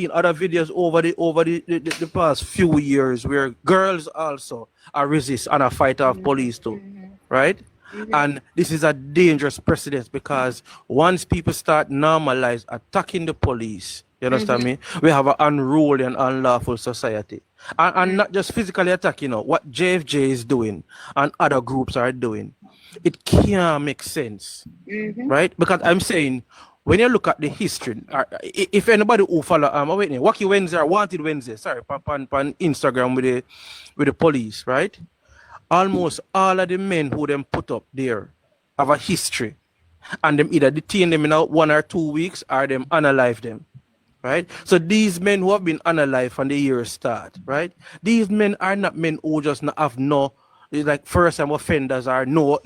seen other videos over the past few years where girls also are resist and are fight off police too, right? And this is a dangerous precedent because once people start normalize attacking the police, you understand me? We have an unruly and unlawful society. And not just physically attacking, what JFJ is doing and other groups are doing. It can't make sense, right? Because I'm saying, when you look at the history, if anybody who follow Wacky Wednesday or Wanted Wednesday, sorry, on Instagram with the police, right? Almost all of the men who them put up there have a history, and them either detain them in 1 or 2 weeks or them unalive them, right? So these men who have been unalive from the year start, right? These men are not men who just not have no like first time offenders or no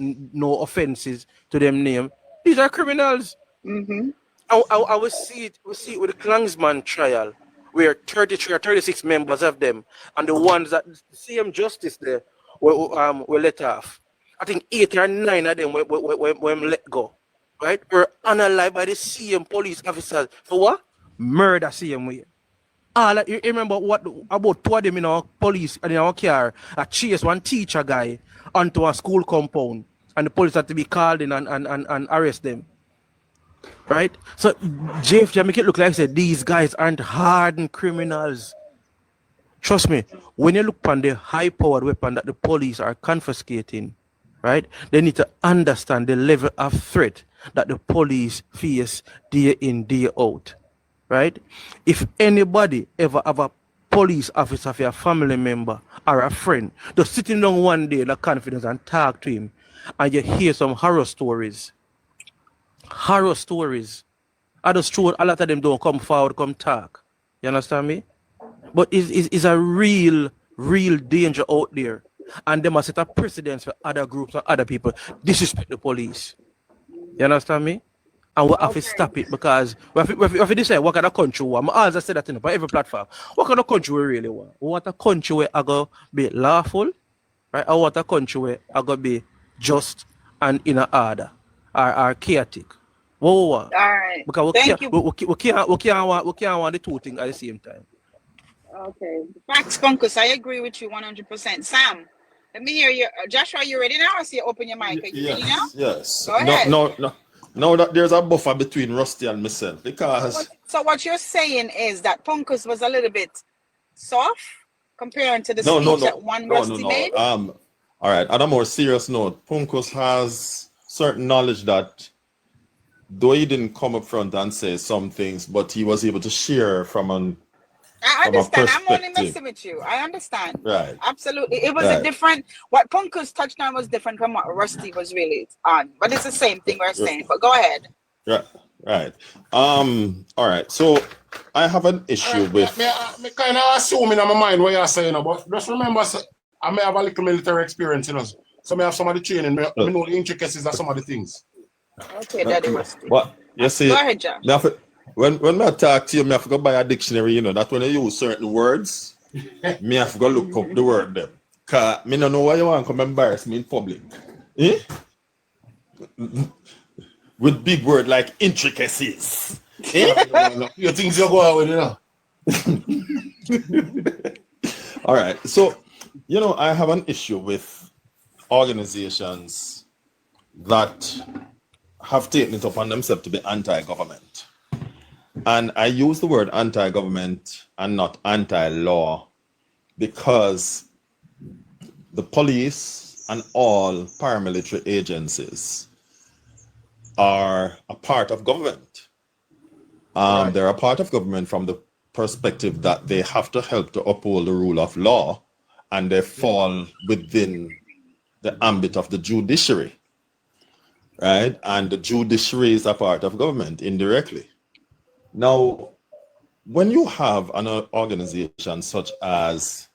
offenses to them name. These are criminals. I will see it with the Klangsman trial, where 33 or 36 members of them, and the ones that the same justice there were let off. I think 8 or 9 of them were let go, right? Were unalive by the same police officers for what? Murder same way. You remember what about 2 of them in our police and in our car chase one teacher guy onto a school compound, and the police had to be called in and arrest them. Right? So JFJ make it look like I said these guys aren't hardened criminals. Trust me, when you look on the high-powered weapon that the police are confiscating, right, they need to understand the level of threat that the police face day in, day out. Right? If anybody ever have a police officer for a family member or a friend, just sitting down one day in the confidence and talk to him, and you hear some horror stories. I just true a lot of them don't come forward, come talk. You understand me? But it's a real danger out there. And they must set a precedence for other groups or other people. Disrespect the police. You understand me? And we have to stop it because we have to decide what kind of country we want. I always say that on every platform. What kind of country we really want? We want a country where I go be lawful, right? I want a country where I go be just and in order. Are chaotic. Whoa. All right. Because Thank you. We can't want the two things at the same time. Okay. Facts, Punkus. I agree with you 100%. Sam, let me hear you. Joshua, you ready now? I see you open your mic. Are you ready now? Yes. Go ahead. No. Now that there's a buffer between Rusty and myself because. So what you're saying is that Punkus was a little bit soft comparing to the speech that Rusty made? All right. On a more serious note, Punkus has certain knowledge that though he didn't come up front and say some things, but he was able to share from I understand. I'm only messing with you. I understand. Right. Absolutely. It was a different, what Punkus touched on was different from what Rusty was really on. But it's the same thing we're saying. But go ahead. Right. All right. So I have an issue with. Me kind of assuming in my mind what you're saying, but just remember, I may have a little military experience, So I have some of the training. I know the intricacies of some of the things. Okay, Daddy Rusty. What? You see, go ahead, John. When I talk to you, I have to go buy a dictionary, that when I use certain words, I have to go look up the word them. Because I don't know why you want to come embarrass me in public. With big word like intricacies. No. You think you go out with it? All right. So, I have an issue with organizations that have taken it upon themselves to be anti-government. And I use the word anti-government and not anti-law because the police and all paramilitary agencies are a part of government. They're a part of government from the perspective that they have to help to uphold the rule of law, and they fall within the ambit of the judiciary, right? And the judiciary is a part of government indirectly. Now, when you have an organization such as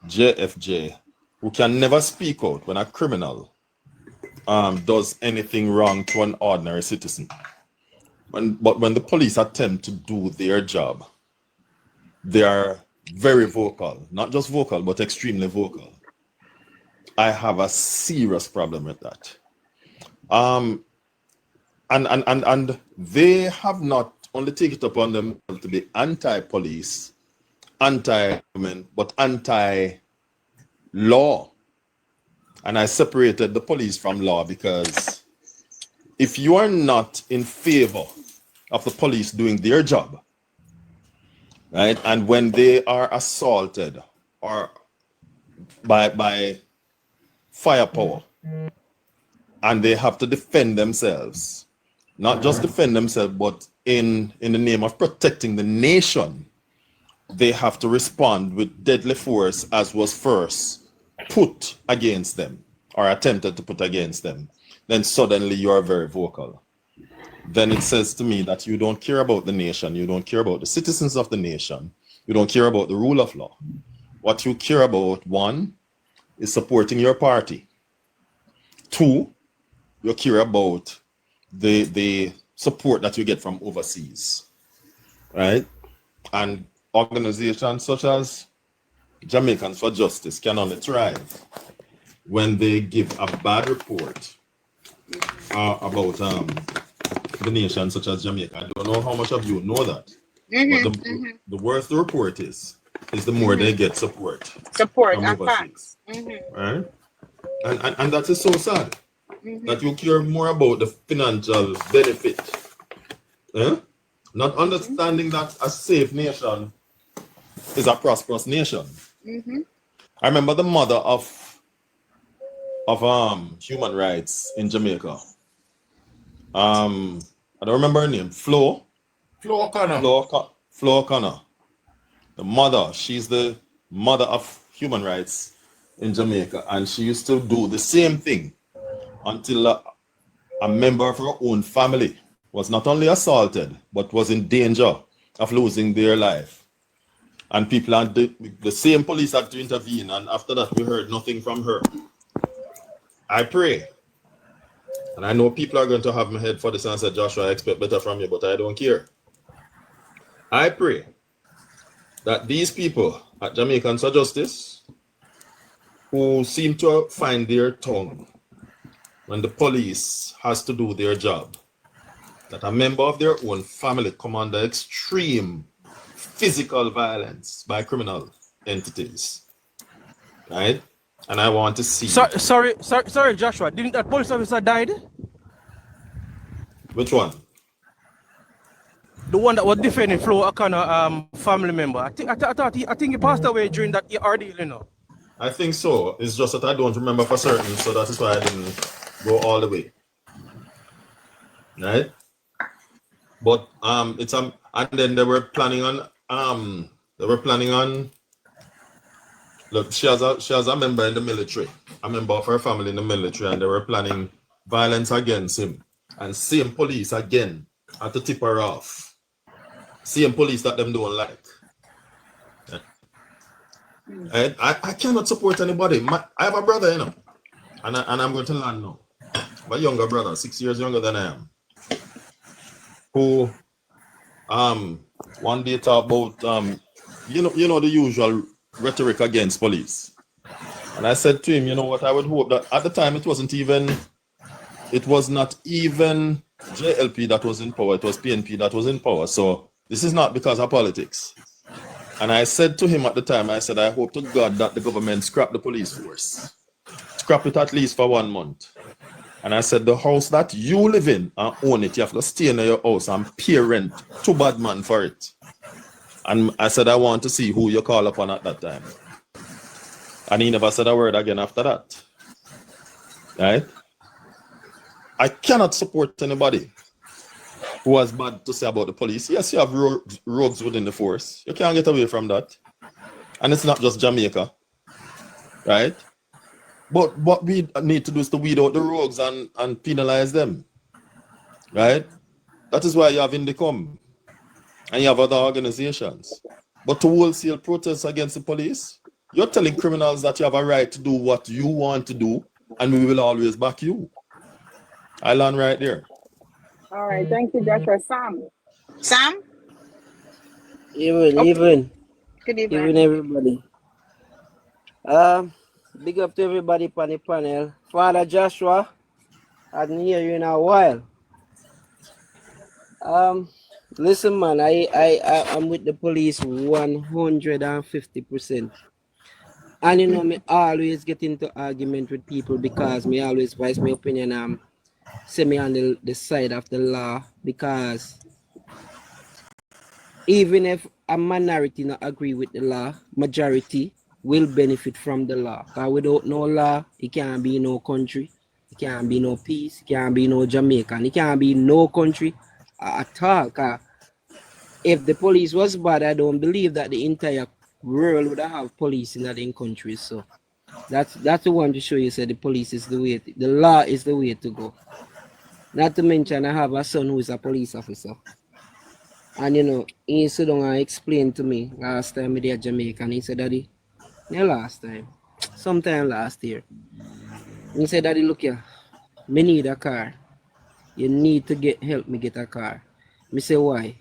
JFJ, who can never speak out when a criminal does anything wrong to an ordinary citizen, but when the police attempt to do their job, they are very vocal, not just vocal, but extremely vocal. I have a serious problem with that. And they have not only take it upon themselves to be anti-police, anti-government, but anti-law. And I separated the police from law because if you are not in favor of the police doing their job, right, and when they are assaulted or by firepower and they have to defend themselves, not just defend themselves, but in the name of protecting the nation, they have to respond with deadly force as was first put against them or attempted to put against them, then suddenly you are very vocal. Then it says to me that you don't care about the nation, you don't care about the citizens of the nation, you don't care about the rule of law. What you care about, one, is supporting your party. Two, you care about the support that you get from overseas, right? And organizations such as Jamaicans for Justice can only thrive when they give a bad report about the nation such as Jamaica. I don't know how much of you know that, but the worse the report is the more they get support. Support from and overseas, facts. right? And that is so sad that you care more about the financial benefit, not understanding that a safe nation is a prosperous nation. I remember the mother of human rights in Jamaica. I don't remember her name. Flo O'Connor. The mother, she's the mother of human rights in Jamaica, and she used to do the same thing until a member of her own family was not only assaulted, but was in danger of losing their life. And people and the same police had to intervene, and after that we heard nothing from her. I pray, and I know people are going to have my head for this and say, Joshua, I expect better from you, but I don't care. I pray that these people at Jamaicans for Justice, who seem to find their tongue when the police has to do their job, that a member of their own family come under extreme physical violence by criminal entities, right? And I want to see. Sorry, Joshua. Didn't that police officer died? Which one? The one that was defending Flo O'Connor, family member. I think he passed away during that ordeal, you know. I think so. It's just that I don't remember for certain, so that is why I didn't go all the way. Right? But it's and then they were planning on look, she has a member in the military, a member of her family in the military, and they were planning violence against him. And same police again had to tip her off. Same police that them don't like. Yeah. And I cannot support anybody. I have a brother, you know, and I'm going to land now. My younger brother, 6 years younger than I am, who one day talked about you know the usual rhetoric against police. And I said to him, you know what, I would hope that at the time it was not even JLP that was in power, it was PNP that was in power. So this is not because of politics. And I said to him at the time, I said, I hope to God that the government scrap the police force. Scrap it at least for 1 month. And I said, the house that you live in and own it, you have to stay in your house and pay rent. Too bad man for it. And I said, I want to see who you call upon at that time. And he never said a word again after that. Right? I cannot support anybody who has bad to say about the police. Yes, you have rogues within the force. You can't get away from that. And it's not just Jamaica. Right? But what we need to do is to weed out the rogues and penalize them. Right? That is why you have Indicom. And you have other organizations. But to wholesale protests against the police, you're telling criminals that you have a right to do what you want to do, and we will always back you. I land right there. All right, thank you, Joshua. Sam? Even. Good Even evening. everybody. Big up to everybody on the panel. Father Joshua, I didn't hear you in a while. Listen, man, I'm with the police 150%. And you know, me always get into argument with people because me always voice my opinion. Say me on the side of the law because even if a minority not agree with the law, majority will benefit from the law. Because without no law, it can't be no country, it can't be no peace, it can't be no Jamaica, it can't be no country at all. Cause if the police was bad, I don't believe that the entire world would have police in that countries. So that's the one to show you say the police is the way, the law is the way to go. Not to mention I have a son who is a police officer. And you know, he sit down and explain to me last time we did Jamaica, and he said, Daddy, yeah, last time, sometime last year. He said, Daddy, look here, me need a car. You need to help me get a car. Me say, why?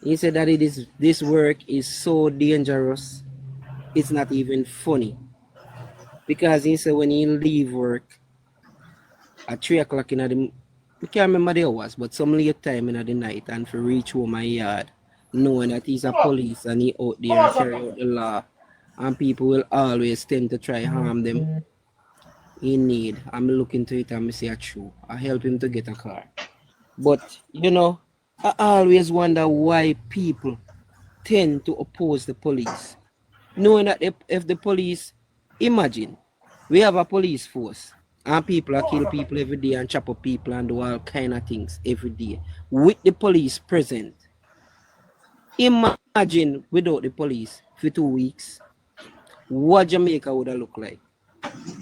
He said, Daddy, this work is so dangerous, it's not even funny. Because he said when he leave work at 3 o'clock in the I can't remember the hours, but some late time in the night and for reach home my yard, knowing that he's a police and he out there and carry out the law, and people will always tend to try harm them in need. I'm looking to it and I say true. I help him to get a car. But you know, I always wonder why people tend to oppose the police. Knowing that if the police, imagine, we have a police force. And people are kill people every day and chop up people and do all kind of things every day. With the police present. Imagine without the police for 2 weeks, what Jamaica would have looked like.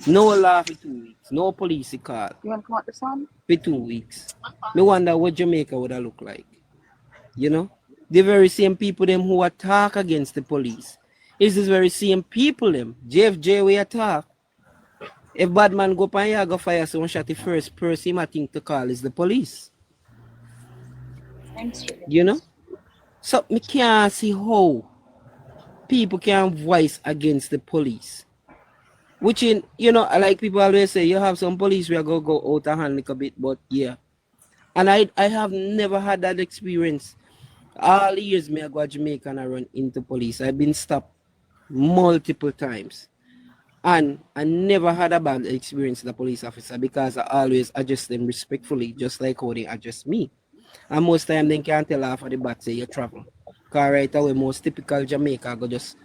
No law for 2 weeks, no police call. You want to come out the sun? For 2 weeks. No wonder what Jamaica would have looked like. You know? The very same people them who attack against the police. It's the very same people them. JFJ we attack. If bad man go up and go fire someone shot, the first person I think to call is the police. You know? So me can't see how people can voice against the police. Which in, you know, like people always say, you have some police where go out of hand like a bit, but yeah. And I have never had that experience. All the years me I go to Jamaica and I run into police. I've been stopped multiple times. And I never had a bad experience with a police officer because I always address them respectfully, just like how they address me. And most time they can't tell off of the bat say you travel. Because right away, most typical Jamaica go just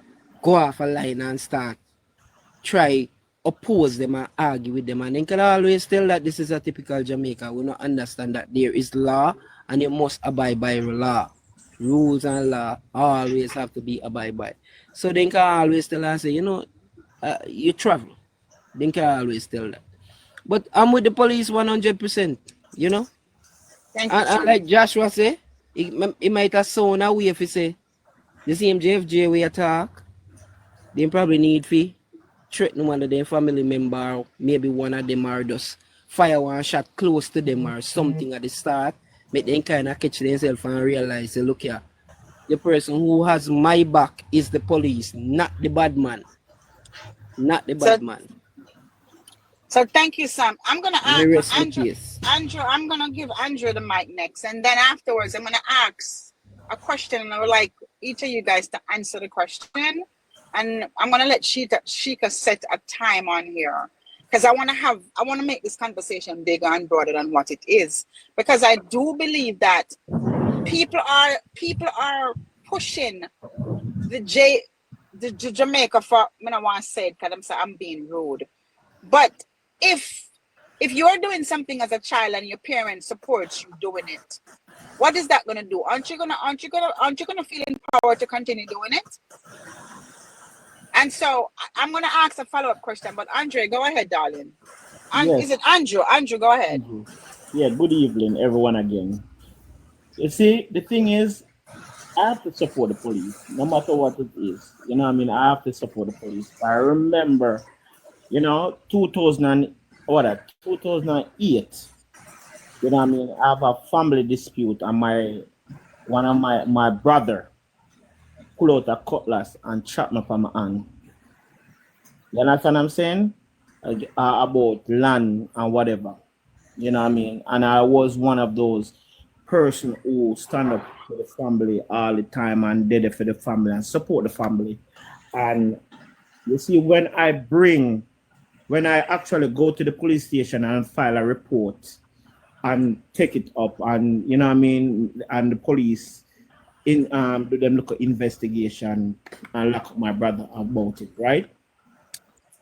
go off a line and start try oppose them and argue with them. And they can always tell that this is a typical Jamaica. We don't understand that there is law and you must abide by law. Rules and law always have to be abide by. So they can always tell us, say, you know, you travel. They can always tell that. But I'm with the police 100%, you know? Thank you. And like Joshua say, it might have sound away if he say, the same JFJ we attack, they probably need to threaten one of their family member, or maybe one of them are just fire one shot close to them or something at the start, make them kind of catch themselves and realize, say, look here, the person who has my back is the police, not the bad man. Not the bad man. So thank you, Sam. I'm gonna ask Andrew. I'm gonna give Andrew the mic next, and then afterwards I'm gonna ask a question, and I would like each of you guys to answer the question. And I'm gonna let Sheikah set a time on here because I wanna make this conversation bigger and broader than what it is. Because I do believe that people are pushing the Jamaica for, I don't want to say it because I'm being rude. But if you're doing something as a child and your parents support you doing it, what is that gonna do? Aren't you gonna feel empowered to continue doing it? And so I'm gonna ask a follow-up question, but Andre, go ahead, darling. Yes. Is it Andrew? Andrew, go ahead. Yeah, good evening, everyone again. You see, the thing is, I have to support the police, no matter what it is. You know what I mean? I have to support the police. I remember, 2008. You know what I mean? I have a family dispute, and one of my brother pull out a cutlass and chop me from my hand. You understand what I'm saying? About land and whatever. You know what I mean? And I was one of those person who stand up for the family all the time and did it for the family and support the family. And you see, when I actually go to the police station and file a report and take it up, and you know what I mean, and the police do them look at investigation and lock up my brother about it, right?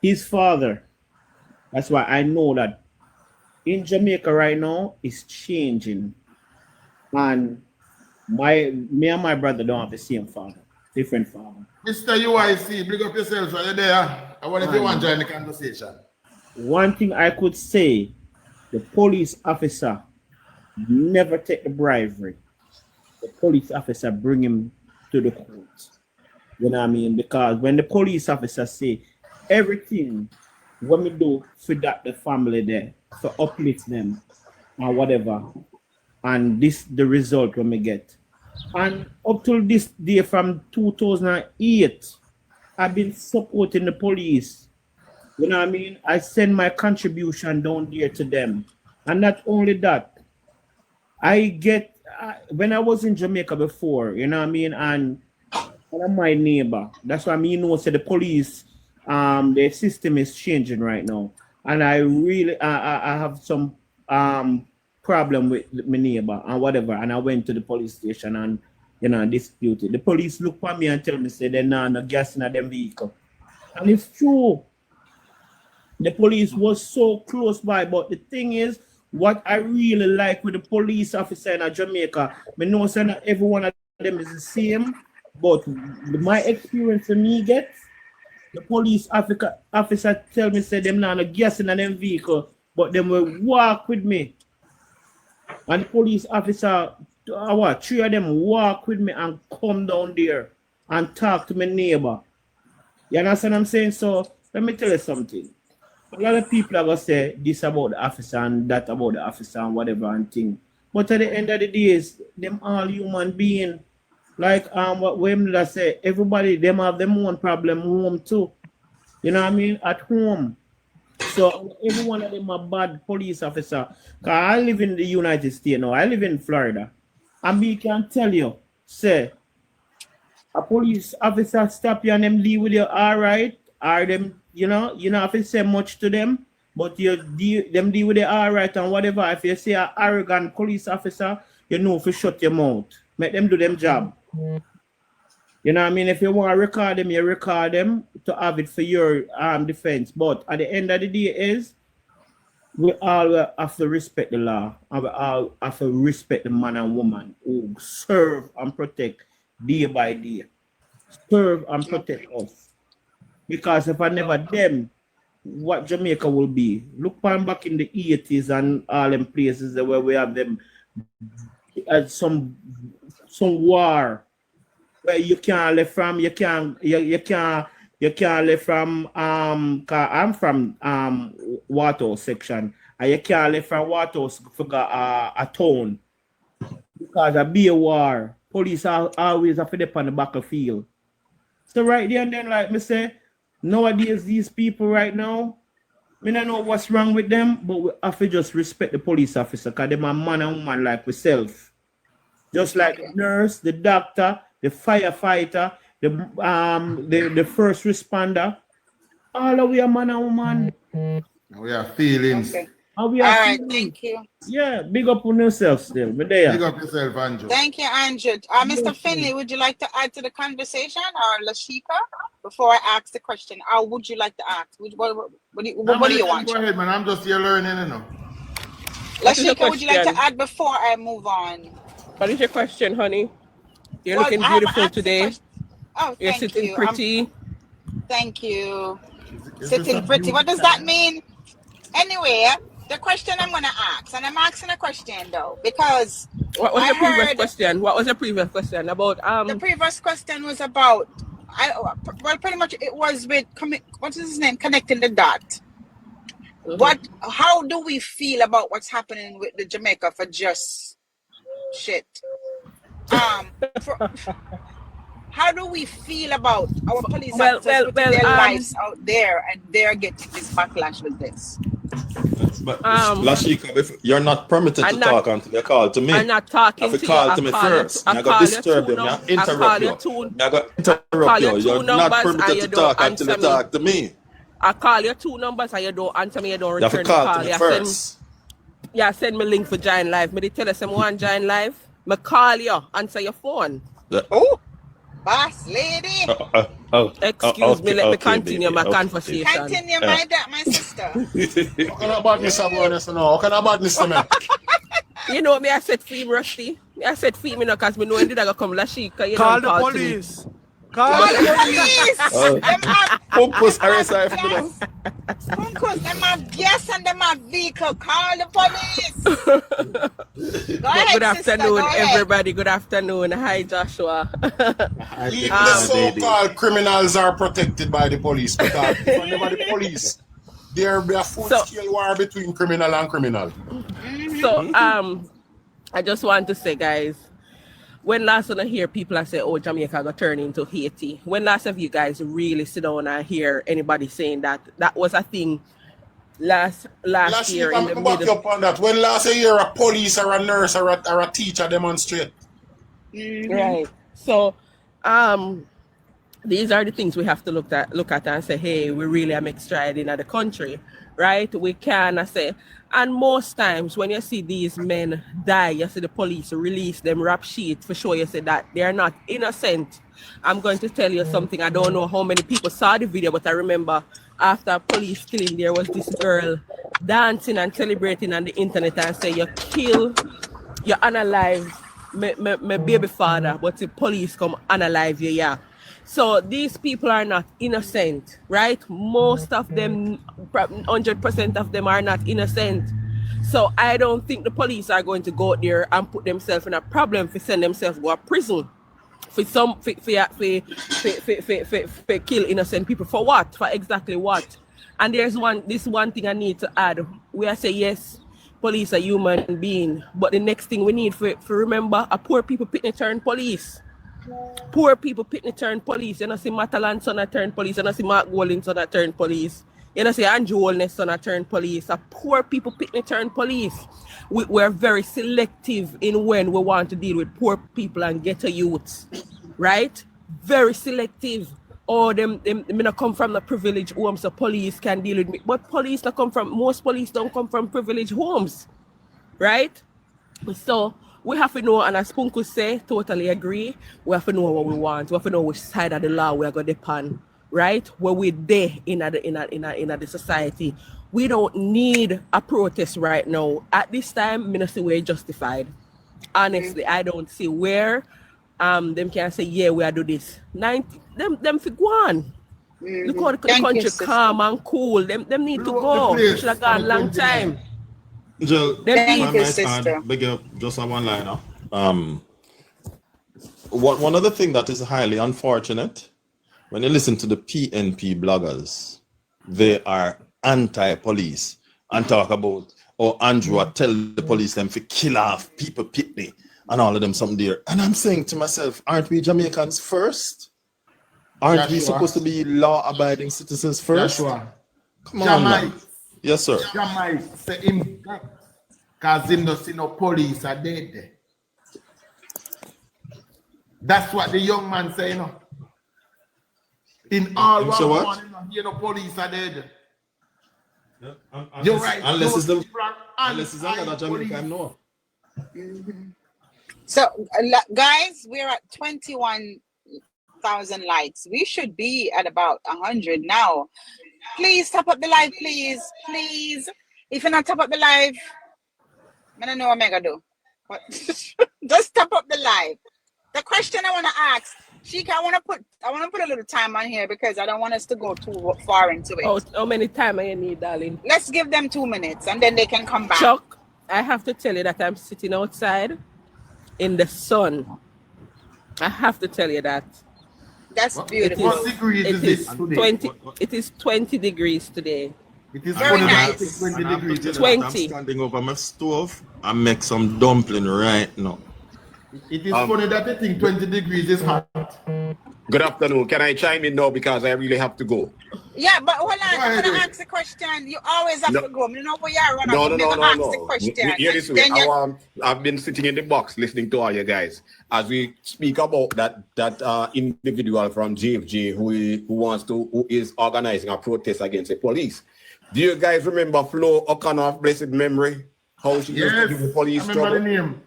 His father, that's why I know that in Jamaica right now is changing. And me and my brother don't have the same father, different father. Mr. UIC, big up yourself. Are you there? I want if you want to join the conversation. One thing I could say, the police officer never take the bribery. The police officer bring him to the court. You know what I mean? Because when the police officer say everything what we do for that the family there, for uplift them or whatever, and this the result when we get. And up till this day from 2008, I've been supporting the police. You know what I mean? I send my contribution down there to them. And not only that, when I was in Jamaica before, you know what I mean? And I'm my neighbor. That's why I mean, the police, the system is changing right now. And I really, I have some problem with my neighbor and whatever. And I went to the police station and, you know, disputed. The police look at me and tell me, say, they're not gas in them vehicle. And it's true. The police was so close by, but the thing is, what I really like with the police officer in Jamaica, I know that every one of them is the same, but my experience for me get, the police officer tell me, say, them not gas in them vehicle, but them will walk with me. And the police officer, three of them walk with me and come down there and talk to my neighbor. You understand what I'm saying? So, let me tell you something. A lot of people are going to say this about the officer and that about the officer and whatever and thing. But at the end of the day, them all human beings. Like what Wembley say, everybody, them have them own problem home too. You know what I mean? At home. So every one of them a bad police officer. Because I live in the United States now. I live in Florida. And me can tell you, say, a police officer stop you and them deal with you all right, or them, you know if you say much to them, but them deal with it all right and whatever. If you say an arrogant police officer, you know if you shut your mouth. Make them do them job. You know what I mean? If you want to record them, you record them to have it for your defense. But at the end of the day is, we all have to respect the law. And we all have to respect the man and woman who serve and protect day by day. Serve and protect us. Because if I never them, what Jamaica will be? Look back in the 80s and all them places where we have them some war where you can't live from, you can't live from cause I'm from Water section, and you can't live from Water for a town because there be a war. Police are always up on the battlefield. So right there and then, like me say, nowadays these people right now, I don't know what's wrong with them, but we have to just respect the police officer because they're a man and woman like ourselves. Just like the nurse, the doctor, the firefighter, the first responder, all of we are man and woman. We have feelings. Okay. And we are All right, feelings. thank you. Yeah, big up on yourself still. But there. Big up yourself, Andrew. Thank you, Andrew. Mr. Finley, would you like to add to the conversation, or Lashika, before I ask the question? Or would you like to ask? What do you want? Go ahead, man. I'm just here learning, you know. Lashika, would you like to add before I move on? What is your question, honey? You're Well, looking I haven't beautiful asked the today. question. Oh, You're thank sitting you. pretty. Thank you. Is this Sitting a pretty. beauty What does time? that mean? Anyway, the question I'm going to ask, and I'm asking a question though, because What was I the previous heard- question? What was the previous question about? the previous question was about, pretty much it was with, what is his name? Connecting the dot. How do we feel about what's happening with the Jamaica for just shit? How do we feel about our police officers putting their lives out there and they're getting this backlash with this? But Lashika, you're not permitted to talk until you call to me. I'm not talking to you. call to me first. I got disturb you. I interrupt you. I got interrupt you. You're not permitted to talk until you talk to me. I call you 2 numbers and you don't answer me. You don't You have to return the call call. to me first. Send me link for join live. Me they tell us someone join live. Me call you. Answer your phone. Oh, boss lady. Excuse me. Let me continue my baby. conversation. Continue my sister. How can I badness about now? How can I badness man? You know me, I said fee me Rusty. I said fee me now because me know when did I go come Lashika. You Call don't the call to me. police. Call the police. Pumpus RSI for them. Uncles, them have gas and them have vehicle. Call the police. Go ahead, Good sister, afternoon, go ahead. everybody. Good afternoon. Hi, Joshua. Even the so-called criminals are protected by the police because whenever the police, there be a full-scale war between criminal and criminal. So, I just want to say, guys, when last when I hear people say, "Oh, Jamaica got turned into Haiti," when last of you guys really sit down and hear anybody saying that was a thing last year in the back middle? up on that. When last year a police or a nurse or a teacher demonstrate. Right. So, these are the things we have to look at and say, hey, we really are make stride in the country, right? We can say, and most times when you see these men die, you see the police release them rap sheet for sure. You say that they are not innocent. I'm going to tell you something. I don't know how many people saw the video, but I remember after police killing, there was this girl dancing and celebrating on the internet and say, you unalive my baby father, but the police come unalive you, yeah. So these people are not innocent, right? Most of them, 100% of them are not innocent. So I don't think the police are going to go out there and put themselves in a problem for send themselves to go to prison for kill innocent people. For what? For exactly what? And there's this one thing I need to add. We are say yes, police are human being, but the next thing we need for remember, a poor people pitney turn police. Poor people pitney turn police. You know, see Matalan son a turn police. You know, see Mark Golding son a turn police. You know, see Andrew Holness son a turn police. A poor people pitney turn police. We're very selective in when we want to deal with poor people and ghetto youths, right? Very selective. Or them not come from the privileged homes, so police can deal with me. But most police don't come from privileged homes, right? So we have to know, and as Punku say, totally agree, we have to know what we want. We have to know which side of the law we are going to depend, right? Where we're there in the society. We don't need a protest right now. At this time, I'm not see we're justified. Honestly, I don't see where them can say, yeah, we are do this. Them for go on. Look how the country calm and cool. Them need to go. They should have gone a long time. Jill, Thank you, sister. Big up, just on one liner. One other thing that is highly unfortunate, when you listen to the PNP bloggers, they are anti-police and talk about, oh, Andrew, tell the police them to kill off people pitney and all of them something there. And I'm saying to myself, aren't we Jamaicans first? Aren't we supposed to be law-abiding citizens first? Come on, man. Yes, sir. Jamaica say him because him no see no police are dead. That's what the young man say, you know. In all one, you know, police are dead. Yeah, you're right. Unless it's another Jamaica, I know. So, guys, we're at 21,000 likes. We should be at about 100 now. Please top up the live, please. Please. If you're not top up the live, I don't know what I'm gonna do. But just top up the live. The question I want to ask, Sheikah, I want to put a little time on here because I don't want us to go too far into it. Oh, how many time I need, darling? Let's give them 2 minutes and then they can come back. Chuck, I have to tell you that I'm sitting outside in the sun. I have to tell you that. That's beautiful. What degrees is this today? It is 20 degrees today. It is very nice. 20 degrees. 20. I'm standing over my stove and make some dumpling right now. It is funny that they think 20 degrees is hot. Good afternoon. Can I chime in now because I really have to go? Yeah, but hold on. I'm gonna ask the question. You always have to go. You know where you are running. Ask the question. Hear this way. I've been sitting in the box listening to all you guys as we speak about that individual from JFJ who is organizing a protest against the police. Do you guys remember Flo O'Connor of blessed memory? How she used to do the police I remember trouble? the name.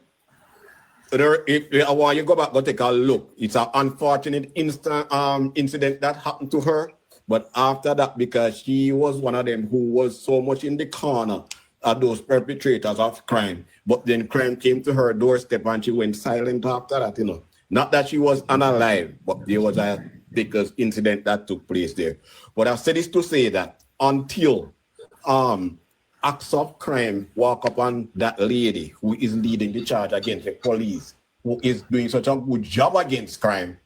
I want you go back and take a look. It's an unfortunate incident that happened to her. But after that, because she was one of them who was so much in the corner of those perpetrators of crime, but then crime came to her doorstep and she went silent after that, you know. Not that she was unalive, but there was a big incident that took place there. But I've said this to say that until acts of crime walk upon that lady who is leading the charge against the police, who is doing such a good job against crime,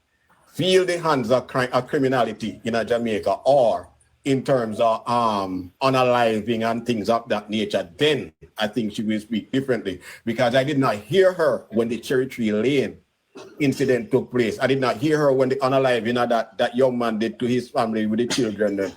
feel the hands of crime, of criminality in Jamaica, or in terms of unaliving and things of that nature, then I think she will speak differently. Because I did not hear her when the Cherry Tree Lane incident took place. I did not hear her when the unaliving of that young man did to his family with the children.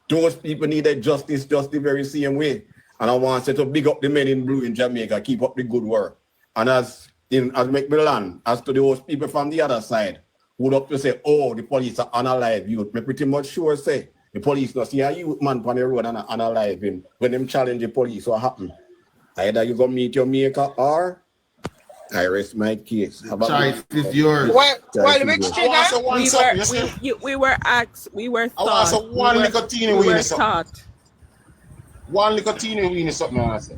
Those people needed justice just the very same way. And I want to big up the men in blue in Jamaica, keep up the good work. And as Macmillan, as to those people from the other side, would up to say, oh, the police are unalive youth. Me pretty much sure say, the police not see a youth man on the road and unalive him. When them challenge the police, what happen? Either you go meet your maker or I rest my case. Choice is yours. Well, Rich we were asked, we were thought. One little teeny weenie something I say.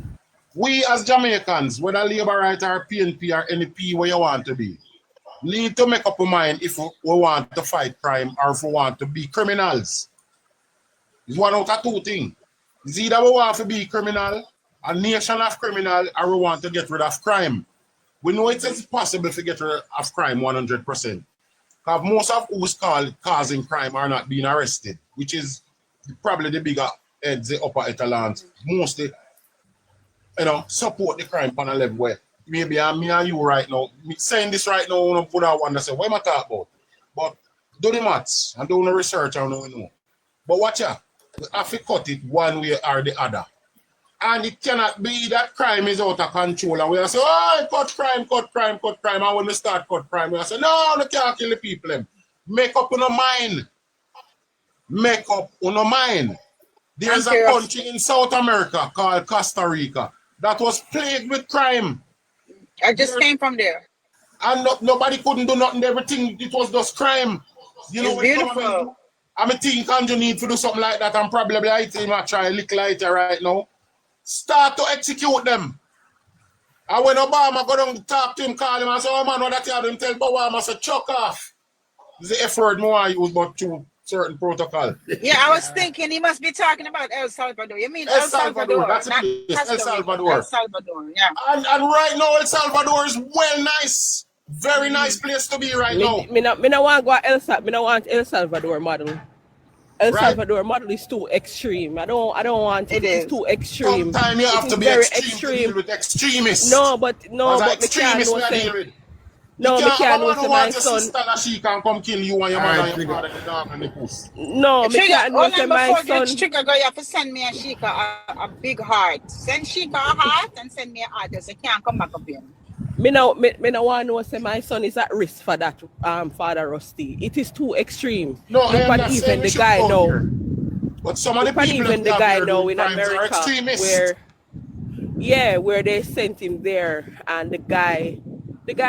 We as Jamaicans, whether Labour Right or PNP or NP where you want to be, need to make up our mind if we want to fight crime or if we want to be criminals. It's one out of two things. It's either we want to be criminal, a nation of criminal, or we want to get rid of crime. We know it is possible to get rid of crime 100%. Because most of who's causing crime are not being arrested, which is probably the bigger heads, the upper echelons. Mostly, support the crime on a level where maybe I'm me and you right now. Me saying this right now, I don't put out one and say, what am I talking about? But do the maths and do the research and know. But watch out. We have to cut it one way or the other. And it cannot be that crime is out of control. And we say, oh, cut crime. And when we start cut crime, we say, no, you can't kill the people. Make up your mind. Make up your mind. There's a country in South America called Costa Rica that was plagued with crime. I just came from there. And nobody couldn't do nothing. Everything, it was just crime. You know, it's beautiful. I think Andrew need to do something like that, and probably I think I try a little lighter right now. Start to execute them. And when Obama go down to talk to him, call him and say, oh man, what that you have him tell Obama, say, chuck off. It's the F word more I use, but through certain protocol. Yeah, I was thinking he must be talking about El Salvador. You mean El Salvador? That's not El Salvador. El Salvador, yeah. And right now, El Salvador is well nice. Very nice place to be right now. Me not want to go me not want El Salvador model. El Salvador model is too extreme. I don't want it. It's too extreme. Sometimes you have to be extreme with extremists. No, but me can't know say. No, me can't know say my son. She can come kill you and your mother and your father and the dog and the puss. No, me can't know say my son. Trigger, you have to send me and Sheikah a big heart. Send Sheikah a heart and send me an address. You can't come back up here. Me no want to know say my son is at risk for that, Father Rusty. It is too extreme. No, look at even the guy now. But some of the people even the guy now in America where where they sent him there and the guy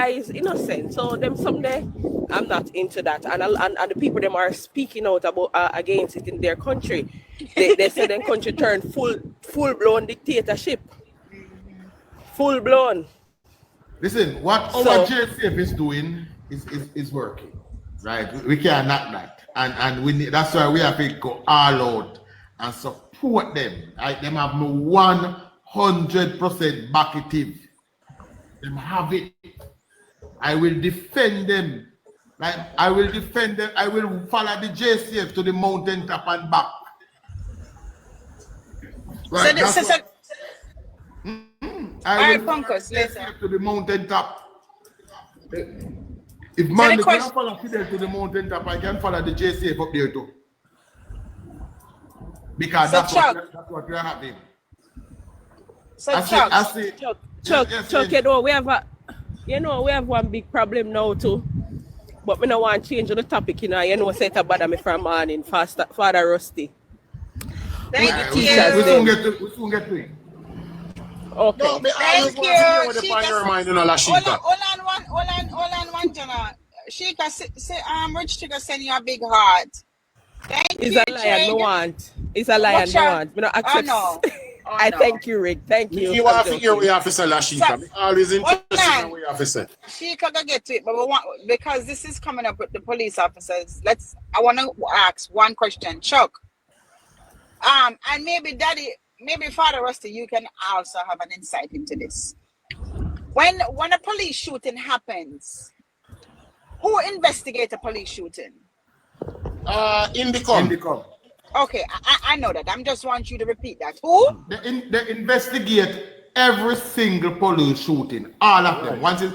is innocent. So them someday I'm not into that. And the people them are speaking out about against it in their country. They say their country turned full blown dictatorship. Full blown. Listen, what our JCF is doing is working, right? We can't knock that, and we need, that's why we have to go all out and support them. Right? Them have no 100% backative. Them have it. I will defend them. Like I will defend them. I will follow the JCF to the mountaintop and back. Right? All right, Punkers, listen. To the mountaintop. If man the can question- follow Fidel to the mountain top, I can follow the JCF up there too. Because So, that's what we're having. So I Chuck, see. Chuck, you know, we have one big problem now too. But we don't want to change the topic, you know, set up bother me from morning, Father Rusty. thank We you. soon get to it. Okay. No, me I just want to hear what the point your mind, you know, Lashika. Hold on one, Jenna. Sheikah, Rich Trigger send you a big heart. Thank It's you, a lion, no Trig. want. It's a lion, Watch no out. want. We don't accept. Oh, no. I thank you, Rick. Thank you. You have to hear what you have to say, Lashika. Me always interested in what you have to say. Sheikah gonna get to it, but we want, because this is coming up with the police officers. I want to ask one question, Chuck. And maybe Father Rusty, you can also have an insight into this. When a police shooting happens, who investigates a police shooting? Indicom. Okay, I know that. I just want you to repeat that. Who? They investigate every single police shooting, all of them. Once it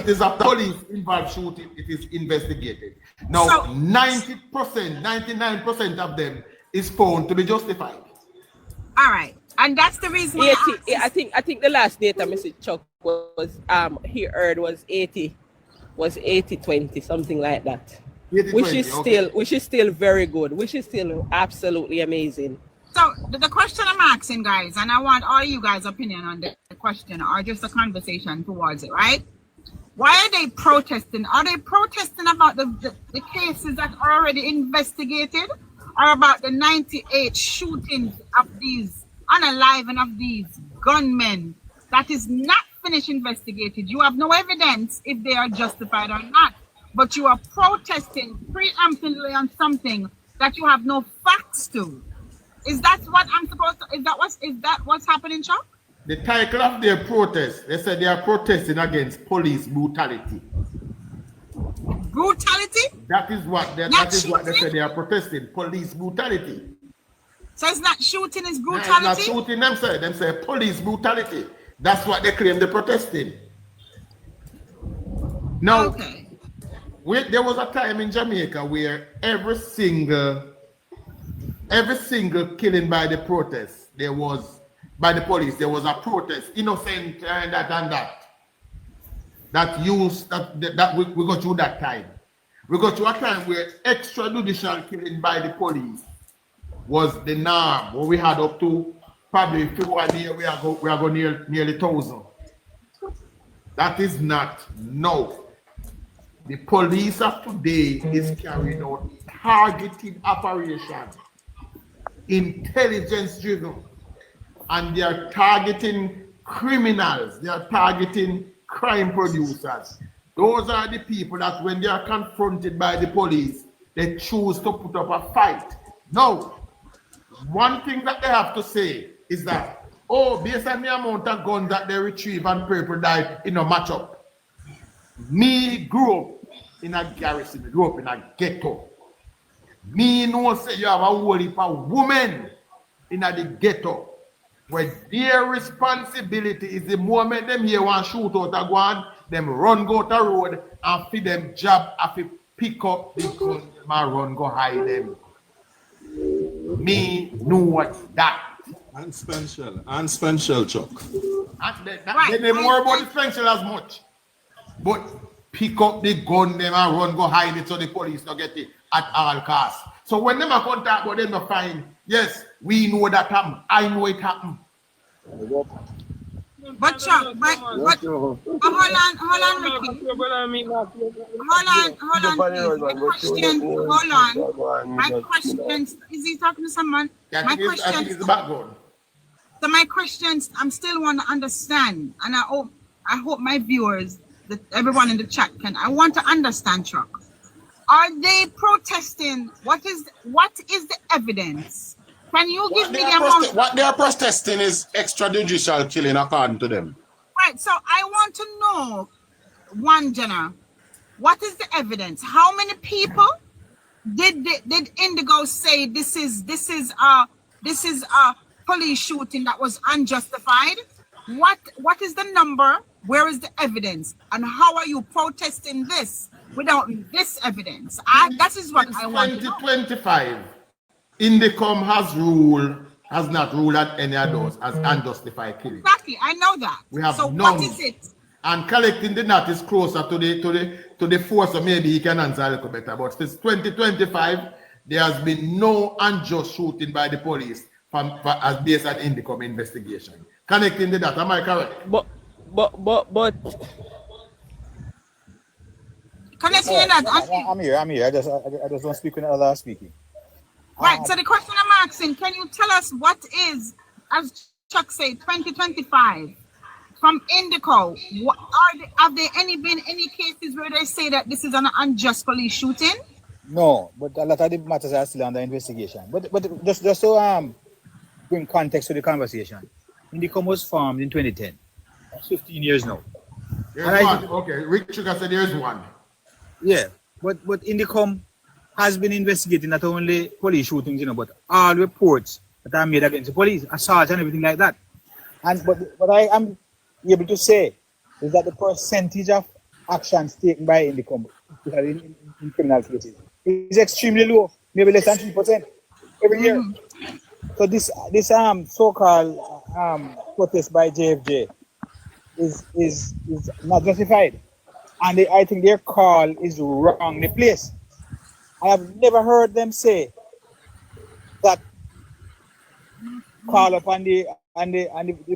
is a police involved shooting, it is investigated. Now, so, 90%, 99% of them is found to be justified. All right, and that's the reason why I think the last data Mr. Chuck was he heard was 80-20, something like that. 80-20, which is still very good, which is still absolutely amazing. So the question I'm asking, guys, and I want all you guys' opinion on the question or just a conversation towards it, right? Why are they protesting? Are they protesting about the cases that are already investigated, or about the 98 shootings of these unaliving of these gunmen that is not finished investigated? You have no evidence if they are justified or not, but you are protesting preemptively on something that you have no facts to. Is that what I'm supposed to? Is that what's happening, Chuck? The title of their protest, they said they are protesting against police brutality. Brutality? That is what they said they are protesting, police brutality. So it's not shooting, it's brutality? No, it's not shooting, them say police brutality. That's what they claim they're protesting. Now, okay. There was a time in Jamaica where every single killing by the protest, by the police, there was a protest, innocent and that. That we got through that time. We got to a time where extrajudicial killing by the police was the norm. What we had up to probably 1 year, we are going nearly 1,000. That is not no. The police of today is carrying out targeted operation, intelligence driven, and they are targeting criminals, they are targeting crime producers. Those are the people that when they are confronted by the police, they choose to put up a fight. Now, one thing that they have to say is that, based on the amount of guns that they retrieve and people die in a matchup. Me grew up in a garrison, grew up in a ghetto. Me know say you have a whole heap of women in the ghetto where their responsibility is the moment them here want shoot out a gun, them run go to the road and feed them job and pick up the gun and run go hide them. Me know what that. And Spencer, Chuck. They know more about the Spencer as much. But pick up the gun them and run go hide it so the police don't get it at all costs. So when them are contact about them to find, yes, we know that happened. I know it happened. But Chuck, hold on, Ricky. My questions, is he talking to someone? Yeah, I think it's the background. So my questions, I'm still want to understand, and I hope my viewers, that everyone in the chat I want to understand, Chuck. Are they protesting? What is the evidence? Can you give me the amount? What they are protesting is extrajudicial killing, according to them. Right. So I want to know, one, Jenna, what is the evidence? How many people did Indigo say this is a police shooting that was unjustified? What is the number? Where is the evidence? And how are you protesting this without this evidence? That is what I want to know. 2025, Indicom has not ruled at any of those as unjustified killing. Exactly, I know that. We have so none. what is it? And collecting the knot is closer to the force, so maybe he can answer a little better. But since 2025, there has been no unjust shooting by the police as based on Indicom investigation. Connecting the data, am I correct? But Connecting that. I'm here. I just don't speak when others are speaking. Right. So the question I'm asking, can you tell us what is, as Chuck said, 2025 from Indico? Have there been any cases where they say that this is an unjust police shooting? No, but a lot of the matters are still under investigation. But just to bring context to the conversation, Indicom was formed in 2010. That's 15 years now. There's one. Okay, Rick Sugar said there's one. Yeah, but Indicom has been investigating not only police shootings, but all reports that are made against the police, assaults and everything like that. And but what I am able to say is that the percentage of actions taken by Indicom in criminal cases is extremely low, maybe less than 3% every year. So this so-called protest by JFJ is not justified, and I think their call is wrongly placed. I have never heard them say that call upon the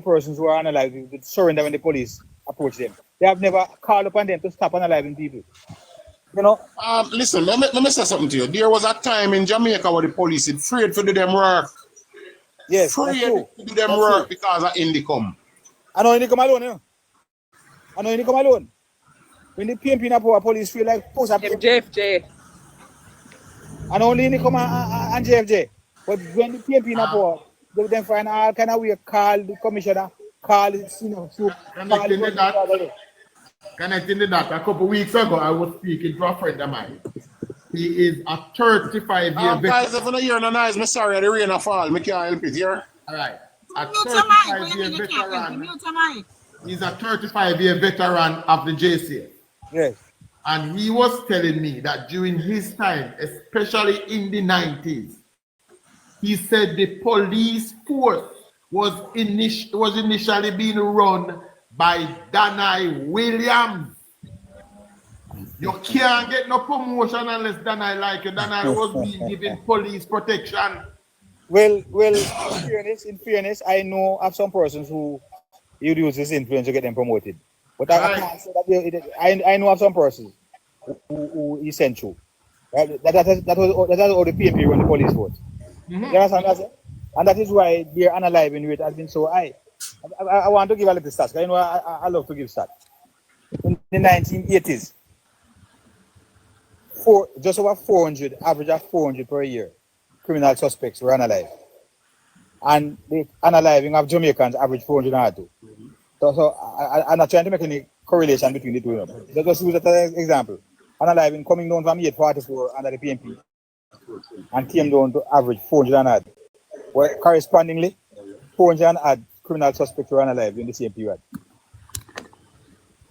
persons who are unalive to surrender when the police approach them. They have never called upon them to stop unaliving people. Listen, let me say something to you. There was a time in Jamaica where the police is afraid to do them work. Yes, afraid to do them work because of Indicom. I know Indicom alone, I know Indicom alone. When the PMP na police feel like post up JFJ. And only Indicom and JFJ. But when the PMP na they then find all kind of way call the commissioner, call Connecting the data, a couple of weeks ago, I was speaking to a friend of mine. He is a 35-year veteran. Guys, if you hear no noise, I'm sorry, the rain fall. I can't help it here. All right. A 35-year veteran. He's a 35-year veteran of the JCF. Yes. And he was telling me that during his time, especially in the 90s, he said the police force was initially being run by Danai Williams. You can't get no promotion unless Danai like you. Danai was being given police protection. Well, in fairness, I know of some persons who use this influence to get them promoted. But I can't say that I know of some persons who essential. Right? That was all the PMP run the police force. You understand what I'm saying? And that is why their unaliving rate has been so high. I want to give a little stats. I love to give stats. In the 1980s, just over 400, average of 400 per year, criminal suspects were unalive. And the unaliving of Jamaicans average 402. So I'm not trying to make any correlation between the two. Just use that as an example. Unaliving coming down from 844 under the PMP and came down to average 400 and odd. Well, correspondingly, 400 and odd criminal suspects were unalive in the same period.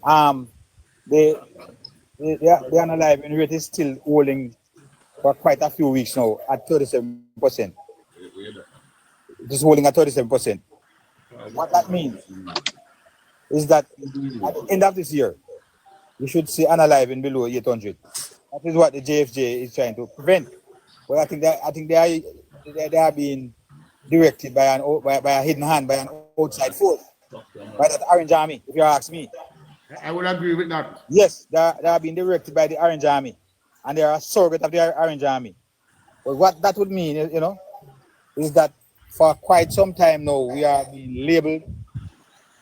The unaliving rate is still holding for quite a few weeks now at 37%. Just holding at 37%. What that means is that at the end of this year, we should see unaliving below 800. That is what the JFJ is trying to prevent. But I think they are being directed by a hidden hand, by an outside force, by that Orange Army, if you ask me. I would agree with that. Yes, they are being directed by the Orange Army, and they are a surrogate of the Orange Army. But what that would mean, is that for quite some time now, we are being labeled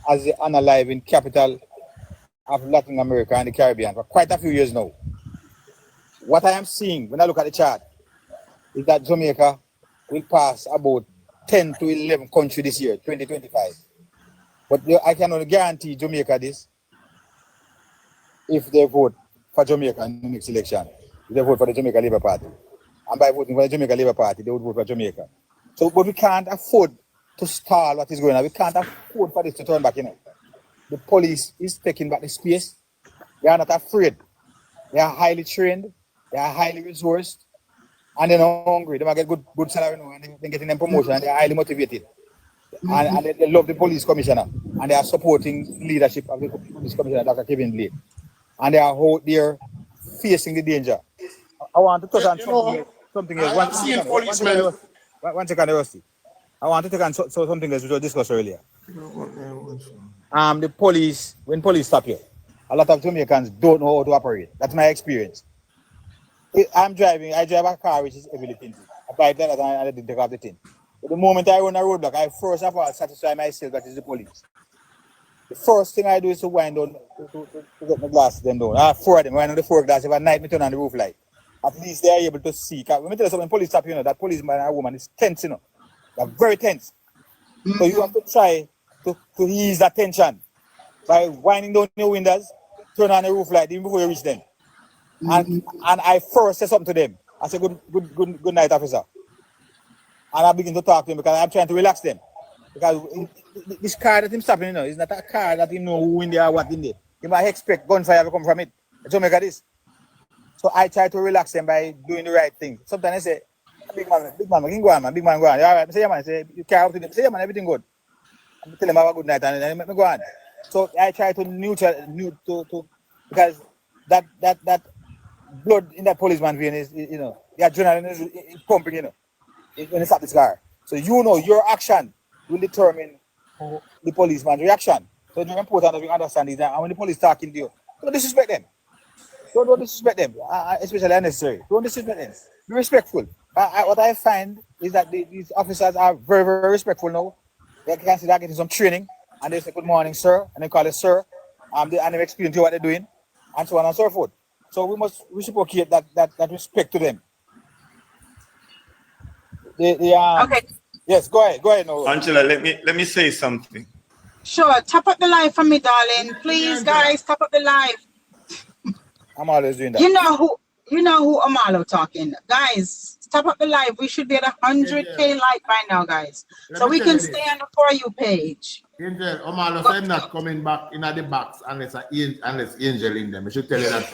as the unaliving capital of Latin America and the Caribbean for quite a few years now. What I am seeing when I look at the chart is that Jamaica will pass about 10 to 11 countries this year, 2025. But I can only guarantee Jamaica this if they vote for Jamaica in the next election. If they vote for the Jamaica Labour Party. And by voting for the Jamaica Labour Party, they would vote for Jamaica. So, but we can't afford to stall what is going on. We can't afford for this to turn back, The police is taking back the space. They are not afraid. They are highly trained. They are highly resourced. And they're not hungry. They might get good salary now, and they're getting them promotion, and they're highly motivated. And they love the police commissioner. And they are supporting leadership of the police commissioner, Dr. Kevin Blake. And they are out there facing the danger. I want to touch on something else. One second, Rusty. I want to take on something else which was discussed earlier. The police, when police stop you, a lot of Jamaicans don't know how to operate. That's my experience. I drive a car which is heavily tinted. I buy that and I didn't take off the tint. But the moment I run a roadblock, I first of all satisfy myself that is the police. The first thing I do is to wind down to get my glasses them down. I have 4 of them, wind on the 4 glasses. If at night, I turn on the roof light. At least they are able to see. When I tell you something, police stop you, that policeman and woman is tense, They're very tense. So you have to try to ease that tension by winding down your windows, turn on the roof light even before you reach them. And I first say something to them. I say, good night, officer. And I begin to talk to them because I'm trying to relax them. Because this car that him stopping, is not a car that he know who in there or what in there. He might expect gunfire to come from it. Jamaica this. So I try to relax them by doing the right thing. Sometimes I say, big man, we can go on, man. Big man, go on. All right, I say, yeah, man. I say, you care up to them. I say, yeah, man, everything good. I tell them have a good night and then go on. So I try to neutral because that blood in that policeman vein is, the adrenaline is pumping, when you stop this car. So your action will determine the policeman's reaction. So it's very important that we understand this. And when the police talking to you, don't disrespect them. Don't disrespect them, especially unnecessary. Don't disrespect them. Be respectful. What I find is that these officers are very, very respectful now. They can see they're getting some training, and they say, good morning, sir, and they call it sir, and they explain to you what they're doing, and so on and so forth. So we must reciprocate that respect to them. Okay. Yes, go ahead. No. Angela, let me say something. Sure, tap up the live for me, darling. Please, guys, tap up the live. I'm always doing that. You know who Amalo talking. Guys, tap up the live. We should be at 100K like by now, guys. So we can stay on the For You page. Angel, Omalo said not coming back in the box unless Angel in them. I should tell you that.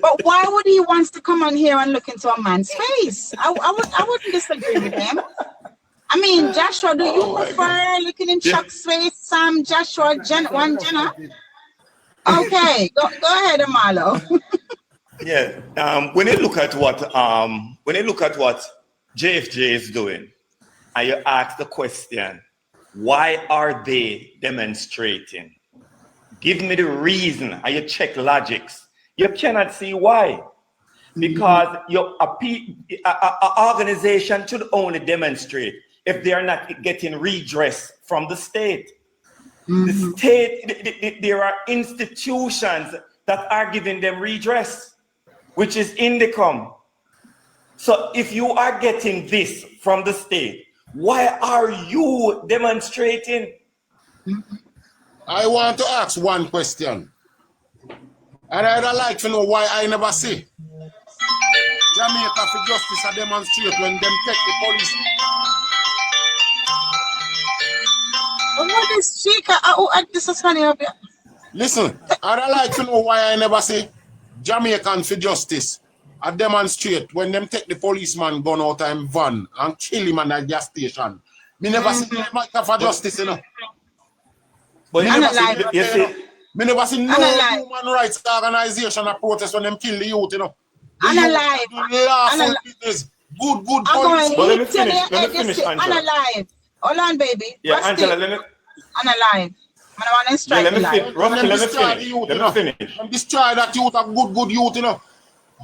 But why would he wants to come on here and look into a man's face? I wouldn't disagree with him. I mean, Joshua, do you prefer looking in Chuck's face, Sam, Joshua, Jenna? Okay, go ahead, Amalo. Yeah. When you look at what JFJ is doing, and you ask the question, why are they demonstrating? Give me the reason, and you check logics. You cannot see why. Because your organization should only demonstrate if they are not getting redress from the state. The state, there are institutions that are giving them redress, which is INDECOM. So if you are getting this from the state, why are you demonstrating? I want to ask one question. And I'd like to know why I never see Jamaica for Justice a demonstrate when them take the police. What is Chica? This is funny up here. Listen, I'd like to know why I never see Jamaican for Justice a demonstrate when them take the policeman gun out of him van and kill him at the gas station. Me never see Jamaica for Justice, But me never see no human rights organization a protest when them kill the youth, Unalive. Good police. But let me finish, Angela. Unalive. Hold on, baby. Yeah, Angela, let me... Unalive. I want to strike let me finish. And destroy that youth, a good youth,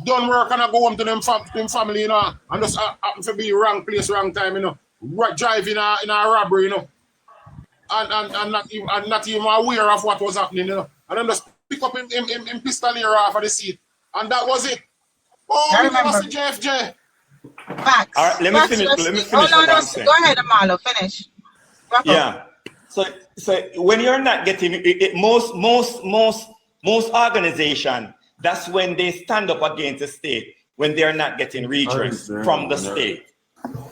Don't work and I go home to them family, and just happen to be wrong place, wrong time, Drive in a robbery, and not even aware of what was happening, And then just pick up him pistol here off of the seat. And that was it. Oh, you never see JFJ. Facts. All right, let me finish. Hold on, go ahead, Amalo, finish. Yeah. So when you're not getting it, most organization, that's when they stand up against the state, when they're not getting redress from the state.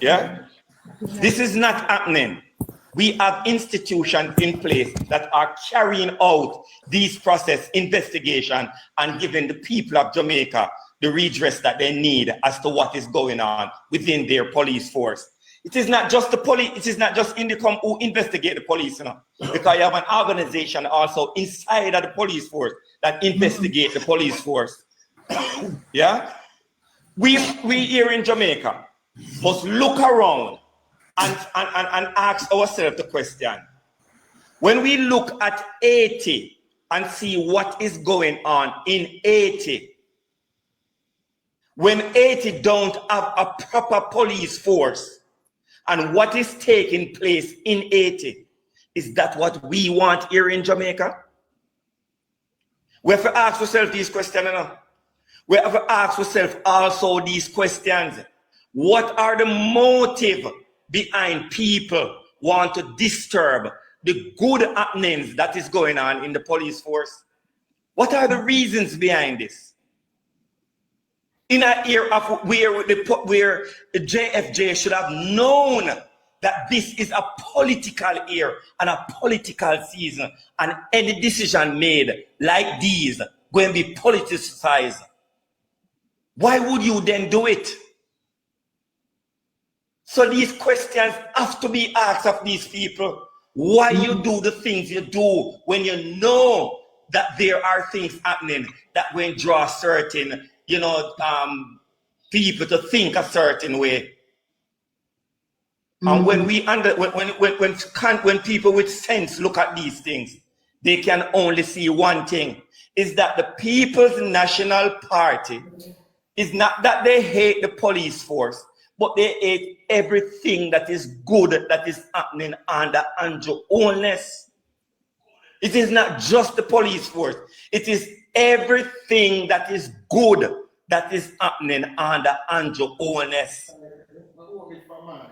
Yeah. This is not happening. We have institutions in place that are carrying out these process investigation and giving the people of Jamaica the redress that they need as to what is going on within their police force. It is not just the police, it is not just Indicom who investigate the police, you know, because you have an organization also inside of the police force that investigate the police force. Yeah? We here in Jamaica must look around and ask ourselves the question. When we look at Haiti and see what is going on in Haiti, when Haiti don't have a proper police force, and what is taking place in Haiti, is that what we want here in Jamaica? We have to ask ourselves these questions. We have to ask ourselves also these questions. What are the motive behind people want to disturb the good happenings that is going on in the police force? What are the reasons behind this? In an era of where the JFJ should have known that this is a political year and a political season, and any decision made like these going to be politicized. Why would you then do it? So these questions have to be asked of these people. Why you do the things you do when you know that there are things happening that will draw certain, people to think a certain way. And when when people with sense look at these things, they can only see one thing, is that the People's National Party is not that they hate the police force, but they hate everything that is good that is happening under Andrew Holness. It is not just the police force. It is everything that is good that is happening under Andrew Holness.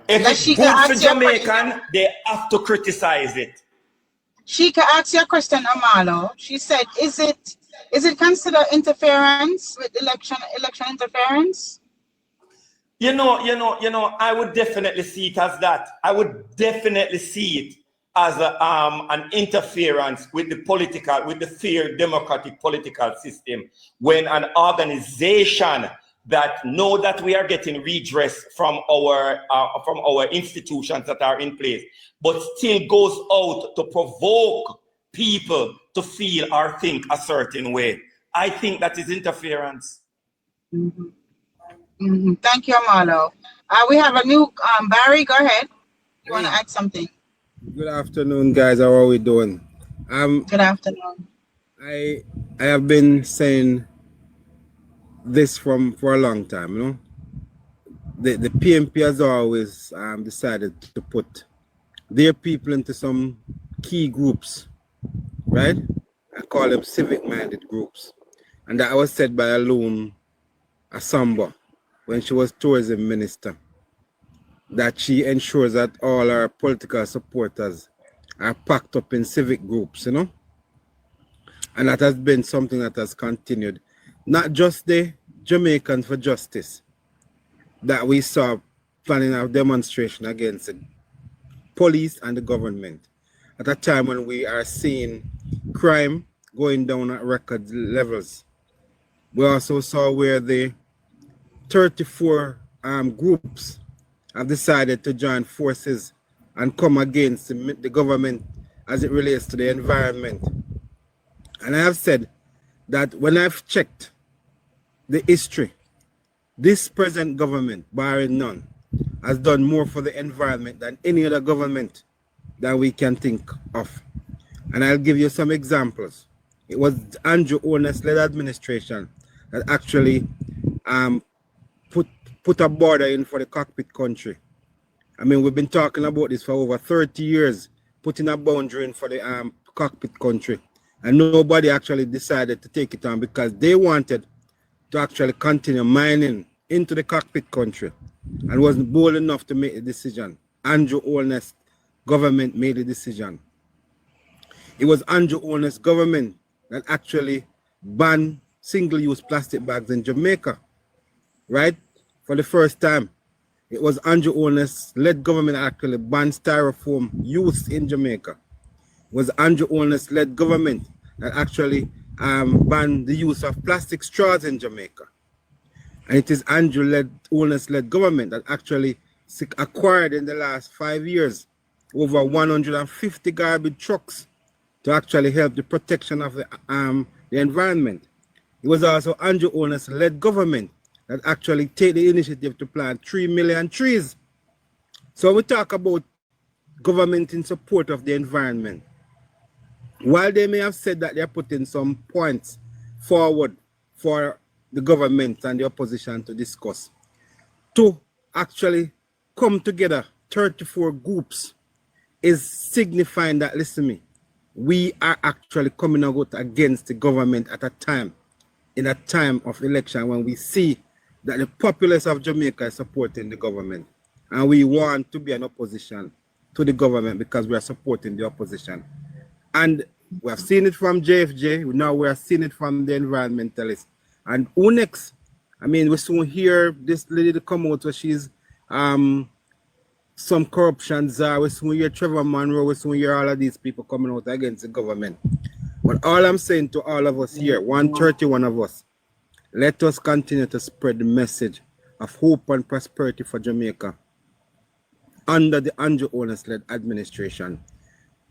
If it's good for Jamaican, they have to criticize it. Sheikah asked you a question, Amalo. She said, is it considered interference with election interference? I would definitely see it as that. I would definitely see it as an interference with the fair democratic political system, when an organization that know that we are getting redress from our institutions that are in place, but still goes out to provoke people to feel or think a certain way. I think that is interference. Mm-hmm. Mm-hmm. Thank you, Amalo. We have a new Barry. Go ahead. You want to add something? Good afternoon, guys. How are we doing? Good afternoon. I have been saying this for a long time. The PNP has always decided to put their people into some key groups, right? I call them civic-minded groups, and that was said by Alun Asamba when she was tourism minister, that she ensures that all our political supporters are packed up in civic groups, and that has been something that has continued. Not just the Jamaicans for Justice that we saw planning a demonstration against the police and the government at a time when we are seeing crime going down at record levels. We also saw where the 34 groups have decided to join forces and come against the government as it relates to the environment. And I have said that when I've checked the history, this present government, barring none, has done more for the environment than any other government that we can think of. And I'll give you some examples. It was Andrew Holness-led administration that actually put a border in for the cockpit country. I mean, we've been talking about this for over 30 years, putting a boundary in for the cockpit country. And nobody actually decided to take it on because they wanted to actually continue mining into the cockpit country and wasn't bold enough to make a decision. Andrew Holness government made a decision. It was Andrew Holness government that actually banned single-use plastic bags in Jamaica, right? For the first time. It was Andrew Holness-led government that actually banned styrofoam use in Jamaica. It was Andrew Holness-led government that actually banned the use of plastic straws in Jamaica. And it is Andrew Holness-led government that actually acquired in the last 5 years over 150 garbage trucks to actually help the protection of the environment. It was also Andrew Holness-led government that actually take the initiative to plant 3 million trees. So we talk about government in support of the environment. While they may have said that they're putting some points forward for the government and the opposition to discuss, to actually come together, 34 groups, is signifying that, listen to me, we are actually coming out against the government at a time, in a time of election when we see that the populace of Jamaica is supporting the government. And we want to be an opposition to the government because we are supporting the opposition. And we have seen it from JFJ, now we are seeing it from the environmentalists. And who next? I mean, we soon hear this lady come out where she's some corruptions are. We soon hear Trevor Monroe, we soon hear all of these people coming out against the government. But all I'm saying to all of us here, 131 of us, let us continue to spread the message of hope and prosperity for Jamaica under the Andrew Holness-led administration.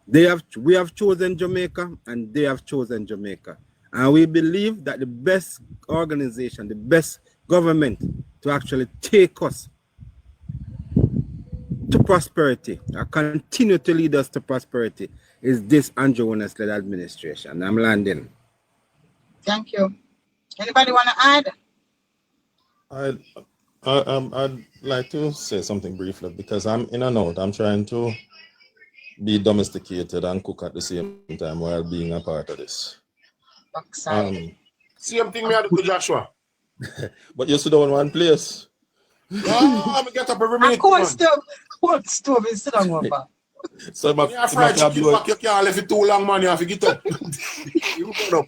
We have chosen Jamaica and they have chosen Jamaica. And we believe that the best organization, the best government to actually take us to prosperity, or continue to lead us to prosperity, is this Andrew Holness-led administration. I'm landing. Thank you. Anybody want to add? I'd like to say something briefly because I'm in and out. I'm trying to be domesticated and cook at the same time while being a part of this. Same thing me I do to Joshua. But you sit down in one place. I'm get up every minute. Cold stove is sit down one bar. So my fried chicken back, you can't leave it too long, man. You have to get up. You get up.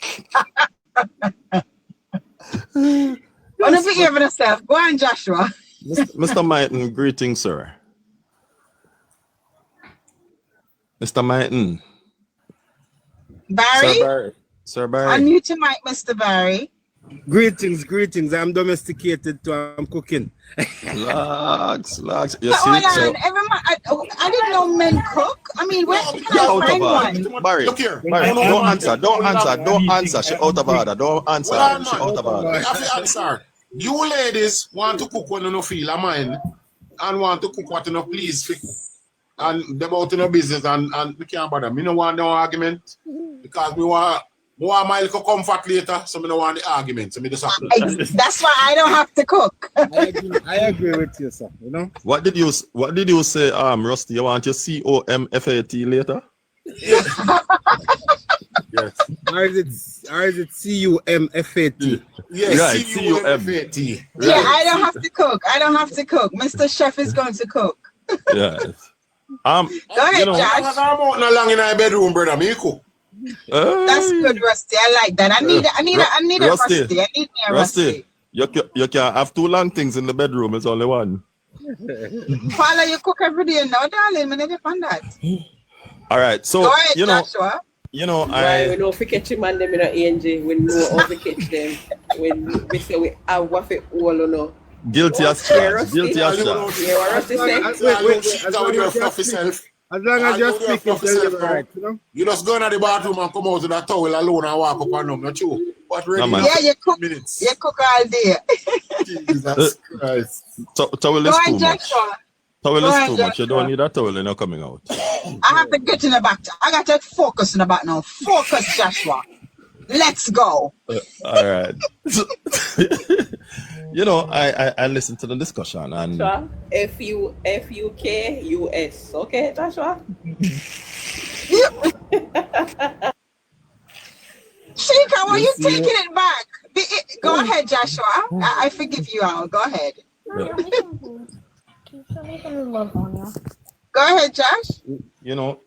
What if you give yourself? Go on, Joshua. Mr. Martin, greetings, sir. Mr. Martin. Barry? Sir Barry. Unmute your mic, Mr. Barry. Greetings. I'm domesticated to I'm cooking. Logs. You But see, hold so, on, I didn't know men cook. I mean, where can I find one? Barry, Look here. Barry, don't answer. She out of order. Don't answer. She out of order. I have to answer. You ladies want to cook when you don't feel a mind and want to cook what you don't please for. And them out in no business and we can't bother. Me no want no argument because we want my little comfort later, so me no want the argument. So me just have to. That's why I don't have to cook. I agree with you, sir. You know. What did you say, Rusty? You want your COMFAT later? Yes. Or is it CUMFAT? Yes, right, CUMFAT. Yeah, I don't have to cook. Mr. Chef is going to cook. Yes. Go ahead, Josh. I'm out no long in my bedroom, brother. Me cook. That's good, Rusty. I like that. I need a Rusty. I need me a Rusty. You can't have two long things in the bedroom. It's only one. Paula, you cook every day now, darling. I never found that. All right. So go ahead, Joshua. We know if we catch him and them in a ANG, we know how to catch them. When we say we have what it all or no. Guilty as charged. Guilty as charged. As long as you're speaking, right, you know? You just go into the bathroom and come out with that towel alone and walk up and down, not true. But really, you cook minutes. You cook all day. Jesus Christ. Towel is too much. Towel is too much. You don't need that towel, you're not coming out. I have to get in the back. I got to focus in the back now. Focus, Joshua. Let's go. All right. I listened to the discussion and FUKUS. Okay, Joshua? Sheikah, why are you taking it back? Go ahead, Joshua. I forgive you all. Go ahead. Go ahead, Josh.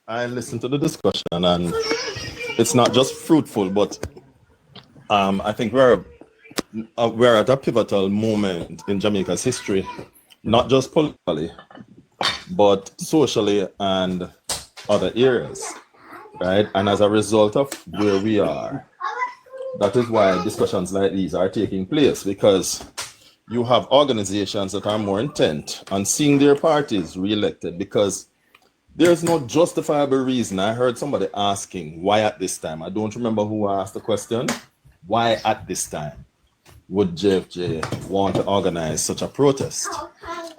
I listened to the discussion and it's not just fruitful, but I think we're at a pivotal moment in Jamaica's history not just politically, but socially and other areas, right? And as a result of where we are, that is why discussions like these are taking place, because you have organizations that are more intent on seeing their parties re-elected, because there's no justifiable reason. I heard somebody asking, why at this time? I don't remember who asked the question. Why at this time would JFJ want to organize such a protest?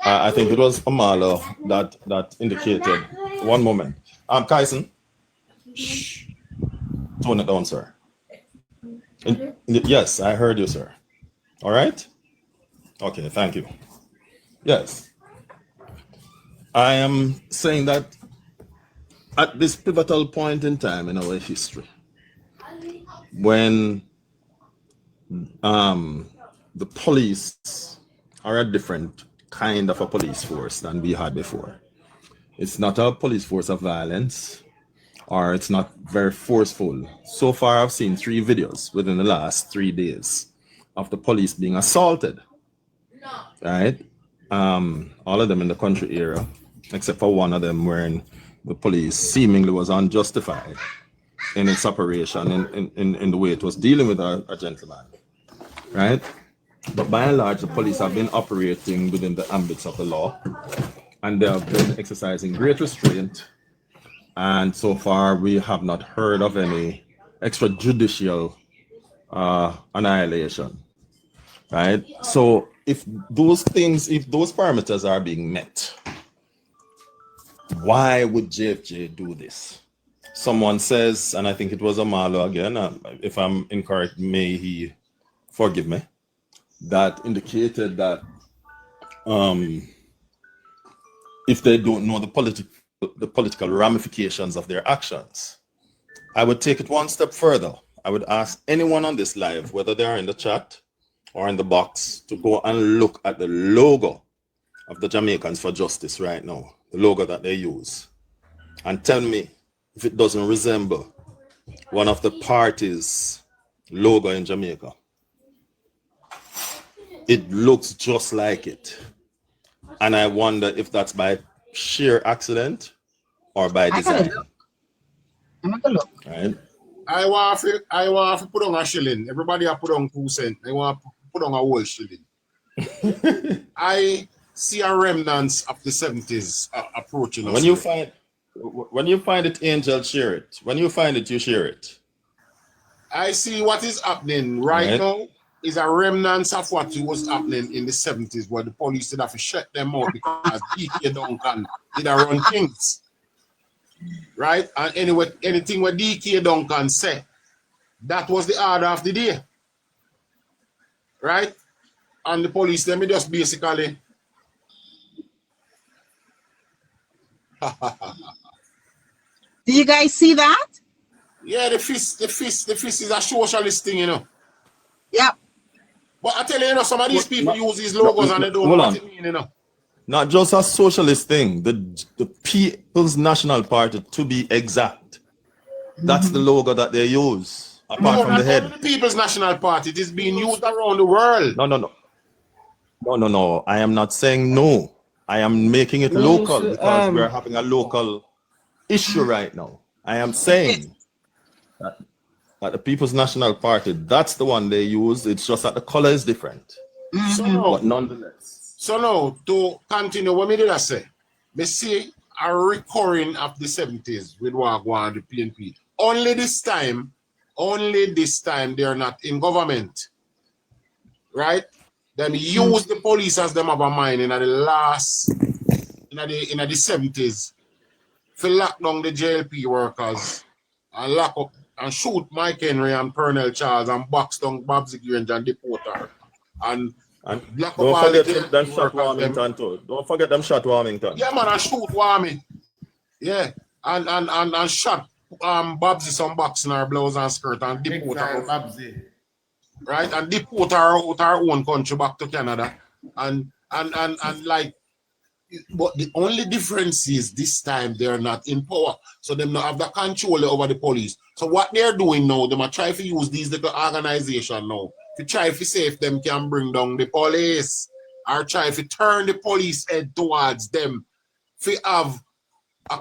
I think it was Amalo that indicated. One moment. Kaisen. Shh. Tone it down, sir. Yes, I heard you, sir. All right? Okay, thank you. Yes. I am saying that at this pivotal point in time in our history, when the police are a different kind of a police force than we had before. It's not a police force of violence, or it's not very forceful. So far, I've seen 3 videos within the last 3 days of the police being assaulted. Right? All of them in the country area, except for one of them wherein the police seemingly was unjustified in its operation, in the way it was dealing with a gentleman. Right? But by and large, the police have been operating within the ambits of the law, and they have been exercising great restraint. And so far, we have not heard of any extrajudicial annihilation. Right? So if those parameters are being met, why would JFJ do this? Someone says, and I think it was Amalo again, if I'm incorrect, may he forgive me, that indicated that if they don't know the political ramifications of their actions. I would take it one step further. I would ask anyone on this live, whether they are in the chat or in the box, to go and look at the logo of the Jamaicans for Justice right now, the logo that they use, and tell me if it doesn't resemble one of the parties' logo in Jamaica. It looks just like it. And I wonder if that's by sheer accident or by design. I'm gonna look. Right? I want to put on a shilling. Everybody have put on 2 cents. I want to put on a whole shilling. I see a remnants of the 70s approaching us. When you find it, Angel, share it. When you find it, you share it. I see what is happening right now is a remnants of what was happening in the 70s, where the police did have to shut them out because DK Duncan did run things. Right? And anyway, anything what DK Duncan said, that was the order of the day. Right? And the police, let me just basically Do you guys see that? Yeah, the fist is a socialist thing, you know. Yep. But I tell you, some of these people use these logos and they don't know what it means, you know. Not just a socialist thing, the People's National Party, to be exact. That's the logo that they use, apart from the head. The People's National Party, it is being used around the world. No. I am not saying no. I am making it local because we're having a local issue right now. I am saying that the People's National Party, that's the one they use. It's just that the color is different. But nonetheless. So now, to continue, what did I say? Me see a recurring of the 70s with Wagwan and the PNP. Only this time, they're not in government. Right? Them use the police as them have a mind in the last, in the 70s, to lock down the JLP workers and lock up and shoot Mike Henry and Pernell Charles and box down Babsy Grange and deport her. And lock up all the JLP shot Warmington too. Don't forget them shot Warmington. Yeah, man, and shoot Warming. Yeah. And shot Babsy some box in her blouse and skirt and deport her. Babsy. Right? And deport her out her own country back to Canada. And like, but the only difference is this time they're not in power. So they don't have the control over the police. So what they're doing now, they might try to use these little organizations now to try to see if them can bring down the police. or try to turn the police head towards them. If have I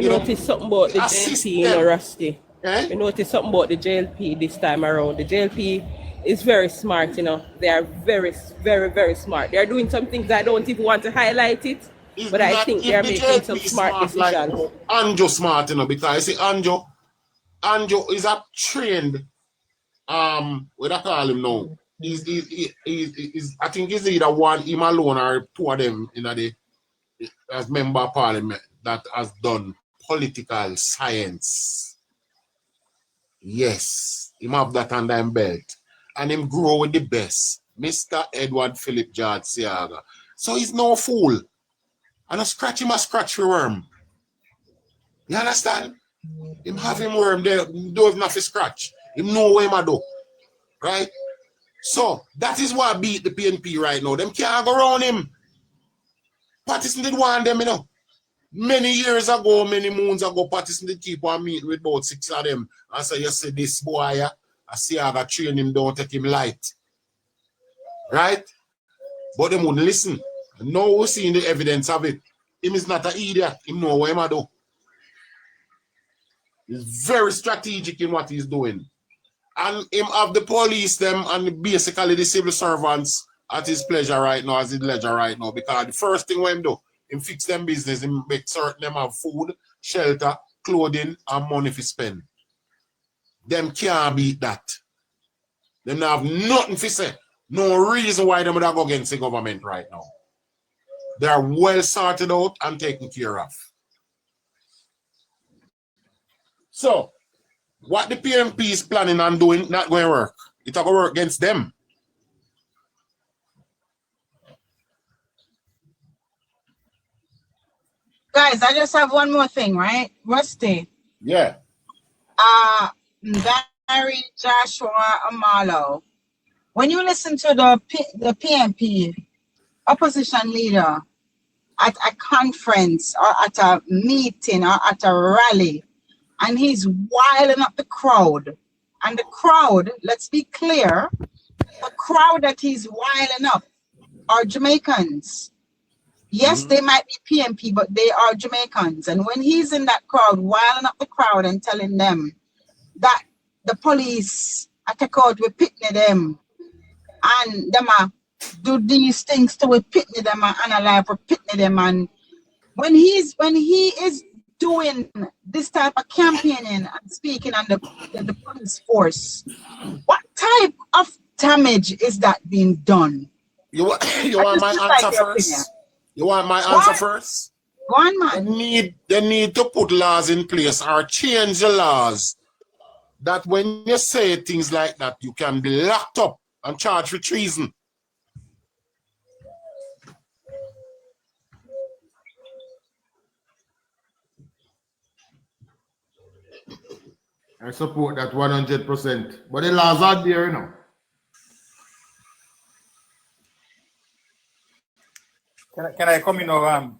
noticed something about the JLP, you know, Rusty. I noticed something about the JLP this time around. The JLP is very smart, you know. They are very, very, very smart. They are doing some things I don't even want to highlight it, but I think they are making some smart decisions. Like Anjo smart, you know, because you see Anjo is a trained, what I call him now. He's I think he's either one, him alone, or two of them in the as member of parliament that has done political science. Yes, him have that under him belt. And him grow with the best. Mr. Edward Philip George Siaga. So he's no fool. And a scratch him a scratch for worm. You understand? Him have him worm there, don't have to scratch. Him know what him a do. Right? So that is why I beat the PNP right now. Them can't go around him. Partisan did want them, you know. Many years ago, many moons ago, Partisan did keep on meeting with about 6 of them. And say, you see this boy, I see I got train him, don't take him light. Right? But them wouldn't listen. Now we're seeing the evidence of it. Him is not an idiot. Him know what him do. He's very strategic in what he's doing. And him have the police them and basically the civil servants at his pleasure right now, as his leisure right now. Because the first thing what him do, him fix them business, him make certain them have food, shelter, clothing, and money to spend. Them can't beat that. Them have nothing to say. No reason why them would go against the government right now. They are well sorted out and taken care of. So, what the PMP is planning on doing, not going to work. It's going to work against them. Guys, I just have one more thing, right? Rusty. Yeah. Gary Joshua Amalo. When you listen to the PMP opposition leader at a conference or at a meeting or at a rally, and he's wiling up the crowd, and the crowd, let's be clear, the crowd that he's wiling up are Jamaicans. Yes, they might be PMP, but they are Jamaicans. And when he's in that crowd, wiling up the crowd and telling them that the police attack out with pitney them, and them do these things to with pitney them and analyze for pitney them, and when he is doing this type of campaigning and speaking on the police force, what type of damage is that being done? You want my answer first? You want my answer first? Go on, man. They need to put laws in place or change the laws that when you say things like that, you can be locked up and charged with treason. I support that 100%. But the laws are there, you know. Can I come in now?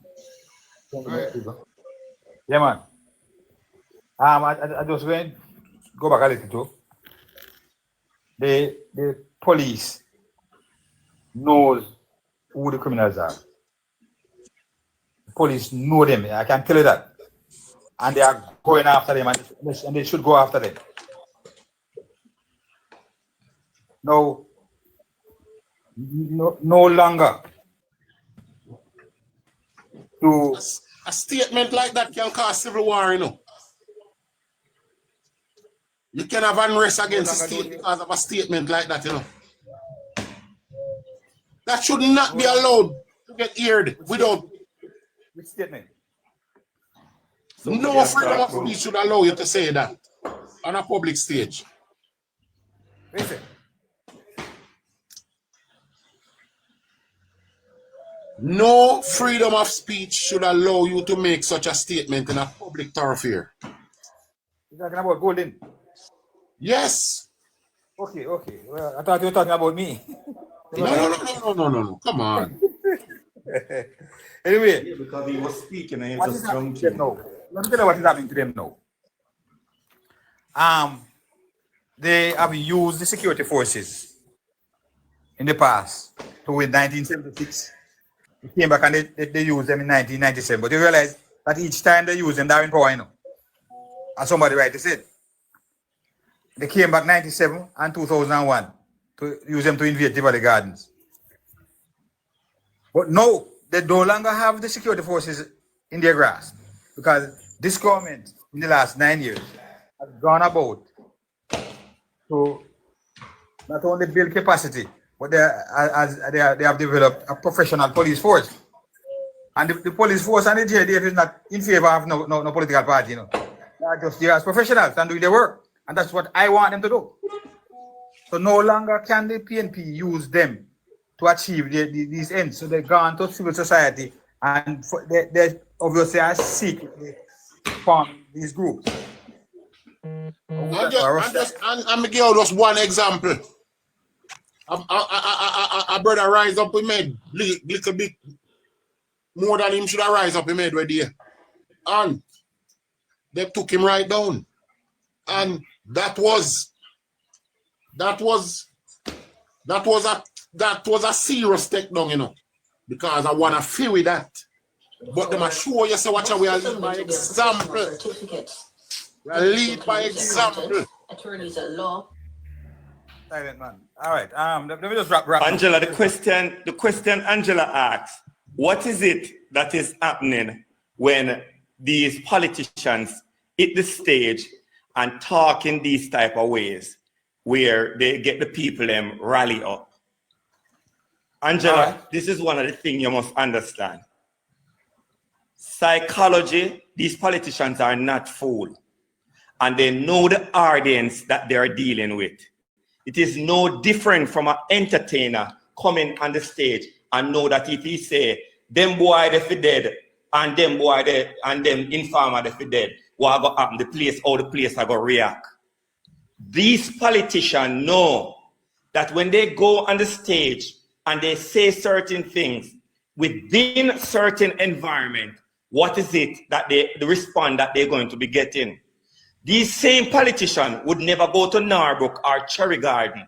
Yeah, man. I just went go back a little too. The police knows who the criminals are. The police know them. I can tell you that. And they are going after them, and they should go after them. No longer to a statement like that can cause civil war, you know. You can have unrest against the state because of a statement like that, you know. That should not be allowed to get heard without. Which statement? No freedom of speech should allow you to say that on a public stage. Listen. No freedom of speech should allow you to make such a statement in a public thoroughfare. You're talking about Golden? Yes. Okay. Well, I thought you were talking about me. No. Come on. Anyway. Yeah, because he was speaking and he What was is happening drunk. to them now? Let me tell you what is happening to them now. They have used the security forces in the past to win 1976. They came back and they used them in 1997. But you realize that each time they use them, they're in power, you know. And somebody rightly said. They came back 97 and 2001 to use them to invade the Valley Gardens. But no, they no longer have the security forces in their grasp because this government in the last 9 years has gone about to not only build capacity, but they have developed a professional police force. And the police force and the JLP is not in favor of no political party, you know. They are just there as professionals and doing their work. And that's what I want them to do. So no longer can the PNP use them to achieve these ends. So they've gone to civil society and they obviously are secretly form these groups. I'm going give you just one example. A brother rise up with me little bit more than him should have rise up with me right there. And they took him right down. And that was a serious takedown, you know, because I want to feel with that. But them assure you say what we are lead by example. We are lead by example. Attorneys at law. Silent man. All right. Let me just wrap Angela, the question Angela asks, what is it that is happening when these politicians hit the stage and talk in these type of ways where they get the people them rally up? Angela, This is one of the things you must understand. Psychology, these politicians are not fooled. And they know the audience that they are dealing with. It is no different from an entertainer coming on the stage and know that if he say, them boy they fi dead, and them boy they, and them informer they fi dead, what go happen, the place are going to react. These politicians know that when they go on the stage and they say certain things within certain environment, what is it that the response that they're going to be getting? These same politicians would never go to Narbrook or Cherry Garden,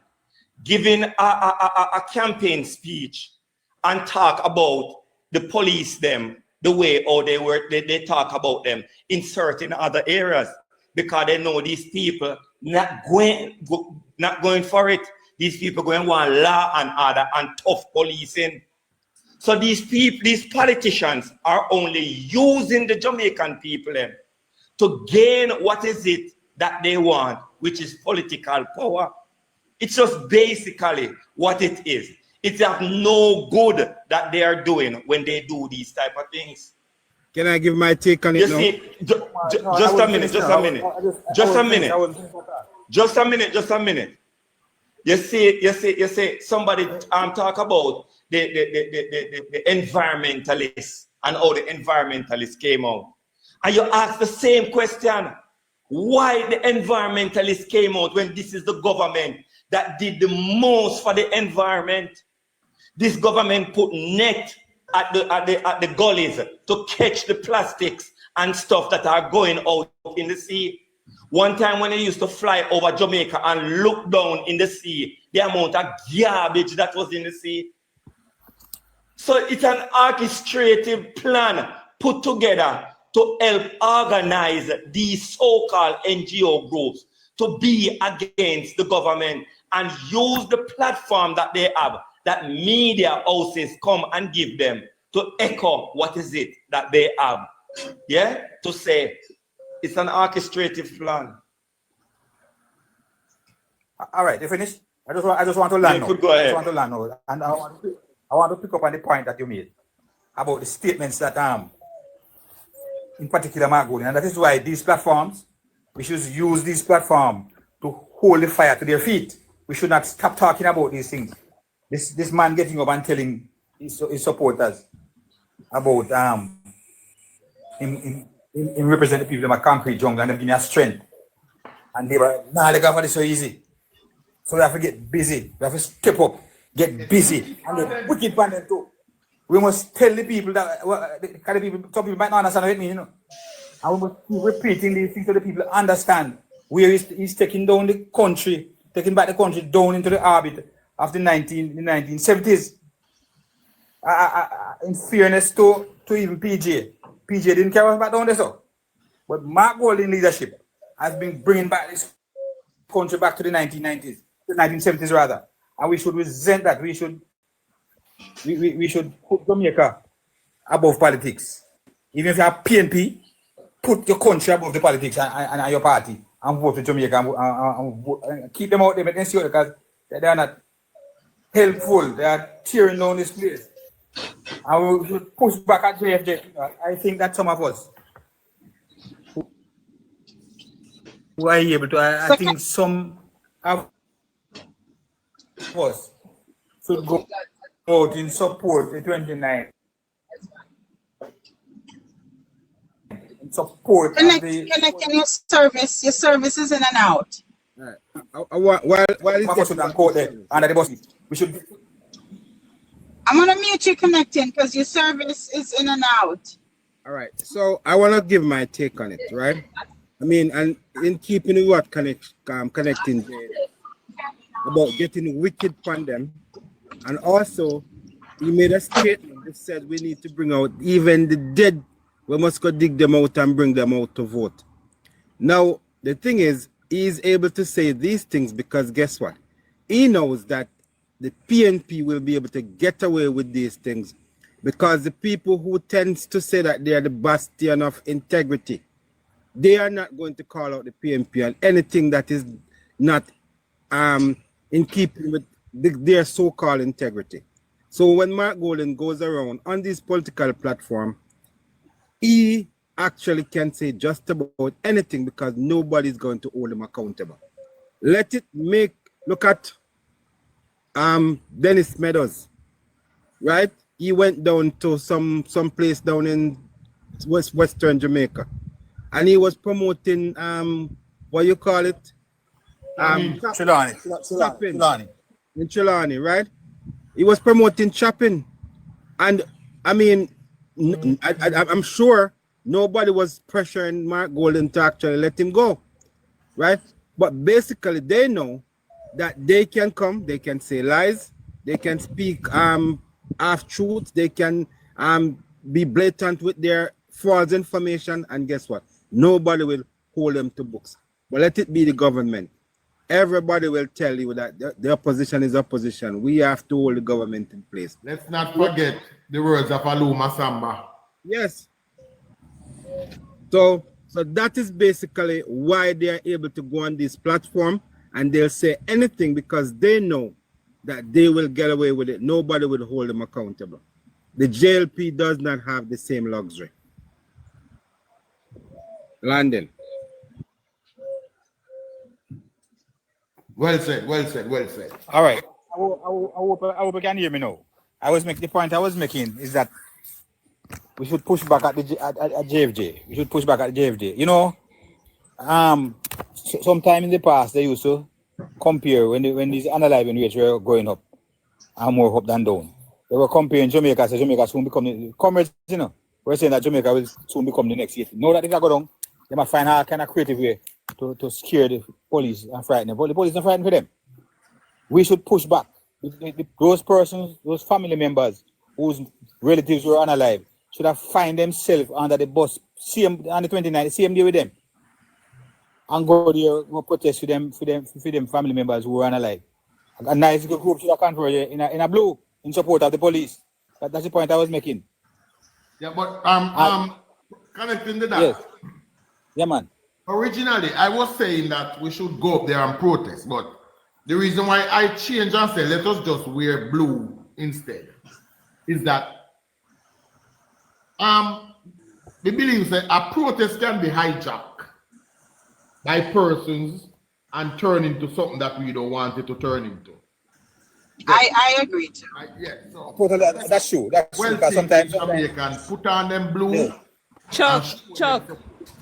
giving a campaign speech and talk about the police them the way or they talk about them in certain other areas, because they know these people not going for it. These people going want law and order and tough policing. So these politicians are only using the Jamaican people to gain what is it that they want, which is political power. It's just basically what it is. It's of no good that they are doing when they do these type of things. Can I give my take on it now? Just a minute. You see, somebody talk about the environmentalists and how the environmentalists came out. And you ask the same question, why the environmentalists came out when this is the government that did the most for the environment? This government put net at the gullies to catch the plastics and stuff that are going out in the sea. One time when they used to fly over Jamaica and look down in the sea, the amount of garbage that was in the sea. So it's an orchestrated plan put together to help organize these so-called NGO groups to be against the government and use the platform that they have, that media houses come and give them, to echo what is it that they have. Yeah? To say it's an orchestrated plan. All right, you finished? I just want to learn now. Go ahead. I just want to learn now. And I want to pick up on the point that you made about the statements that in particular Margolin, and that is why these platforms, we should use these platforms to hold the fire to their feet. We should not stop talking about these things. This man getting up and telling his supporters about him represent the people in a concrete jungle and them giving us strength. And they were, nah, the government is so easy. So we have to get busy. We have to step up, get busy, and get wicked on them too. We must tell the people that some people might not understand what it means, you know. And we must keep repeating these things so the people understand where he's taking down the country, taking back the country down into the orbit of the 1970s. In fairness to even PJ didn't care about down there, so. But Mark Golding leadership has been bringing back this country back to the 1990s, the 1970s rather, and we should resent that. We should put Jamaica above politics. Even if you have PNP, put your country above the politics and your party and vote for Jamaica and keep them out there, but then see because they are not helpful. They are tearing down this place. And we should push back at JFJ. I think that some of us who are able to, I think some of us should go out in support the 29. Support connecting your service. Your service is in and out. We should. I'm gonna mute you connecting because your service is in and out. All right. So I want to give my take on it, right? I mean, and in keeping with what connecting about getting wicked from them, and also he made a statement that said we need to bring out even the dead. We must go dig them out and bring them out to vote. Now, the thing is, he is able to say these things because guess what? He knows that the PNP will be able to get away with these things because the people who tends to say that they are the bastion of integrity, they are not going to call out the PNP on anything that is not in keeping with their so-called integrity. So when Mark Golden goes around on this political platform, he actually can say just about anything because nobody's going to hold him accountable. Let it look at Dennis Meadows, right? He went down to some place down in western Jamaica, and he was promoting what you call it? Trelawney. In Trelawney, right? He was promoting chopping, and I mean, I'm sure nobody was pressuring Mark Golden to actually let him go, right? But basically, they know that they can come, they can say lies, they can speak half truths, they can be blatant with their false information, and guess what? Nobody will hold them to books. But let it be the government. Everybody will tell you that the opposition is opposition. We have to hold the government in place. Let's not forget the words of Aluma Samba. Yes. So that is basically why they are able to go on this platform and they'll say anything because they know that they will get away with it. Nobody will hold them accountable. The JLP does not have the same luxury. London. Well said, well said, well said. All right. I hope you can hear me now. The point I was making is that we should push back at JFJ. We should push back at JFJ. You know, sometime in the past they used to compare when these unaliving rates were going up and more up than down. They were comparing Jamaica, so Jamaica soon become the comrades, you know. We're saying that Jamaica will soon become the next city. Know that if they go down, they might find a kind of creative way to scare the police and frighten them. But the police are frightened for them. We should push back. Those persons, those family members whose relatives were unalive should have find themselves under the bus, on the 29th, CMD with them. And go there, go protest for them family members who were unalive. A nice group should have come for you in a blue in support of the police. That's the point I was making. Yeah, but connecting to that. Yes. Yeah, man. Originally, I was saying that we should go up there and protest, but the reason why I changed and said let us just wear blue instead is that the belief that a protest can be hijacked by persons and turn into something that we don't want it to turn into. I agree too. Yeah, so that's true. That's well, true. Because sometimes Jamaican put on them blue. Yeah. Chuck.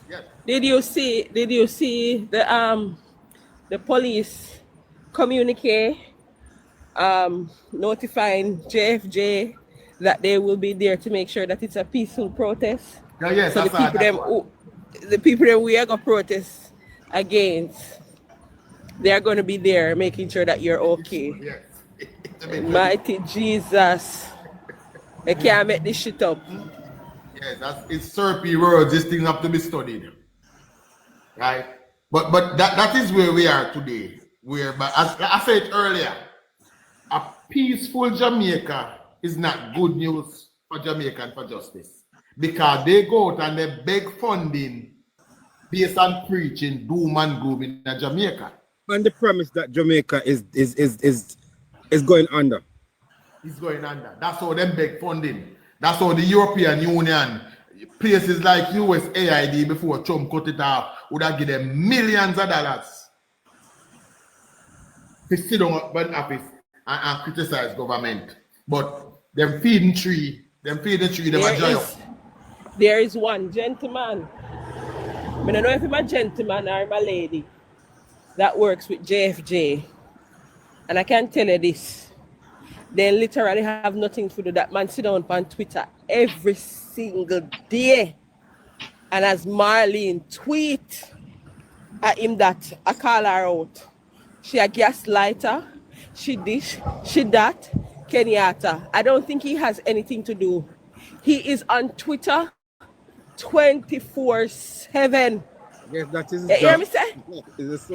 Yes. Did you see the police communique notifying JFJ that they will be there to make sure that it's a peaceful protest? Yeah, yes, so the people that we are gonna protest against, they are going to be there making sure that you're okay. Yes. Mighty Jesus. I can't make this shit up. Yes, it's Serpy words. These things have to be studied, right? But that is where we are today. But as I said earlier, a peaceful Jamaica is not good news for Jamaica and for justice, because they go out and they beg funding based on preaching doom and gloom in Jamaica. On the premise that Jamaica is going under. It's going under. That's how them beg funding. That's how the European Union, places like USAID before Trump cut it off, would have given them millions of dollars to sit down at an office and criticize government. But them feeding tree, them are giant. There is one gentleman. I don't know if I'm a gentleman or I'm a lady that works with JFJ. And I can tell you this. They literally have nothing to do. That man sit down on Twitter every single day. And as Marlene tweet at him that I call her out. She a gaslighter, she this, she that, Kenyatta. I don't think he has anything to do. He is on Twitter 24/7. Yes, that is. You hear me say?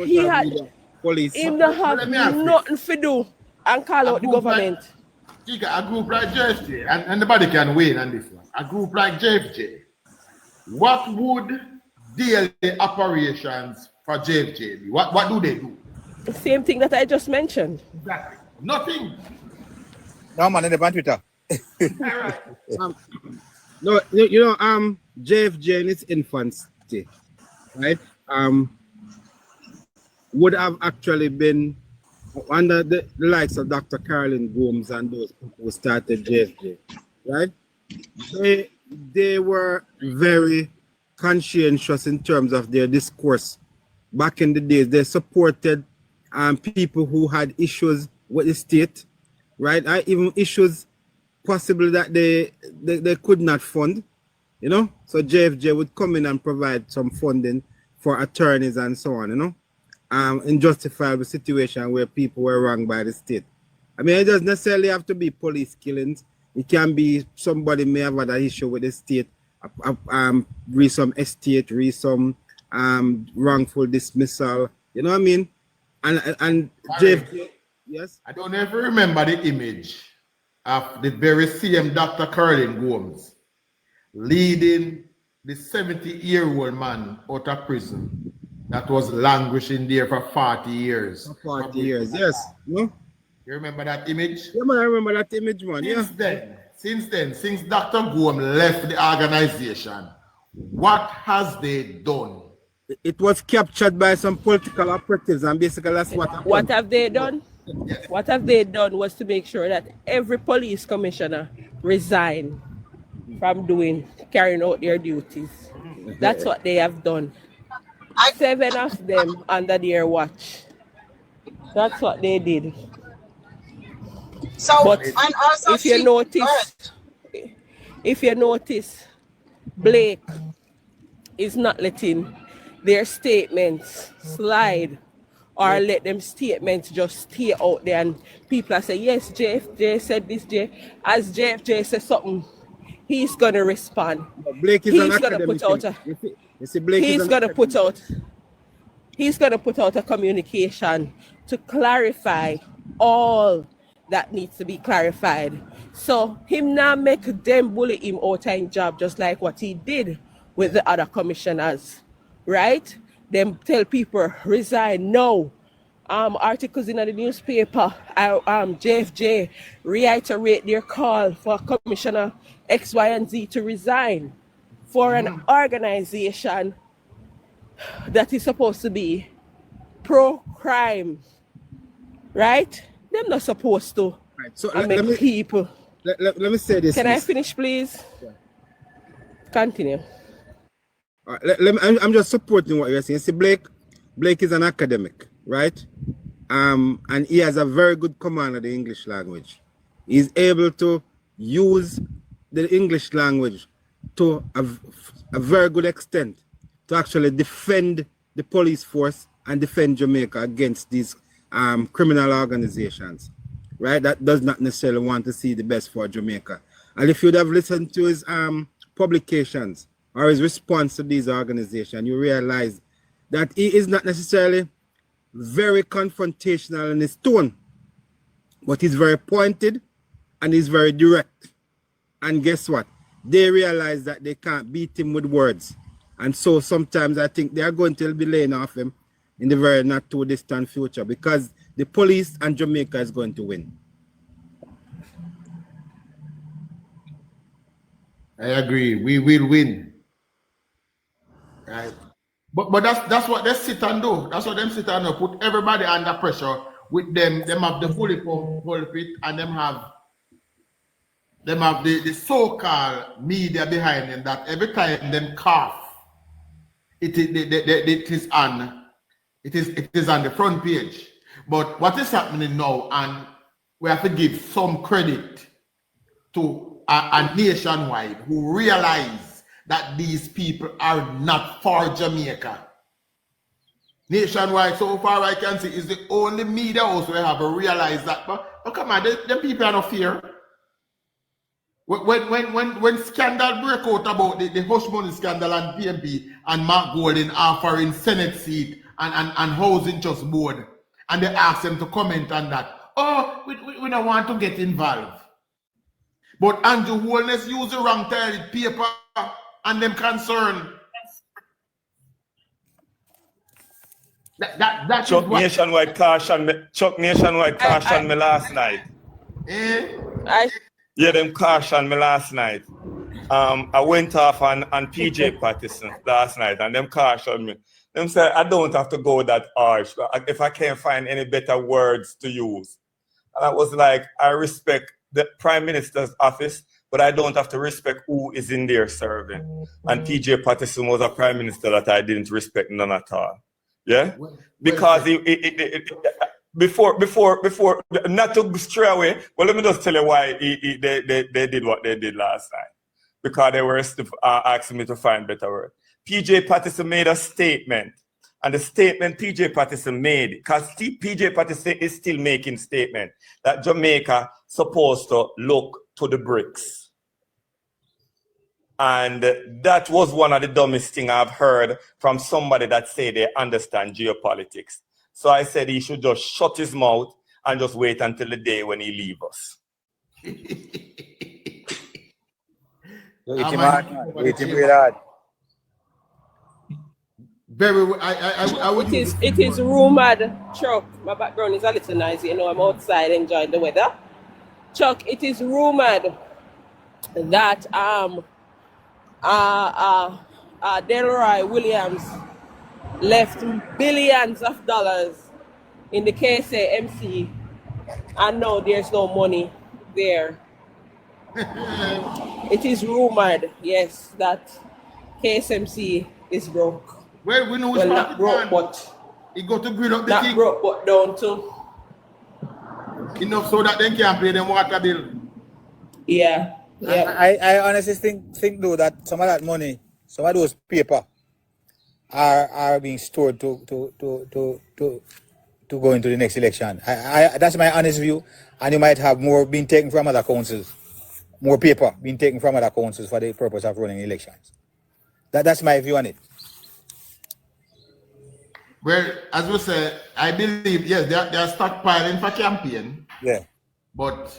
He had police. Him don't have nothing to do and call out the government. You got a group like JFJ, and nobody can win on this one. A group like JFJ. What would daily operations for JFJ be? What do they do? The same thing that I just mentioned. Exactly. Nothing. No man, they're on Twitter. No, JFJ in its infancy, right? Would have actually been under the likes of Dr. Carolyn Gomes and those people who started JFJ, right? They were very conscientious in terms of their discourse. Back in the days, they supported people who had issues with the state, right? Even issues possibly that they could not fund, you know? So JFJ would come in and provide some funding for attorneys and so on, you know? In justifiable situation where people were wronged by the state. I mean, it doesn't necessarily have to be police killings. It can be somebody may have had an issue with the state, re some estate, re some wrongful dismissal. You know what I mean? And JFJ, yes? I don't ever remember the image of the very same Dr. Carolyn Gomes leading the 70-year-old man out of prison that was languishing there for 40 years. 40 years, yes. No? You remember that image? Yeah, man, I remember that image, man. Since Dr. Gomes left the organization, what has they done? It was captured by some political operatives, and basically that's what happened. What have they done? What have they done was to make sure that every police commissioner resign from carrying out their duties. That's what they have done. 7 of them under their watch. That's what they did. So, but and also if you notice, Blake is not letting their statements slide or let them statements just stay out there and people are saying, yes, JFJ said this, as JFJ says something, he's gonna respond. Blake is he's gonna put out a communication to clarify all that needs to be clarified. So him now make them bully him out of job just like what he did with the other commissioners, right? Them tell people resign. No. Articles in the newspaper, JFJ reiterate their call for Commissioner X, Y, and Z to resign for an organization that is supposed to be pro-crime, right? They're not supposed to. Right. So let me say this. Can I finish, please? Yeah. Continue. I'm just supporting what you're saying. See, Blake is an academic, right? And he has a very good command of the English language. He's able to use the English language to a very good extent to actually defend the police force and defend Jamaica against these criminal organizations. right, that does not necessarily want to see the best for Jamaica. And if you'd have listened to his publications or his response to these organizations, you realize that he is not necessarily very confrontational in his tone, but he's very pointed and he's very direct. And guess what? They realize that they can't beat him with words. And so sometimes I think they are going to be laying off him in the very not too distant future because the police and Jamaica is going to win. I agree. We will win. Right. But that's what they sit and do. That's what them sit and do. Put everybody under pressure. With them have the fully pulpit and them have the so-called media behind them that every time them cough, it is on the front page. But what is happening now, and we have to give some credit to a nationwide who realize that these people are not for Jamaica. Nationwide, so far I can see, is the only media house we have realized that. But come on, the people are not fear. When scandal break out about the hush money scandal and PMP and Mark Golden offering Senate seat and housing trust board, and they ask them to comment on that. Oh, we don't want to get involved. But Andrew Holness used the wrong title paper and them concerned. That Chuck Nationwide caution me last night. Yeah, them cautioned me last night. I went off on PJ Patterson last night and them cautioned me. Them said I don't have to go that harsh if I can't find any better words to use. And I was like, I respect the Prime Minister's office, but I don't have to respect who is in there serving. And PJ Patterson was a Prime Minister that I didn't respect none at all. Yeah? Because before, not to stray away, well, let me just tell you why they did what they did last night. Because they were asking me to find better word. PJ Patterson made a statement. And the statement PJ Patterson made, because PJ Patterson is still making statement that Jamaica supposed to look to the BRICS. And that was one of the dumbest things I've heard from somebody that say they understand geopolitics. So I said he should just shut his mouth and just wait until the day when he leaves us. It is rumored, Chuck. My background is a little noisy. You know, I'm outside enjoying the weather. Chuck, it is rumored that Delroy Williams left billions of dollars in the KSAMC, and now there's no money there. It is rumored, yes, that KSMC is broke. Well, we know well, not broke, but he got to grid up the not thing. broke, but down to enough so that they can pay them water bill. Yeah. Yeah. I honestly think though that some of that money, some of those paper are being stored to go into the next election. I that's my honest view, and you might have more being taken from other councils, more paper being taken from other councils for the purpose of running elections. That's my view on it. Well, as we said, I believe yes, they are stockpiling for campaign. Yeah. But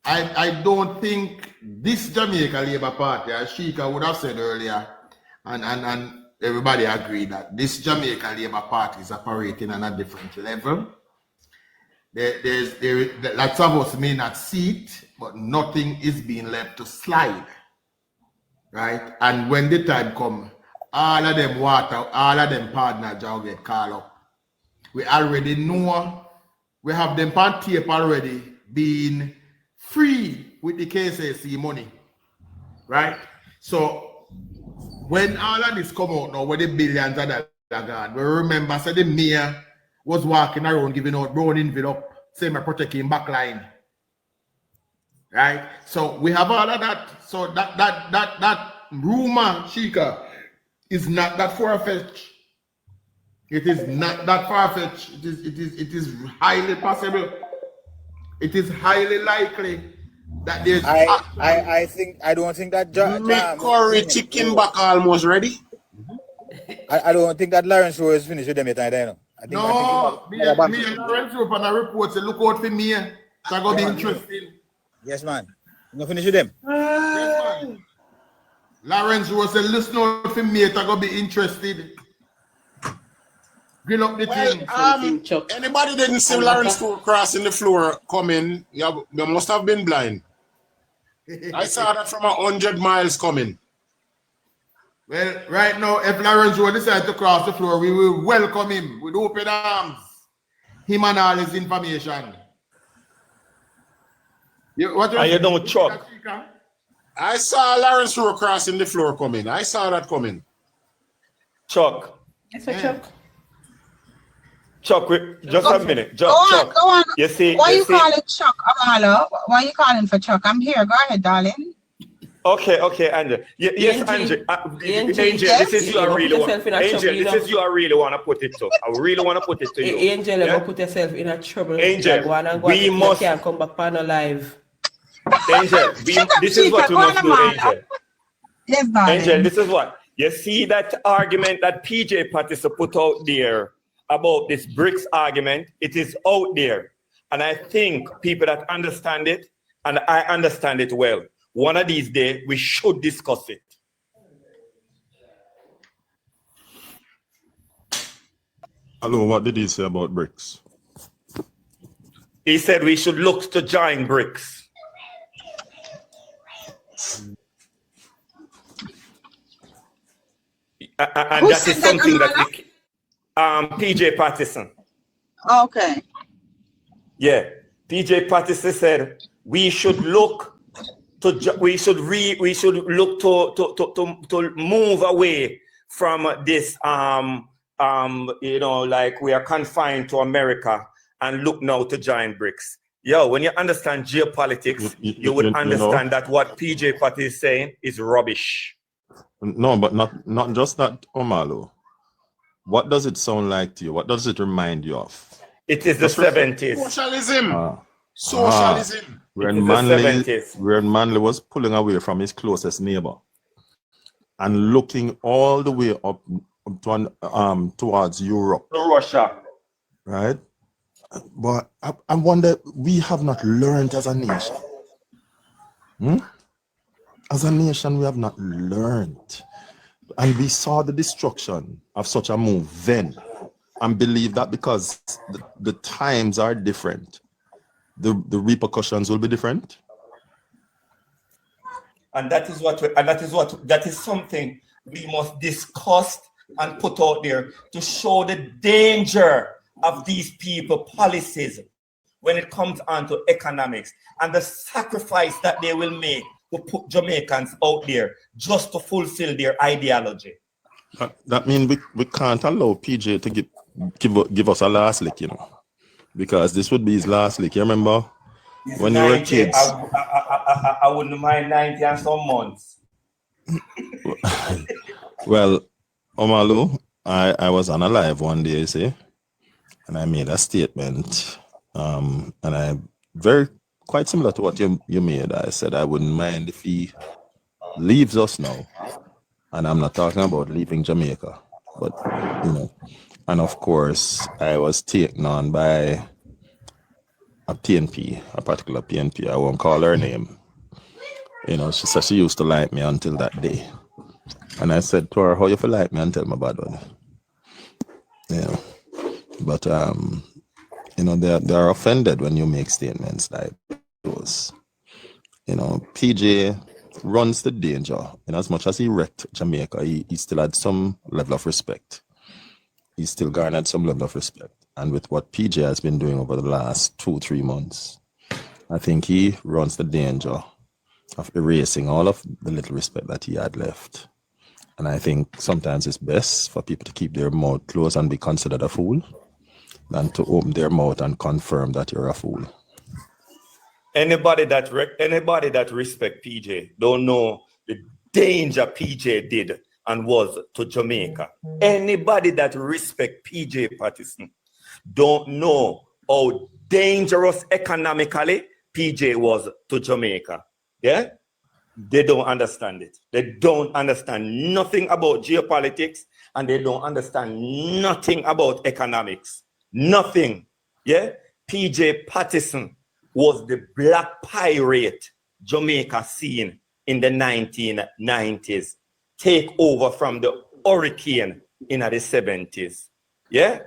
I don't think this Jamaica Labour Party, as Sheikah would have said earlier, and everybody agreed that this Jamaica Labour Party is operating on a different level. Lots of us may not see it, but nothing is being left to slide, right? And when the time comes, all of them partners will get called up. We already know, we have them on tape already being free with the KSAC money, right? So when all of this come out now, where the billions of dollars are gone, we remember so the mayor was walking around giving out brown envelope, saying I'm protecting backline, right? So we have all of that. So that rumor, Sheikah, is not that far-fetched. It is not that far-fetched. It is highly possible. it is highly likely that there's I don't think that Make curry chicken back almost ready. I don't think that Lawrence Rowe is finished with them yet either. No, me and Lawrence Rowe on a report say look out for me. So I'm gonna be interesting. Yes, man. You gonna finish with them? Yes, man. Lawrence Rowe said listen out for me, I'm gonna be interested. Grill up the thing. Anybody didn't see Lawrence Rowe crossing the floor coming? You must have been blind. I saw that from 100 miles coming. Well, right now, if Lawrence Rowe decides to cross the floor, we will welcome him with open arms. Him and all his information. You don't Chuck. I saw Lawrence Rowe crossing the floor coming. I saw that coming. Chuck. Yes, Chuck. Chuck, just a minute. Go on. You see, why you calling Chuck, Amalo? Why you calling for Chuck? I'm here. Go ahead, darling. Okay, Andrew. Yes, Andrew. Angel, this is you I really want. Angel, this is you I really want to put it to. I really want to put it to you. Angel, you put yourself in a trouble. Angel, we must. Can't come back on alive. Angel, this is what we must do, Angel. Yes, darling. Angel, this is what. You see that argument that PJ Patterson put out there about this BRICS argument, it is out there. And I think people that understand it, and I understand it well, one of these days, we should discuss it. Hello, what did he say about BRICS? He said we should look to join BRICS. And that is something that we, PJ Patterson. Okay. Yeah, PJ Patterson said we should look to move away from this like we are confined to America and look now to join BRICS. Yo, when you understand geopolitics, you would understand that what PJ Patterson is saying is rubbish. No, but not just that, Omalo. What does it sound like to you? What does it remind you of? It is the 70s. Socialism. Socialism. When Manley was pulling away from his closest neighbor and looking all the way up to, towards Europe. Russia. Right? But I wonder, we have not learned as a nation. As a nation, we have not learned. And we saw the destruction of such a move then. And believe that because the times are different, the repercussions will be different. And that is something we must discuss and put out there to show the danger of these people policies when it comes on to economics and the sacrifice that they will make to put Jamaicans out there just to fulfill their ideology. That means we can't allow PJ to give us a last lick, because this would be his last lick. You remember when you were kids? I wouldn't mind 90 and some months. Well, Omalu, I was on a live one day, you see, and I made a statement, and I quite similar to what you made. I said I wouldn't mind if he leaves us now, and I'm not talking about leaving Jamaica, but and of course I was taken on by a PNP, a particular PNP. I won't call her name. She said she used to like me until that day. And I said to her, how you feel like me until my bad one? But they are offended when you make statements like those. PJ runs the danger. As much as he wrecked Jamaica, he still had some level of respect. He still garnered some level of respect. And with what PJ has been doing over the last 2-3 months, I think he runs the danger of erasing all of the little respect that he had left. And I think sometimes it's best for people to keep their mouth closed and be considered a fool than to open their mouth and confirm that you're a fool. Anybody that respect PJ don't know the danger PJ did and was to Jamaica. Anybody that respect PJ Patterson don't know how dangerous economically PJ was to Jamaica. Yeah? They don't understand it. They don't understand nothing about geopolitics, and they don't understand nothing about economics. Nothing. Yeah? PJ Patterson was the black pirate Jamaica scene in the 1990s. Take over from the hurricane in the 70s. Yeah?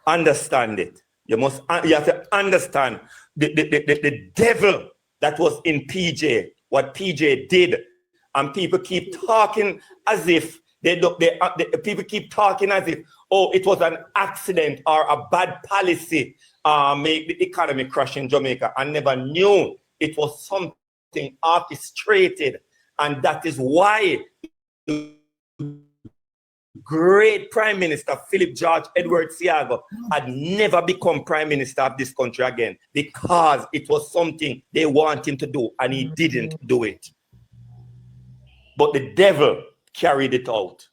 Understand it. You have to understand the devil that was in PJ, what PJ did. And people keep talking as if people keep talking as if, oh, it was an accident or a bad policy make the economy crash in Jamaica. I never knew it was something orchestrated. And that is why great Prime Minister Philip George Edward Siago had never become Prime Minister of this country again, because it was something they want him to do and he didn't do it. But the devil carried it out.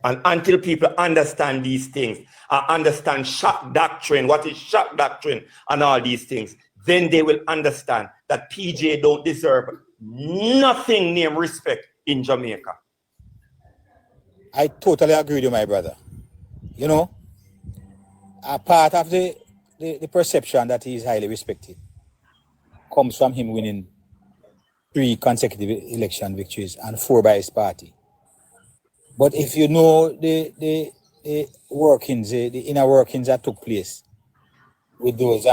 And until people understand these things, understand shock doctrine, what is shock doctrine and all these things, then they will understand that PJ don't deserve nothing named respect in Jamaica. I totally agree with you, my brother. You know, a part of the perception that he is highly respected comes from him winning 3 consecutive election victories and 4 by his party. But if you know the workings, the inner workings that took place with those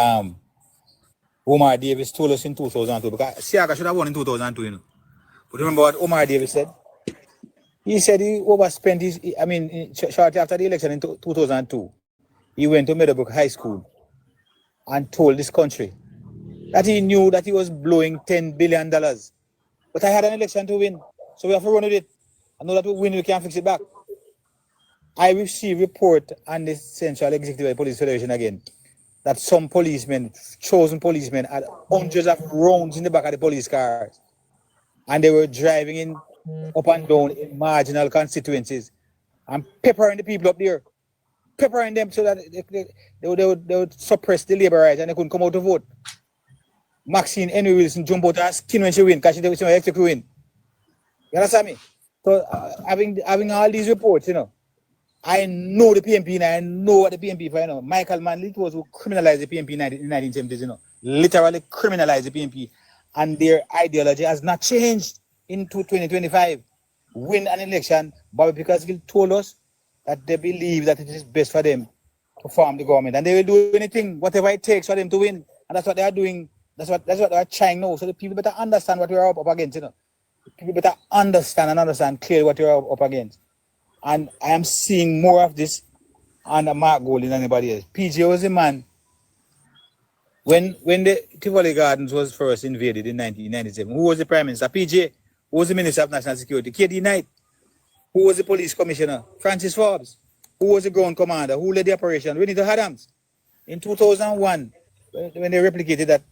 Omar Davis told us in 2002, because Siaga should have won in 2002, you know. But remember what Omar Davis said? He said he overspent shortly after the election in 2002, he went to Meadowbrook High School and told this country that he knew that he was blowing $10 billion. But I had an election to win, so we have to run with it. I know that we win, we can't fix it back. I received report on the Central Executive Police Federation again that some policemen, chosen policemen, had hundreds of rounds in the back of the police cars. And they were driving in up and down in marginal constituencies and peppering the people up there, peppering them so that they would suppress the labor rights and they couldn't come out to vote. Maxine Henry Wilson jump out her skin when she win because she didn't expect to win. You understand me? So having all these reports, you know, I know the PMP and I know what the PMP for, you know. Michael Manley was who criminalized the PMP in the 1970s, you know, literally criminalized the PMP, and their ideology has not changed into 2025. Win an election, Bobby Pickersgill told us that they believe that it is best for them to form the government, and they will do anything, whatever it takes for them to win, and that's what they are doing. That's what they are trying now. So the people better understand what we are up against, you know. People better understand clearly what you are up against. And I am seeing more of this under Mark Gold than anybody else. PJ was the man. When the Tivoli Gardens was first invaded in 1997, who was the Prime Minister? PJ. Who was the Minister of National Security? KD Knight. Who was the Police Commissioner? Francis Forbes. Who was the Ground Commander? Who led the operation? Renito Adams. In 2001, when they replicated that,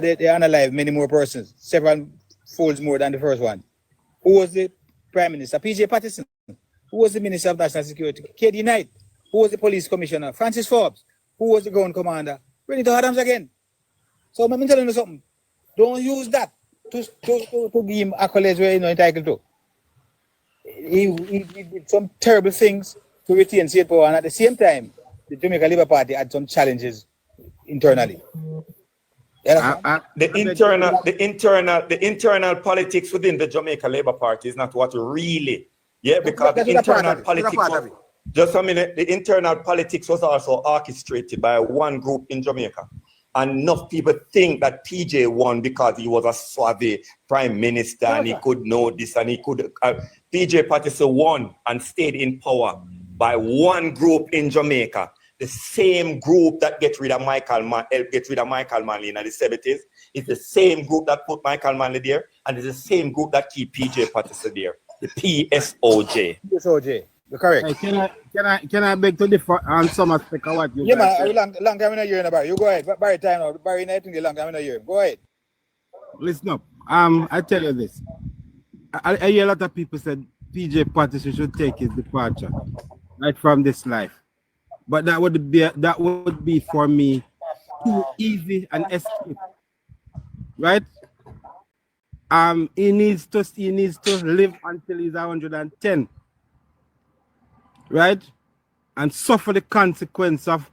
they unalived many more persons, several folds more than the first one. Who was the Prime Minister? PJ Patterson. Who was the Minister of National Security? KD Knight. Who was the Police Commissioner? Francis Forbes. Who was the Ground Commander? Renito Adams again. So I'm telling you something. Don't use that to give him accolades where he's not entitled to. He did some terrible things to retain state power, and at the same time, the Jamaica Labour Party had some challenges internally. The internal politics within the Jamaica Labour Party is not what really, because the internal politics was, just a minute, the internal politics was also orchestrated by one group in Jamaica. And enough people think that PJ won because he was a suave prime minister and he could know this and he could. PJ Patterson won and stayed in power by one group in Jamaica. The same group that get rid of Michael Manley in the 70s is the same group that put Michael Manley there, and it's the same group that keep PJ Patterson there. The PSOJ. PSOJ. You're correct. Hey, can I beg to differ on some aspect of what you guys said? Long time in a year in Barry. You go ahead. Barry time now. Barry I think the long time in a year. Go ahead. Listen up. I tell you this. I hear a lot of people said PJ Patterson should take his departure right from this life. but that would be for me too easy an escape, right? He needs to live until he's 110, right? And suffer the consequence of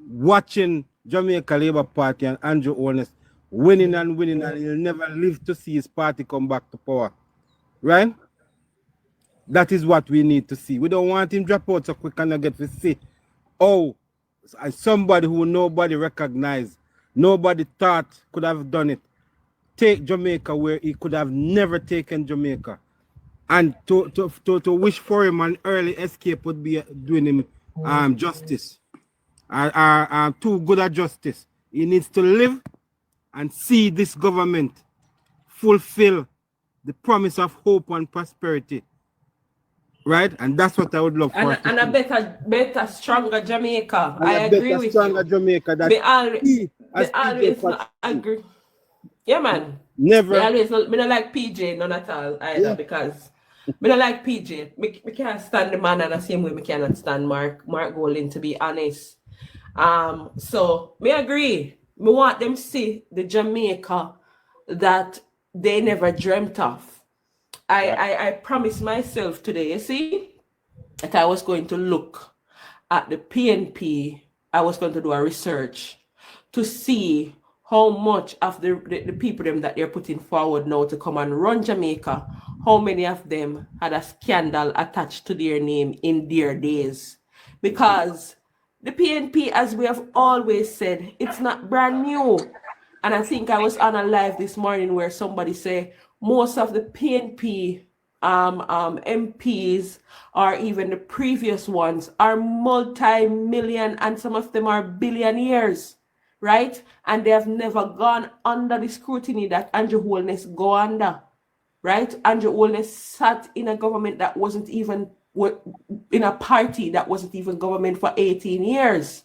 watching Jamaica Labour Party and Andrew Holness winning, and he'll never live to see his party come back to power, right? That is what we need to see. We don't want him drop out so quick and not get to see. Oh, somebody who nobody recognized, nobody thought could have done it. Take Jamaica where he could have never taken Jamaica. And to wish for him an early escape would be doing him justice. Too good at justice. He needs to live and see this government fulfill the promise of hope and prosperity. Right? And that's what I would love for. And a better, stronger Jamaica. I agree with stronger you. Jamaica. That They always not agree. Yeah, man. Never. They always not, me don't like PJ, none at all either, because me don't like PJ. Me can't stand the man in the same way me cannot stand Mark Golding, to be honest. So me agree. Me want them see the Jamaica that they never dreamt of. I promised myself today, you see, that I was going to look at the PNP. I was going to do a research to see how much of the people them that they're putting forward now to come and run Jamaica, how many of them had a scandal attached to their name in their days. Because the PNP, as we have always said, it's not brand new. And I think I was on a live this morning where somebody said most of the PNP MPs, or even the previous ones, are multi-million, and some of them are billionaires, right? And they have never gone under the scrutiny that Andrew Holness go under, right? Andrew Holness sat in a government that wasn't even, in a party that wasn't even government for 18 years.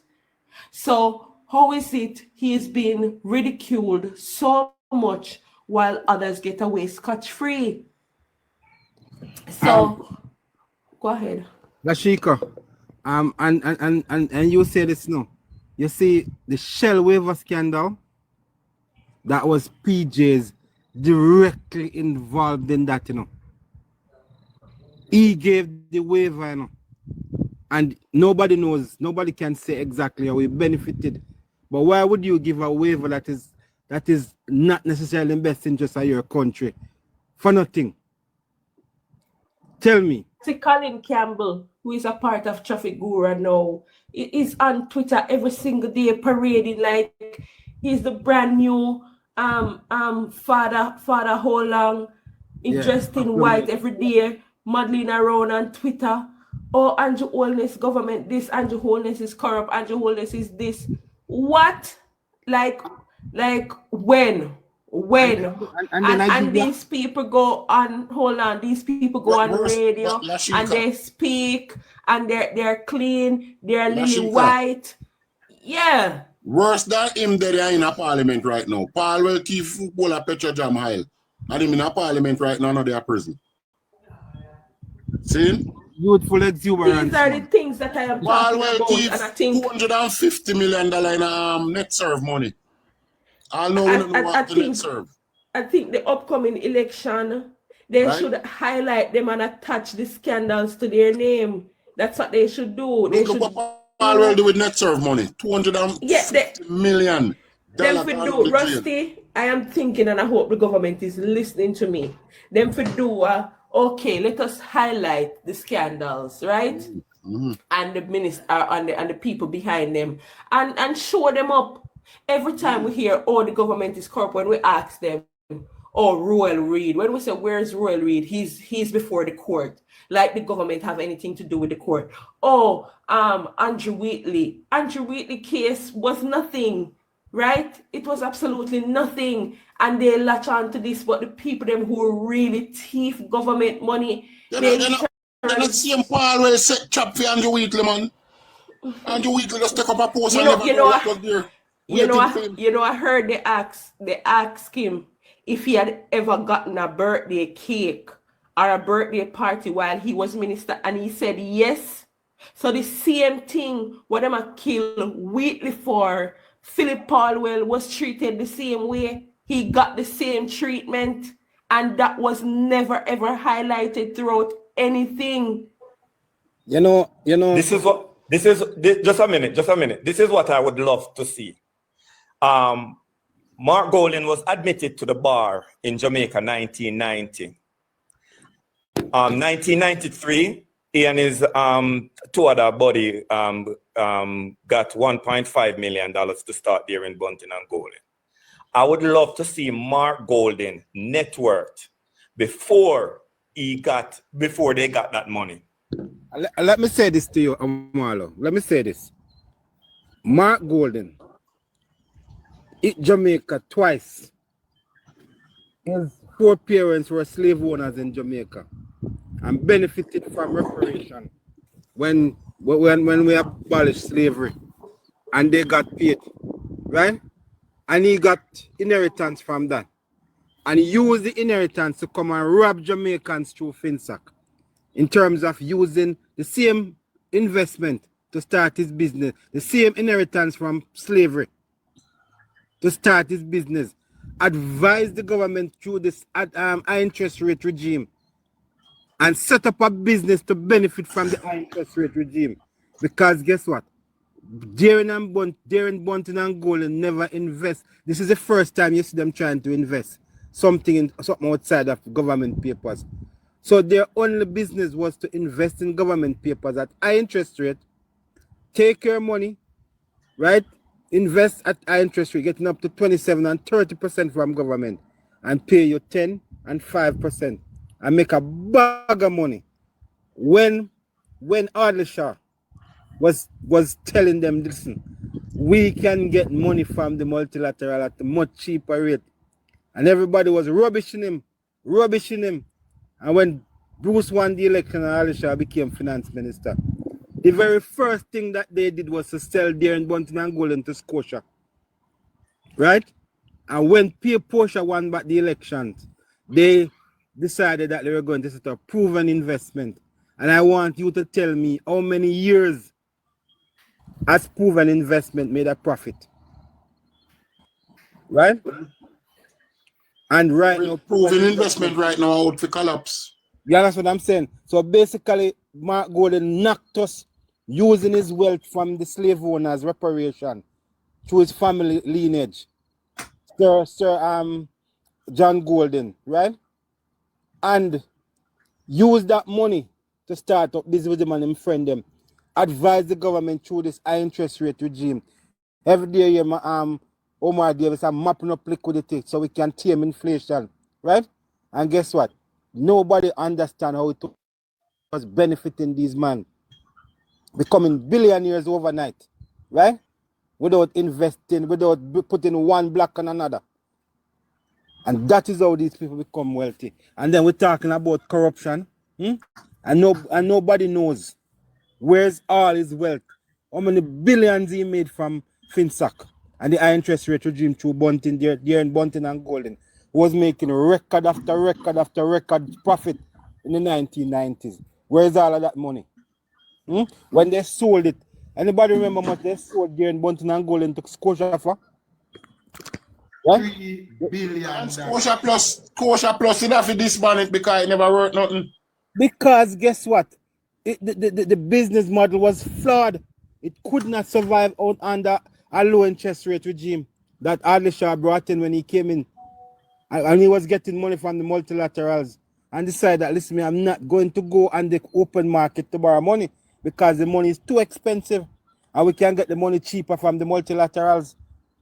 So how is it he's been ridiculed so much while others get away scot-free? So go ahead. Lashika, and you say this now. You see the Shell waiver scandal, that was PJ's directly involved in that, you know. He gave the waiver, you know. And nobody knows, nobody can say exactly how he benefited. But why would you give a waiver that is not necessarily in the best interest of your country for nothing? Tell me. See, Colin Campbell, who is a part of Traffic Guru now, is on Twitter every single day parading like he's the brand new father how long, dressed in white every day, modeling around on Twitter. Oh, Andrew Holness government this, Andrew Holness is corrupt, Andrew Holness is this. What? Like when? And these people go on, these people go on radio and they speak and they're clean, they're lily white. Yeah. Worse than him that they are in a parliament right now. Paul will keep football at Petro Jam Hile. And him in a parliament right now, they are prison. See? Youthful exuberance. These are the things that I am talking about. Keep and I think $250 million in net serve money. I know we don't know what the net serve. I think the upcoming election, they should highlight them and attach the scandals to their name. That's what they should do. They should. Paul will do with net serve money. $250 million. Them for do, Rusty, I am thinking, and I hope the government is listening to me. Them for do, okay, let us highlight the scandals, right? Mm-hmm. And the minister and the people behind them, and show them up. Every time we hear, oh, the government is corrupt, when we ask them, oh, Royal Reid, when we say, where's Royal Reid? He's before the court. Like the government have anything to do with the court. Oh, Andrew Wheatley case was nothing, right? It was absolutely nothing. And they latch on to this, but the people them who really thief government money, they're not seeing Paul will set trap for Andrew Wheatley, man. Andrew Wheatley just take up a post I heard they ask him if he had ever gotten a birthday cake or a birthday party while he was minister, and he said yes. So the same thing what them a kill Wheatley for, Philip Paulwell was treated the same way. He got the same treatment, and that was never ever highlighted throughout anything. You know. This is just a minute. This is what I would love to see. Mark Golding was admitted to the bar in Jamaica 1990. 1993, he and his two other buddy got $1.5 million to start there in Bunting and Golding. I would love to see Mark Golding net worth before they got that money. Let me say this to you, Amalo. Let me say this. Mark Golding hit Jamaica twice. His 4 parents were slave owners in Jamaica and benefited from reparation when we abolished slavery, and they got paid, right? And he got inheritance from that, and he used the inheritance to come and rob Jamaicans through FinSac, in terms of using the same investment to start his business, the same inheritance from slavery to start his business, advise the government through this high interest rate regime, and set up a business to benefit from the high interest rate regime. Because guess what? Darren Bunting and Golding never invest. This is the first time you see them trying to invest something outside of government papers. So their only business was to invest in government papers at high interest rate, take your money, right? Invest at high interest rate, getting up to 27 and 30% from government, and pay you 10 and 5%, and make a bag of money. When Ardlishaw was telling them, listen, we can get money from the multilateral at a much cheaper rate, and everybody was rubbishing him. And when Bruce won the election and Ardlishaw became finance minister, the very first thing that they did was to sell Darren Bunting and Golding to Scotia, right? And when Pierre Portia won back the elections, they decided that they were going to set up proven investment. And I want you to tell me how many years has proven investment made a profit, right? And right now, proven investment right now out to collapse. Yeah, that's what I'm saying. So basically, Mark Golding knocked us using his wealth from the slave owners' reparation through his family lineage. Sir John Golding, right? And use that money to start up business with him and him friend them. Advise the government through this high interest rate regime. Every day, Omar Davis are mapping up liquidity so we can tame inflation, right? And guess what? Nobody understands how it was benefiting these men, becoming billionaires overnight, right? Without investing, without putting one block on another. And that is how these people become wealthy. And then we're talking about corruption, and nobody knows where's all his wealth. How many billions he made from FinSac and the high interest rate regime through Bunting, Darren Bunting and Golding, was making record after record after record profit in the 1990s. Where's all of that money? When they sold it, anybody remember how much they sold Darren Bunting and Golding to Scotia for? What? $3 billion. Scotia plus enough for this man because it never worked nothing. Because guess what? The business model was flawed. It could not survive out under a low interest rate regime that Ardlishaw brought in when he came in. And he was getting money from the multilaterals and decided that, listen, I'm not going to go on the open market to borrow money because the money is too expensive and we can get the money cheaper from the multilaterals,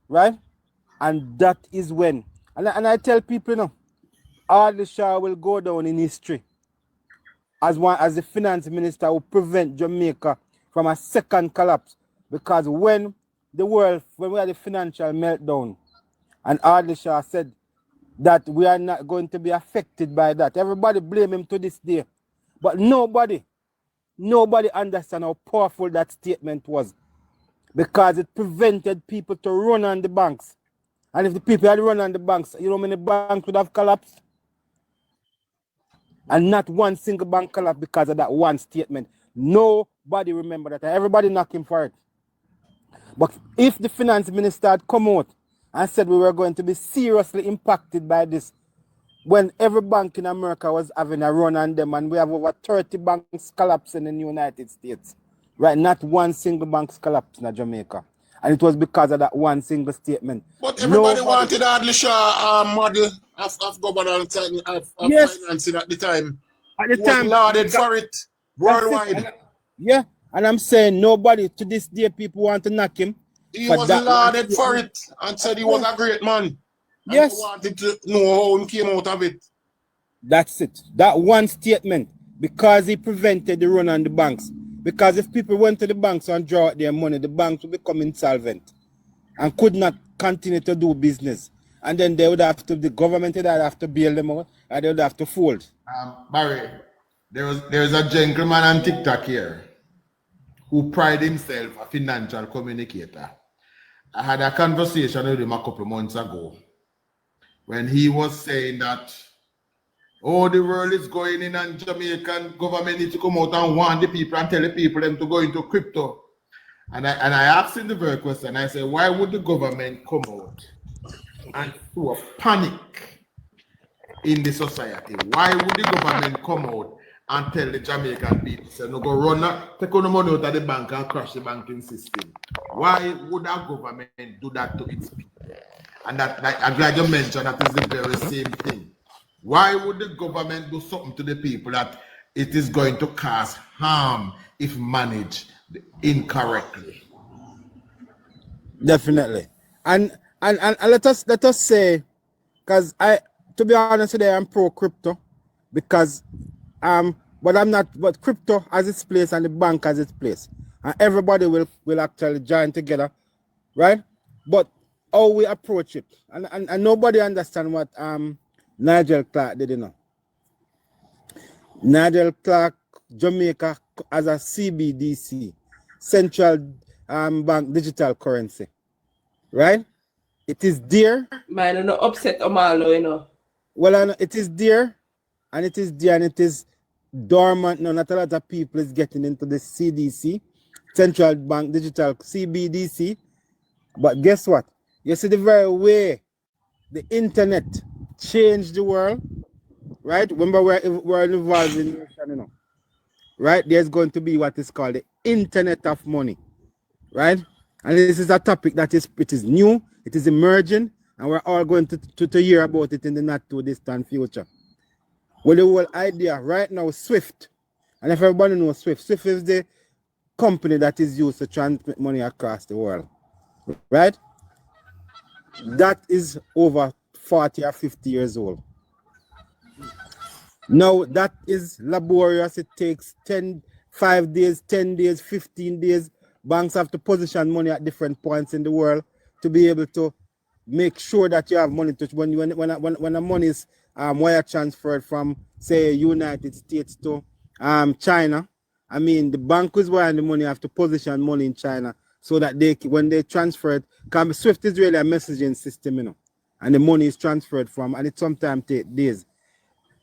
right? And that is when, and I tell people, you know, Ardlishaw will go down in history as the finance minister who prevent Jamaica from a second collapse, because when we had the financial meltdown and Ardlishaw said that we are not going to be affected by that, everybody blame him to this day, but nobody understands how powerful that statement was, because it prevented people to run on the banks. And if the people had run on the banks, you know how many banks would have collapsed? And not one single bank collapsed because of that one statement. Nobody remember that. Everybody knock him for it. But if the finance minister had come out and said we were going to be seriously impacted by this, when every bank in America was having a run on them, and we have over 30 banks collapsing in the United States, right? Not one single bank collapsed in Jamaica. And it was because of that one single statement. But everybody wanted Adley Shaw model of governance and of financing at the time. At the He was time, lauded for it worldwide. Yeah, and I'm saying nobody to this day people want to knock him. He was lauded for it and said he was a great man. Yes. And he wanted to know how he came out of it. That's it. That one statement, because he prevented the run on the banks. Because if people went to the banks and draw out their money, the banks would become insolvent and could not continue to do business. And then they would have to, the government would have to bail them out, and they would have to fold. Barry, there's a gentleman on TikTok here who pride himself a financial communicator. I had a conversation with him a couple of months ago when he was saying that, oh, the world is going in and Jamaican government needs to come out and warn the people and tell the people them to go into crypto. And I asked him the very question, I said, why would the government come out and throw a panic in the society? Why would the government come out and tell the Jamaican people, say, no, go run, take on the money out of the bank and crash the banking system? Why would our government do that to its people? And that, like, I'm glad you mentioned that is the very same thing. Why would the government do something to the people that it is going to cause harm if managed incorrectly? Definitely. And let us say, because to be honest today, I'm pro crypto, because but I'm not, but crypto has its place and the bank has its place. And everybody will actually join together, right? But how we approach it. And nobody understand what Nigel Clark did, you know. Nigel Clark, Jamaica, as a CBDC, Central Bank Digital Currency, right? It is there. Man, no upset Omalo, you know. Well, it is there, and it is there, and it is dormant. No, not a lot of people is getting into the CDC, Central Bank Digital CBDC. But guess what? You see the very way the internet changed the world, right? Remember, we're involved in nation, you know, right? There's going to be what is called the Internet of Money, right? And this is a topic that is new, it is emerging, and we're all going to hear about it in the not too distant future. Well, the whole idea right now, Swift, and if everybody knows Swift is the company that is used to transmit money across the world, right? That is over 40 or 50 years old. Now, that is laborious. It takes 5 days, 10 days, 15 days. Banks have to position money at different points in the world to be able to make sure that you have money to when the money is wire transferred from, say, United States to China. I mean, the bank who's wiring the money have to position money in China so that when they transfer it, because Swift is really a messaging system, you know, and the money is transferred from, and it sometimes takes days.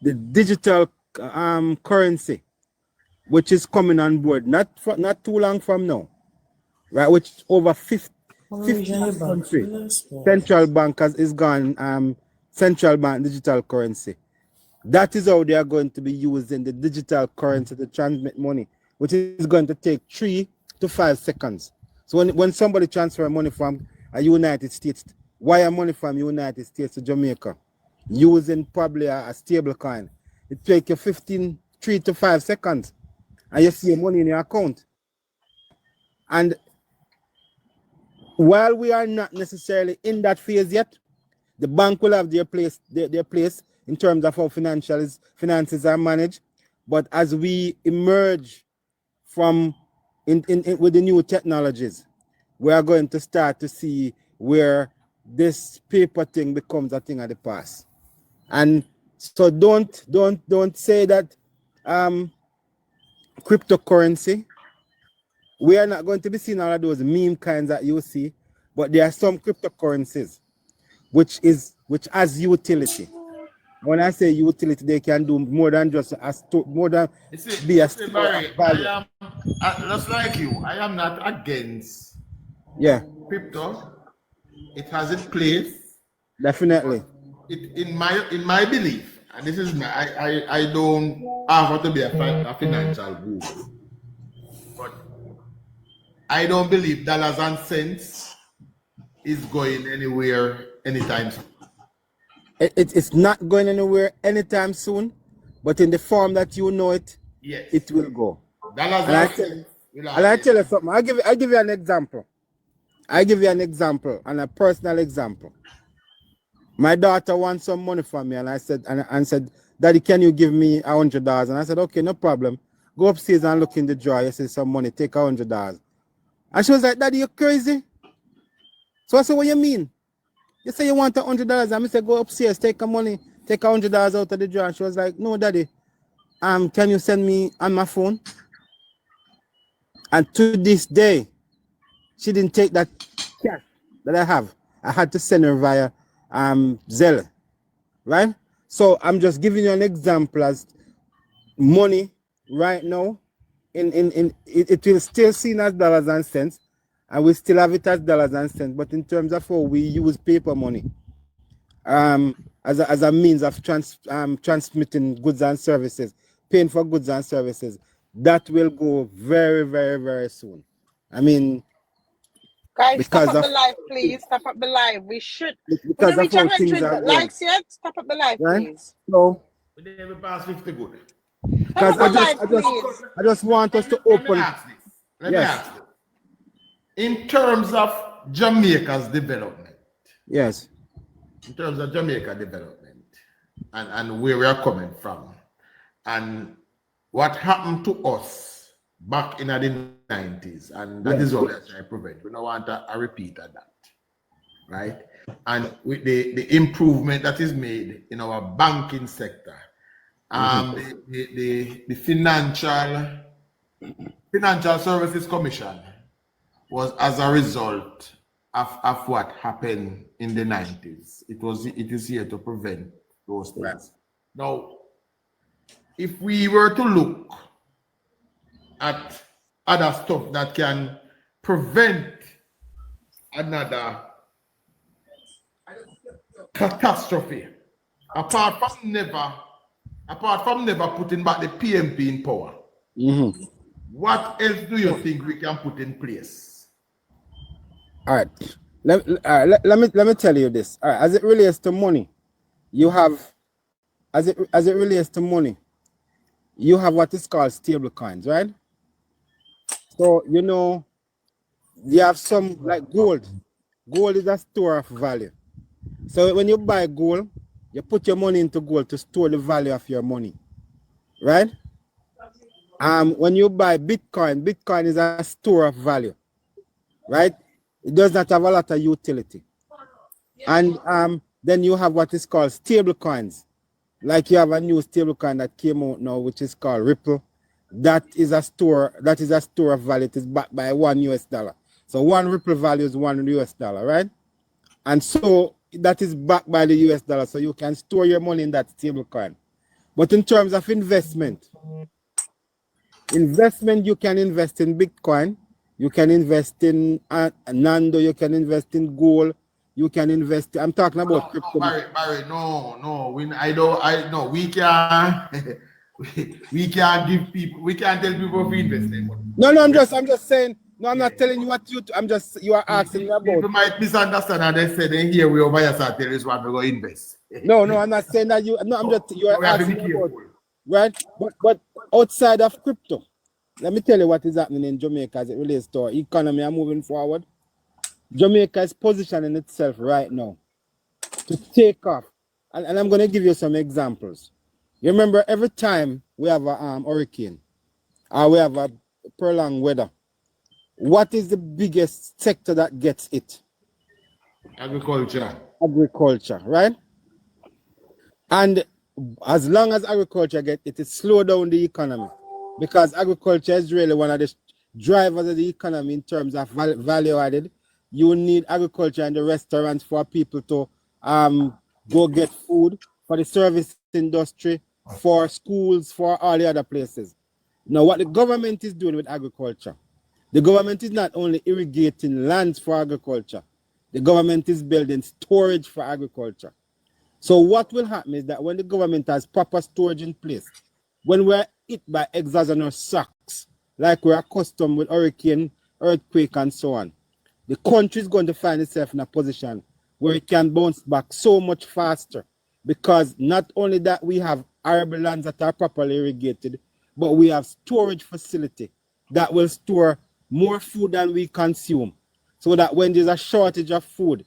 The digital currency, which is coming on board, not too long from now, right? Which over 50 countries, central bankers is gone. Central bank digital currency. That is how they are going to be using the digital currency to transmit money, which is going to take 3 to 5 seconds. So when somebody transfer money from a United States, wire money from United States to Jamaica, using probably a stable coin, it takes you 3 to 5 seconds, and you see your money in your account. And while we are not necessarily in that phase yet, the bank will have their place in terms of how finances are managed. But as we emerge from with the new technologies, we are going to start to see where this paper thing becomes a thing of the past. And so don't say that cryptocurrency, we are not going to be seeing all of those meme kinds that you see, but there are some cryptocurrencies which has utility, When I say utility, they can do more than just a store, more than be a store Barry, of value. just like you, I am not against crypto. It has its place. Definitely. In my belief, and this is I don't have to be a financial guru, but I don't believe dollars and cents is going anywhere anytime soon. It's not going anywhere anytime soon, but in the form that you know it, yes, it will go. Dollars and I tell you something. I give you an example. I give you an example and a personal example. My daughter wants some money from me, and I said, Daddy, can you give me $100? And I said, okay, no problem. Go upstairs and look in the drawer. You see some money, take $100. And she was like, Daddy, you crazy? So I said, what you mean? You say you want $100, and I said, go upstairs, take the money, take $100 out of the drawer. And she was like, no, Daddy, can you send me on my phone? And to this day, she didn't take that cash that I have. I had to send her via Zelle, right? So I'm just giving you an example as money right now, it will still seen as dollars and cents, and we still have it as dollars and cents. But in terms of how we use paper money, as a means of transmitting goods and services, paying for goods and services, that will go very, very, very soon. I mean, guys, stop up the live, please. Stop up the live. We should. Because We reach of how things 100 are going. likes yet. Stop up the live, Right? please. So, We never pass 50 good. because I just want us to open. Let me ask you. In terms of Jamaica's development. Yes. In terms of Jamaica development and where we are coming from and what happened to us back in the 90s, and that is what we are trying to prevent. We don't want a repeat of that, right? And with the improvement that is made in our banking sector, the Financial Services Commission was as a result of what happened in the 90s. It is here to prevent those things. Right. Now, if we were to look at other stuff that can prevent another catastrophe, apart from never putting back the PMP in power, what else do you think we can put in place? All right. Let me tell you this. All right. As it relates to money, you have, as it relates to money, you have what is called stable coins, right? So, you know, you have some like gold. Gold is a store of value. So when you buy gold, you put your money into gold to store the value of your money, right? When you buy Bitcoin, Bitcoin is a store of value, right? It does not have a lot of utility. And then you have what is called stable coins. Like you have a new stable coin that came out now, which is called Ripple. That is a store of value. It is backed by $1. So one Ripple value is $1, right? And so that is backed by the US dollar. So you can store your money in that stable coin. But in terms of investment, you can invest in Bitcoin, you can invest in Nando, you can invest in gold, you can invest. I'm talking about crypto. Barry, no. We can't. We can't give people. We can't tell people to invest their money. No. I'm just saying. No, I'm not telling you what you. You are asking me about. People might misunderstand and they say then here we over here so tell us what we go invest. No, I'm not saying that you. No, I'm just you are asking about. Right, but outside of crypto, let me tell you what is happening in Jamaica as it relates to our economy and moving forward. Jamaica is positioning itself right now to take off. And I'm going to give you some examples. You remember every time we have a hurricane or we have a prolonged weather, what is the biggest sector that gets it? Agriculture. Agriculture, right? And as long as agriculture gets it, it slows down the economy because agriculture is really one of the drivers of the economy in terms of value added. You need agriculture and the restaurants for people to go get food, for the service industry, for schools, for all the other places. Now, what the government is doing with agriculture, the government is not only irrigating lands for agriculture, the government is building storage for agriculture. So what will happen is that when the government has proper storage in place, when we're hit by exogenous shocks, like we're accustomed with hurricane, earthquake, and so on, the country is going to find itself in a position where it can bounce back so much faster, because not only that we have arable lands that are properly irrigated, but we have storage facility that will store more food than we consume, so that when there's a shortage of food,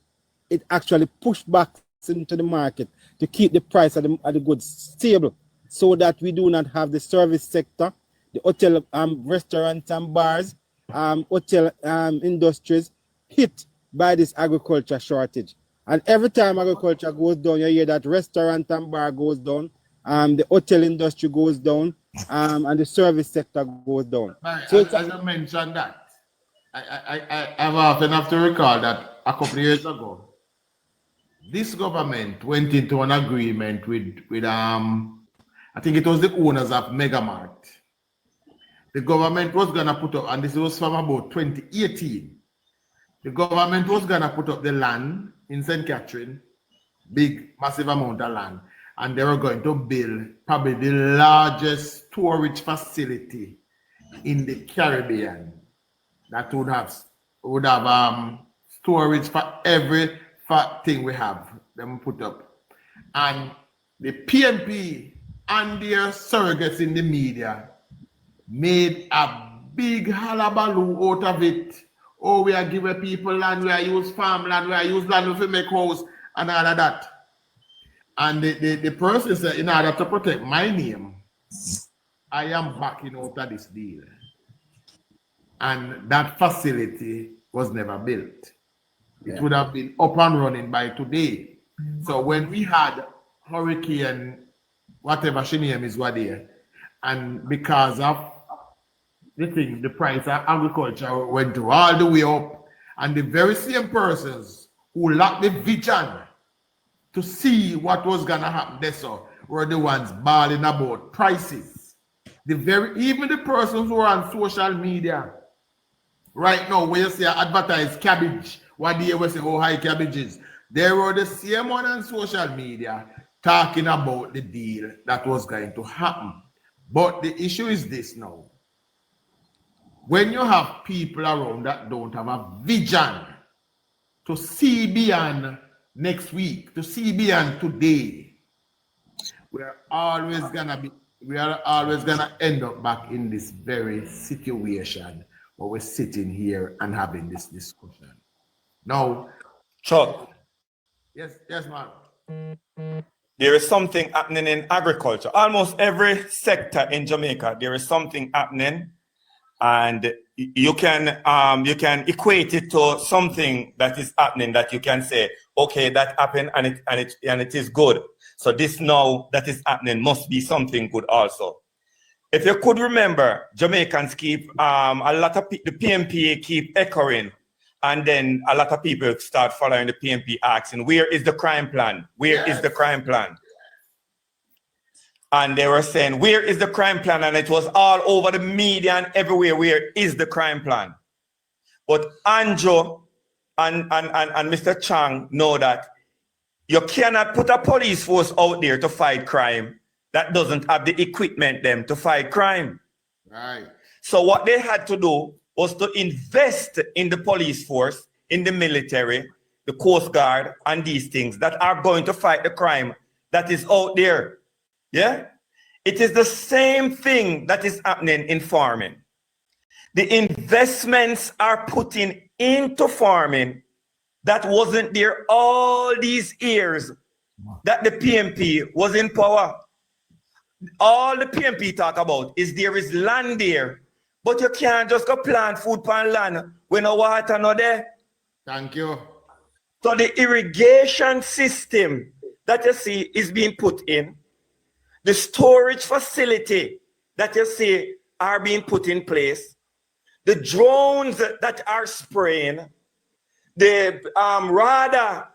it actually pushes back into the market to keep the price of the goods stable, so that we do not have the service sector, the hotel, restaurants and bars, hotel industries hit by this agriculture shortage. And every time agriculture goes down, you hear that restaurant and bar goes down, the hotel industry goes down, and the service sector goes down. Right, So as I mentioned that, I've often have to recall that a couple of years ago, this government went into an agreement with I think it was the owners of Megamart. The government was gonna put up, and this was from about 2018. The government was gonna put up the land in St. Catherine, big, massive amount of land, and they were going to build probably the largest storage facility in the Caribbean that would have storage for every thing we have them put up. And the PNP and their surrogates in the media made a big hullabaloo out of it. Oh, we are giving people land, we are use farmland, we are use land to make house and all of that. And the person said, in order to protect my name, I am backing out of this deal. And that facility was never built. It would have been up and running by today. So when we had Hurricane, whatever she name is, what there, and because of the thing, the price of agriculture went all the way up, and the very same persons who lacked the vision to see what was gonna happen there, so were the ones bawling about prices. Even the persons who are on social media right now, where you say advertise cabbage, what do you say, oh, high cabbages? They were the same one on social media talking about the deal that was going to happen. But the issue is this now. When you have people around that don't have a vision to see beyond next week, to see beyond today, we are always gonna end up back in this very situation where we're sitting here and having this discussion. Now, Chuck, yes, man. there is something happening in agriculture. Almost every sector in Jamaica, there is something happening, and you can equate it to something that is happening that you can say, okay, that happened and it is good. So this now that is happening must be something good also. If you could remember, Jamaicans keep a lot of the PMP keep echoing. And then a lot of people start following the PMP asking, where is the crime plan? Where is the crime plan? And they were saying, where is the crime plan? And it was all over the media and everywhere, where is the crime plan? But Anjo and Mr. Chang know that you cannot put a police force out there to fight crime that doesn't have the equipment them to fight crime. Right. So what they had to do was to invest in the police force, in the military, the Coast Guard, and these things that are going to fight the crime that is out there. Yeah? It is the same thing that is happening in farming. The investments are putting into farming that wasn't there all these years that the PMP was in power. All the PMP talk about is there is land there, but you can't just go plant food on land when no water no there. Thank you. So the irrigation system that you see is being put in, the storage facility that you see are being put in place, the drones that are spraying, the radar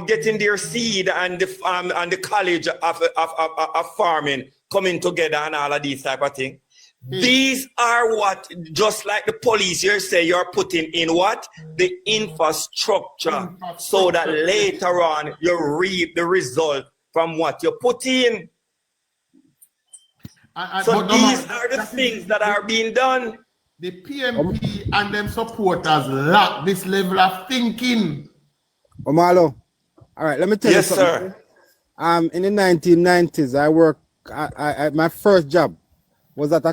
getting their seed and the college of farming coming together and all of these type of things. These are what, just like the police here say, you're putting in what? The infrastructure, so that later on you reap the result from what you put in. So these are the things that are being done. The PMP and them supporters lack this level of thinking. Omalo, all right, let me tell you something. Yes, sir. In the 1990s, I worked. My first job was at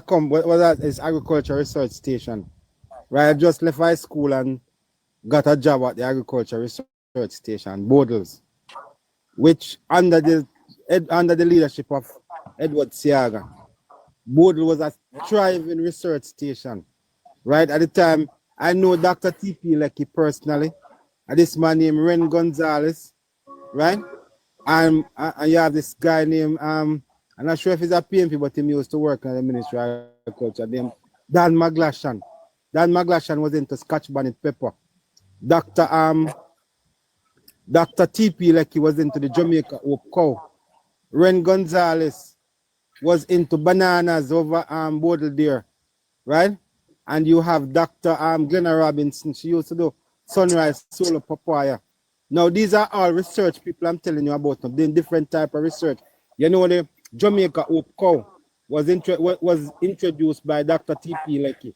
this agriculture research station. Right, I just left high school and got a job at the agriculture research station, Bodles, which under the leadership of Edward Siaga. Bodle was a thriving research station. Right at the time, I know Dr. T.P. Lecky personally. And this man named Ren Gonzalez, right? And you have this guy named I'm not sure if he's a PMP, but he used to work in the Ministry of Agriculture, named Dan Maglashan. Dan Maglashan was into Scotch bonnet pepper. Dr. T.P. Lecky was into the Jamaica Hope cow. Ren Gonzalez was into bananas over Bodle there, right? And you have Dr. Glenna Robinson. She used to do Sunrise Solar Papaya. Now these are all research people I'm telling you about them. Doing different type of research. You know the Jamaica Hope cow was introduced by Dr. T.P. Lecky,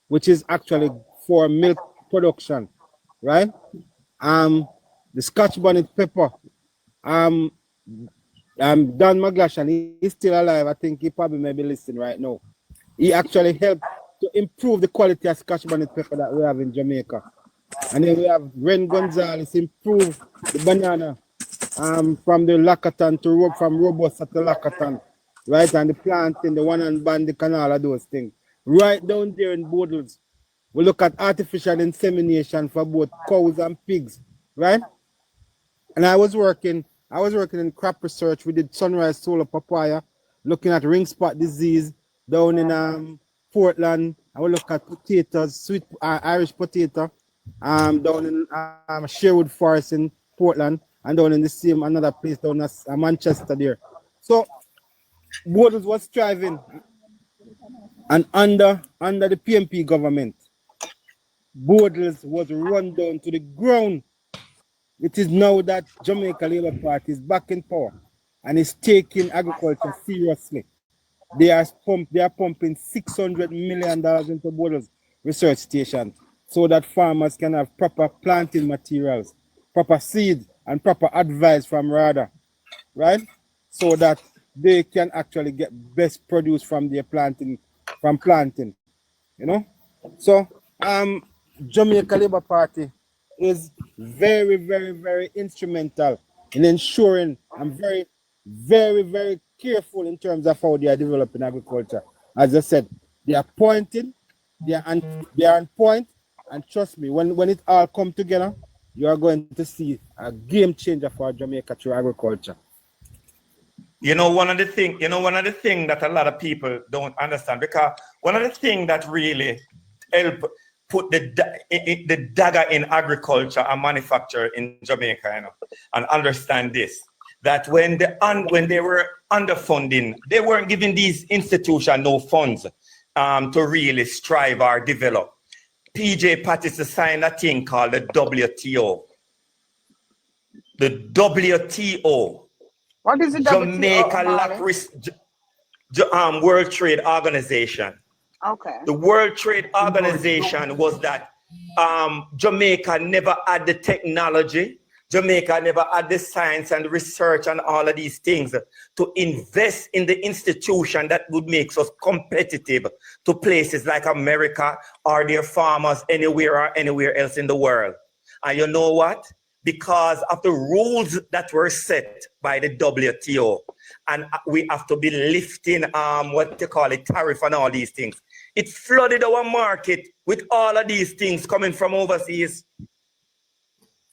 which is actually for milk production, right? The Scotch bonnet pepper. Dan Maglashan, he's still alive. I think he probably may be listening right now. He actually helped to improve the quality of Scotch bonnet pepper that we have in Jamaica. And then we have Ren Gonzalez improve the banana from the Lacatan from Robusta to Lacatan, right? And the planting, the one and bandic and all of those things. Right down there in Bodles, we look at artificial insemination for both cows and pigs, right? And I was working in crop research. We did Sunrise Solar Papaya, looking at ring spot disease down in Portland. I will look at potatoes, sweet Irish potato, down in Sherwood Forest in Portland, and down in the same another place down in Manchester there. So Bodles was thriving, and under the PMP government, Bodles was run down to the ground. It is now that Jamaica Labour Party is back in power and is taking agriculture seriously. They are pumping $600 million into Bodles research stations so that farmers can have proper planting materials, proper seed, and proper advice from RADA, right? So that they can actually get best produce from their planting, you know? So, Jamaica Labour Party is very, very, very instrumental in ensuring and very, very, very careful in terms of how they are developing agriculture. As I said, they are pointing, they are on point, and trust me, when it all comes together, you are going to see a game changer for Jamaica through agriculture. One of the things that a lot of people don't understand, because one of the things that really help put the dagger in agriculture and manufacture in Jamaica, and understand this, that when they were underfunding, they weren't giving these institutions no funds to really strive or develop. PJ Patterson signed a thing called the WTO. The WTO. What is the Jamaica World Trade Organization. Okay. The World Trade Organization was that Jamaica never had the technology, Jamaica never had the science and research and all of these things to invest in the institution that would make us competitive to places like America or their farmers anywhere else in the world. And you know what? Because of the rules that were set by the WTO, and we have to be lifting what they call it, tariff and all these things. It flooded our market with all of these things coming from overseas.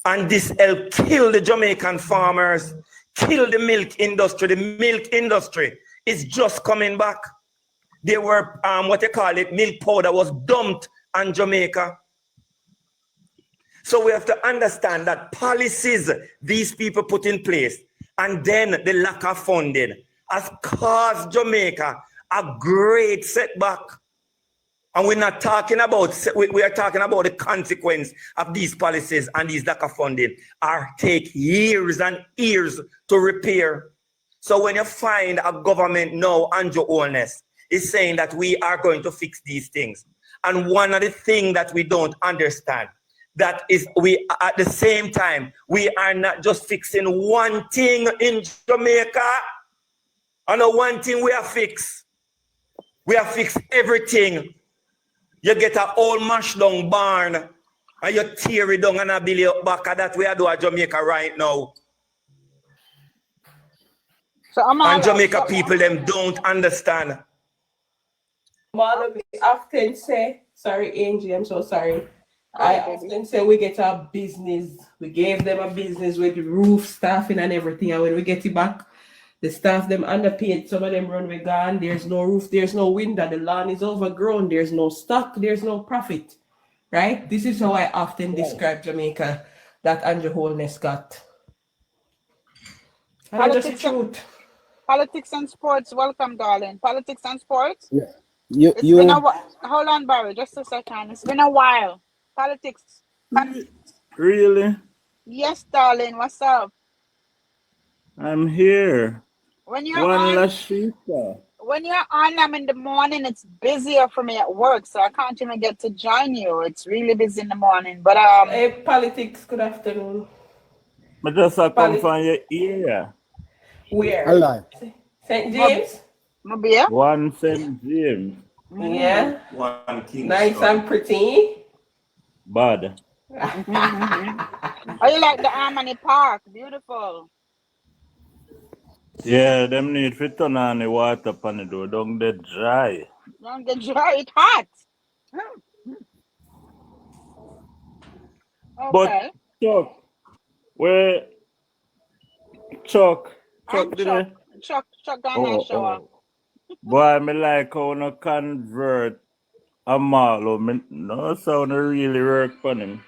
And this helped kill the Jamaican farmers, kill the milk industry. The milk industry is just coming back. There were, what they call it, milk powder was dumped on Jamaica. So we have to understand that policies these people put in place and then the lack of funding has caused Jamaica a great setback. And we're not talking about, we are talking about the consequence of these policies and these lack of funding are take years and years to repair. So when you find a government now, Andrew Holness, is saying that we are going to fix these things. And one of the things that we don't understand, that is we at the same time, we are not just fixing one thing in Jamaica. And the one thing we have fixed. We have fixed everything. You get an old mash down barn and you tear it down and I build it back. That we are doing at Jamaica right now. So and Jamaica people them don't understand. Mother, we often say, sorry, Angie, I'm so sorry. I often say we get a business. We gave them a business with roof staffing and everything. And when we get it back, the staff them underpaid. Some of them run with gone. There's no roof. There's no window. The lawn is overgrown. There's no stock. There's no profit. Right? This is how I often describe Jamaica that Andrew Holness got. And just the truth. Politics and sports. Welcome, darling. Politics and sports. Yeah. It's been a while. Hold on, Barry. Just a second. It's been a while. Politics. Really? Yes, darling. What's up? I'm here. When you're One on, Lashika. when you're on, I'm in the morning. It's busier for me at work, so I can't even get to join you. It's really busy in the morning. But Hey, politics. Good afternoon. I just come from your ear. Where? Hello. St. James? Mabia? One St. James. Yeah. One King. Nice and pretty. Bad. Oh, you like the Harmony Park? Beautiful. Yeah, them need to turn on the water pan the door. Don't get dry. Don't get dry. It's hot. Okay. But Chuck, where Chuck did it? Chuck down that shower. Boy, me like how no convert a Marlo. No sound really work for him.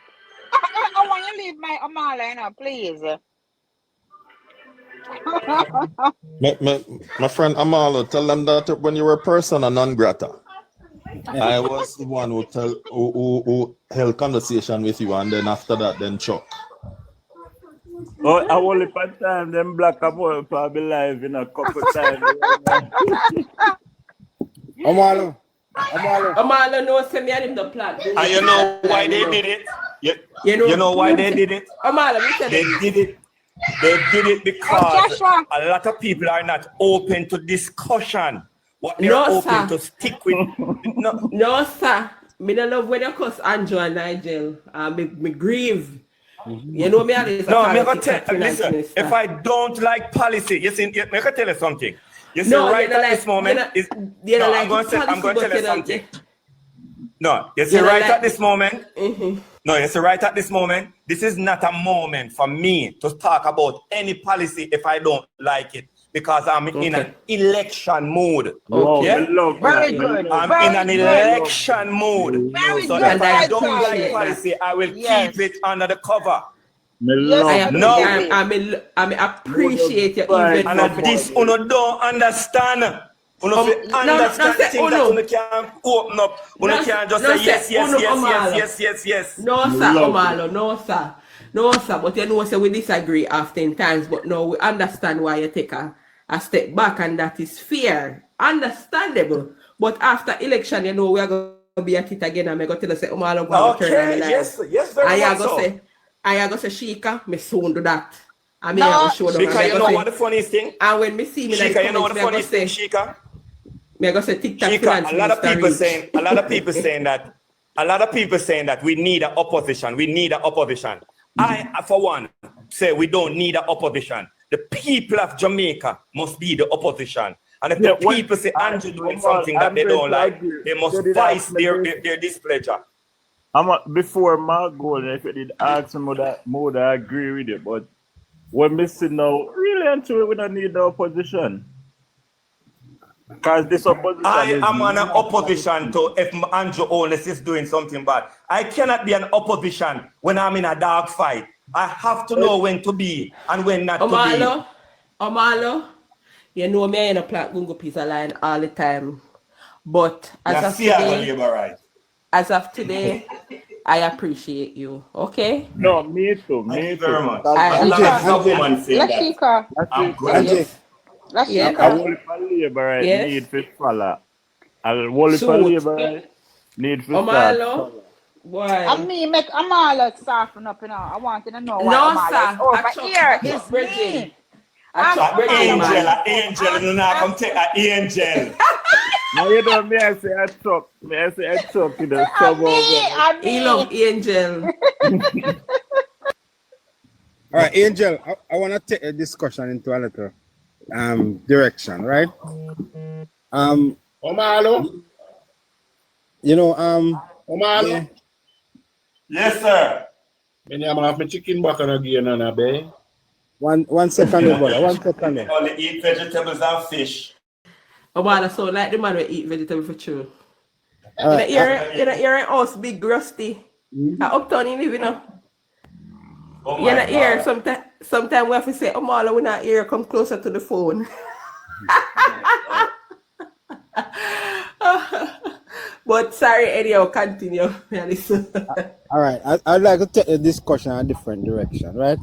I want you to leave my Amala now, please. My friend Amalo, tell them that when you were persona non grata, I was the one who held conversation with you, and then after that, then Chuck. Oh, I only part time them black and white probably live in a couple times. Amalo knows me and him the plan. And you know why they did it? You know why they did it? They did it because a lot of people are not open to discussion. What they're open to stick with. No, sir. Me don't love when you cuss Andrew and Nigel. Me grieve. You know me. No, I'm gonna tell. Listen, if I don't like policy, you see, I can tell you something. You see, right at this moment, I'm going to tell you something. No, you see, right at this moment. No, you see, right at this moment, this is not a moment for me to talk about any policy if I don't like it, because I'm in an election mood. Very good. I'm in an election mood. So if I don't like policy, I will keep it under the cover. I appreciate you even. And this uno don't understand. Uno understand things that uno can't open up. Uno can't just say yes. No, sir, Omalo, no, sir. But you know, so we disagree oftentimes. But no, we understand why you take a step back, and that is fair, understandable. But after election, you know, we are going to be at it again, and I'm going to tell you, say, Omalo, go turn on the light. Yes, very much so. I go say Shika, me soon do that. I mean, no, show them. Shika, you know what the funniest thing? And when me see me Shika, like you know what the funniest thing, Shika? Me go say TikTok. Shika, a lot of people saying that we need an opposition. We need an opposition. I, for one, say we don't need an opposition. The people of Jamaica must be the opposition. And if the people say Andrew doing something that they don't like, they must voice their displeasure. Before my goal, if you did ask me more, I agree with it. But when we see now, really until we don't need the opposition. Because this opposition I is am an not opposition to if Andrew Holness is doing something bad. I cannot be an opposition when I'm in a dog fight. I have to know when to be and when not to be. Omalo, you know me, I ain't a plant gungo piece of line all the time. But as of today, I appreciate you. Okay? No, me too. Thank Me you too. very much. I- As long as a woman saying that, Lashika. I'm good. Angie, Lashika. Yes. I will for labor right Yes. need for follow. I will for Shoot. labor right need for start. Omalo, boy. And me make Amala soften up, you know. I want to know why No, Amala is sir. over here. It's Bridget. me. I I'm chop Bridget, Angel, man. angel, you know, come take an angel. Now you know me I say I talk. Me I say I talk to the And suburb. me, and He me. love Angel. all right, Angel, I want to take a discussion into a little direction, right? Omalo. You know, Omalo. yeah, Yes, sir. Me am have my chicken back and again and a bay. one second, brother, 1 second. They only eat vegetables and fish. Omalo, so like the man will eat vegetable for true. All right, You know, you're in house big rusty. Uptown you live, you know. Oh You're my not here. God. Sometimes we have to say, Omalo, we're not here. Come closer to the phone. But sorry, anyhow, continue. Listen. all right. I'd like to take the discussion in a different direction, right?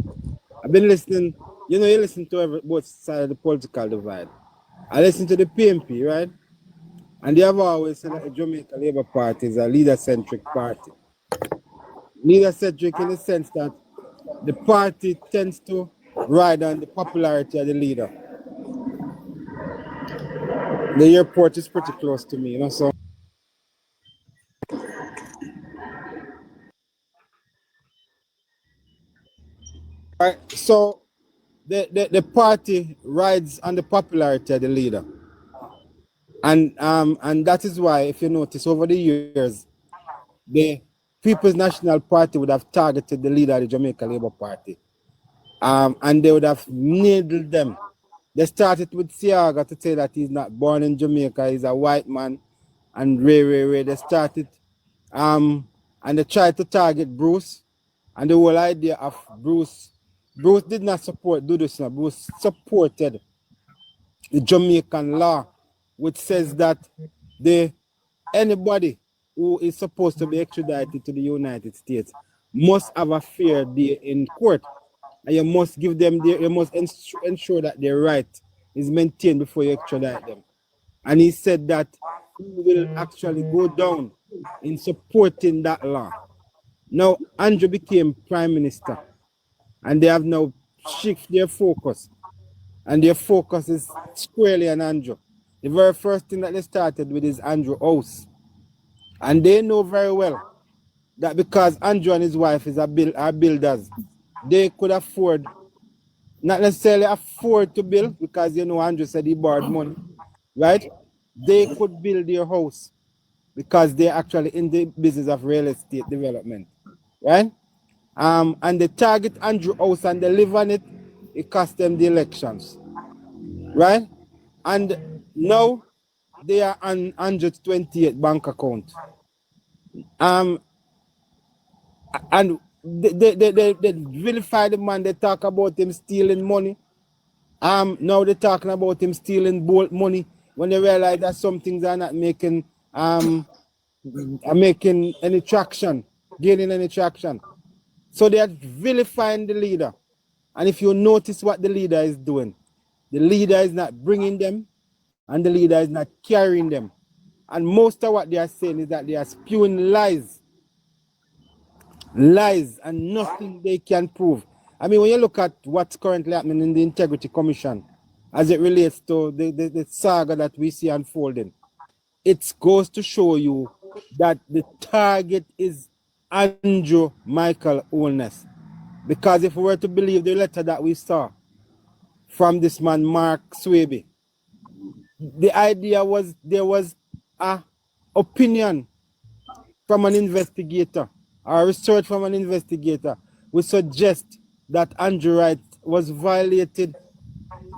I've been listening, you know, you listen to both sides of the political divide. I listen to the PMP, right? And they have always said that the Jamaica Labour Party is a leader-centric party. Leader-centric in the sense that the party tends to ride on the popularity of the leader. The airport is pretty close to me, you know, so. Right, so the party rides on the popularity of the leader. And that is why, if you notice, over the years, the People's National Party would have targeted the leader of the Jamaica Labour Party. And they would have needled them. They started with Siaga to say that he's not born in Jamaica, he's a white man. And Ray. They started, and they tried to target Bruce. And the whole idea of Bruce did not do this. No. Bruce supported the Jamaican law, which says that anybody who is supposed to be extradited to the United States must have a fair day in court. And you must give them you must ensure that their right is maintained before you extradite them. And he said that he will actually go down in supporting that law. Now, Andrew became Prime Minister, and they have now shifted their focus. And their focus is squarely on Andrew. The very first thing that they started with is Andrew House. And they know very well that because Andrew and his wife are builders, they could afford, not necessarily afford to build, because you know Andrew said he borrowed money, right? They could build their house because they're actually in the business of real estate development, right? And they target Andrew House and they live on it, it cost them the elections, right? And now they are on 128 bank account. And they vilify the man. They talk about him stealing money. Now they're talking about him stealing bolt money when they realize that some things are not making any traction, gaining any traction. So they are vilifying the leader. And if you notice what the leader is doing, the leader is not bringing them, and the leader is not carrying them. And most of what they are saying is that they are spewing lies, and nothing they can prove. I mean, when you look at what's currently happening in the Integrity Commission, as it relates to the saga that we see unfolding, it goes to show you that the target is Andrew Michael Holness. Because if we were to believe the letter that we saw from this man, Mark Swaby, the idea was there was a opinion from an investigator or research from an investigator which suggest that Andrew Wright was violated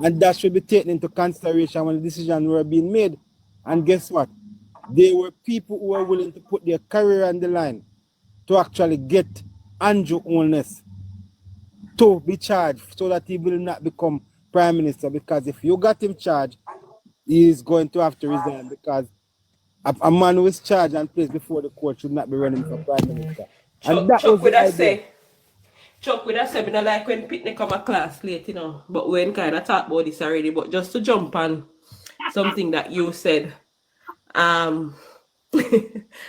And that should be taken into consideration when the decisions were being made. And guess what? There were people who were willing to put their career on the line to actually get Andrew Holness to be charged so that he will not become prime minister. Because if you got him charged, he is going to have to resign, because a man who is charged and placed before the court should not be running for prime minister. And that was the idea. Chuck with that say, I like when Pitney come a class late, you know, but when kind of talk about this already, but just to jump on something that you said, I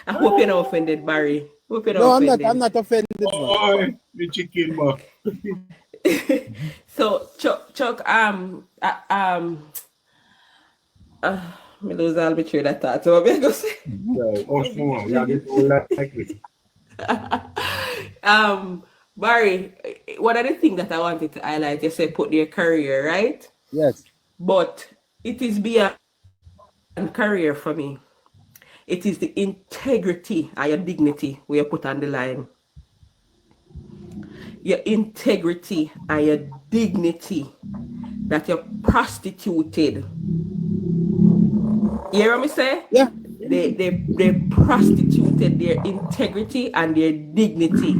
hope you're not offended, Barry. Hope you're not offended. I'm not offended. Oh, the chicken buck. So Chuck, me lose all my train of thought. So I'm going to say. Barry, one of the things that I wanted to highlight, you said put your career, right? Yes. But it is beyond career for me. It is the integrity and your dignity we put on the line. Your integrity and your dignity that you're prostituted. You hear what me say? Yeah. They prostituted their integrity and their dignity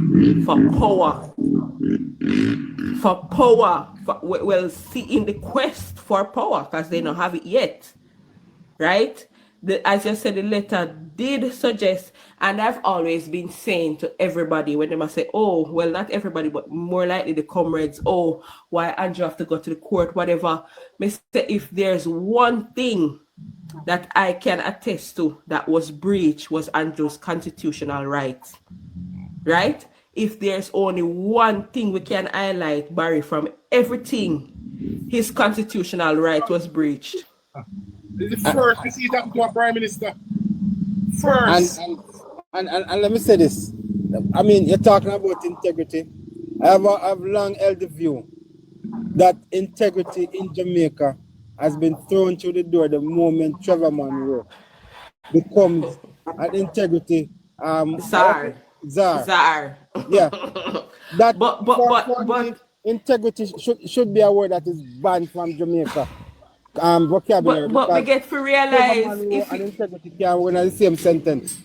for power. For power. Well, see, in the quest for power, because they don't have it yet. Right? As you said, the letter did suggest, and I've always been saying to everybody when they must say, oh, well, not everybody, but more likely the comrades, oh, why Andrew have to go to the court, whatever. If there's one thing that I can attest to that was breached was Andrew's constitutional rights, right? If there's only one thing we can highlight, Barry, from everything, his constitutional right was breached. This is the first we see it happen to a prime minister. First. And let me say this. I mean, you're talking about integrity. I've long held the view that integrity in Jamaica has been thrown through the door the moment Trevor Monroe becomes an integrity czar. Yeah. That but integrity should be a word that is banned from Jamaica vocabulary. But we get to realize if integrity can win the same sentence.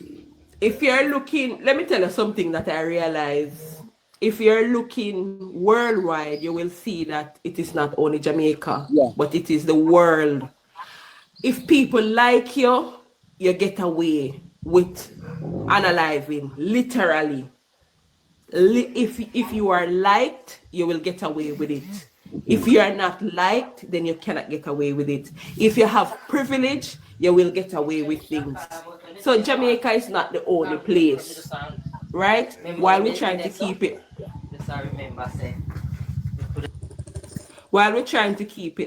If you're looking, let me tell you something that I realize. If you're looking worldwide, you will see that it is not only Jamaica, but it is the world. If people like you, you get away with analyzing, literally. If you are liked, you will get away with it. If you are not liked, then you cannot get away with it. If you have privilege, you will get away with things. So Jamaica is not the only place, right? While we're trying to keep it,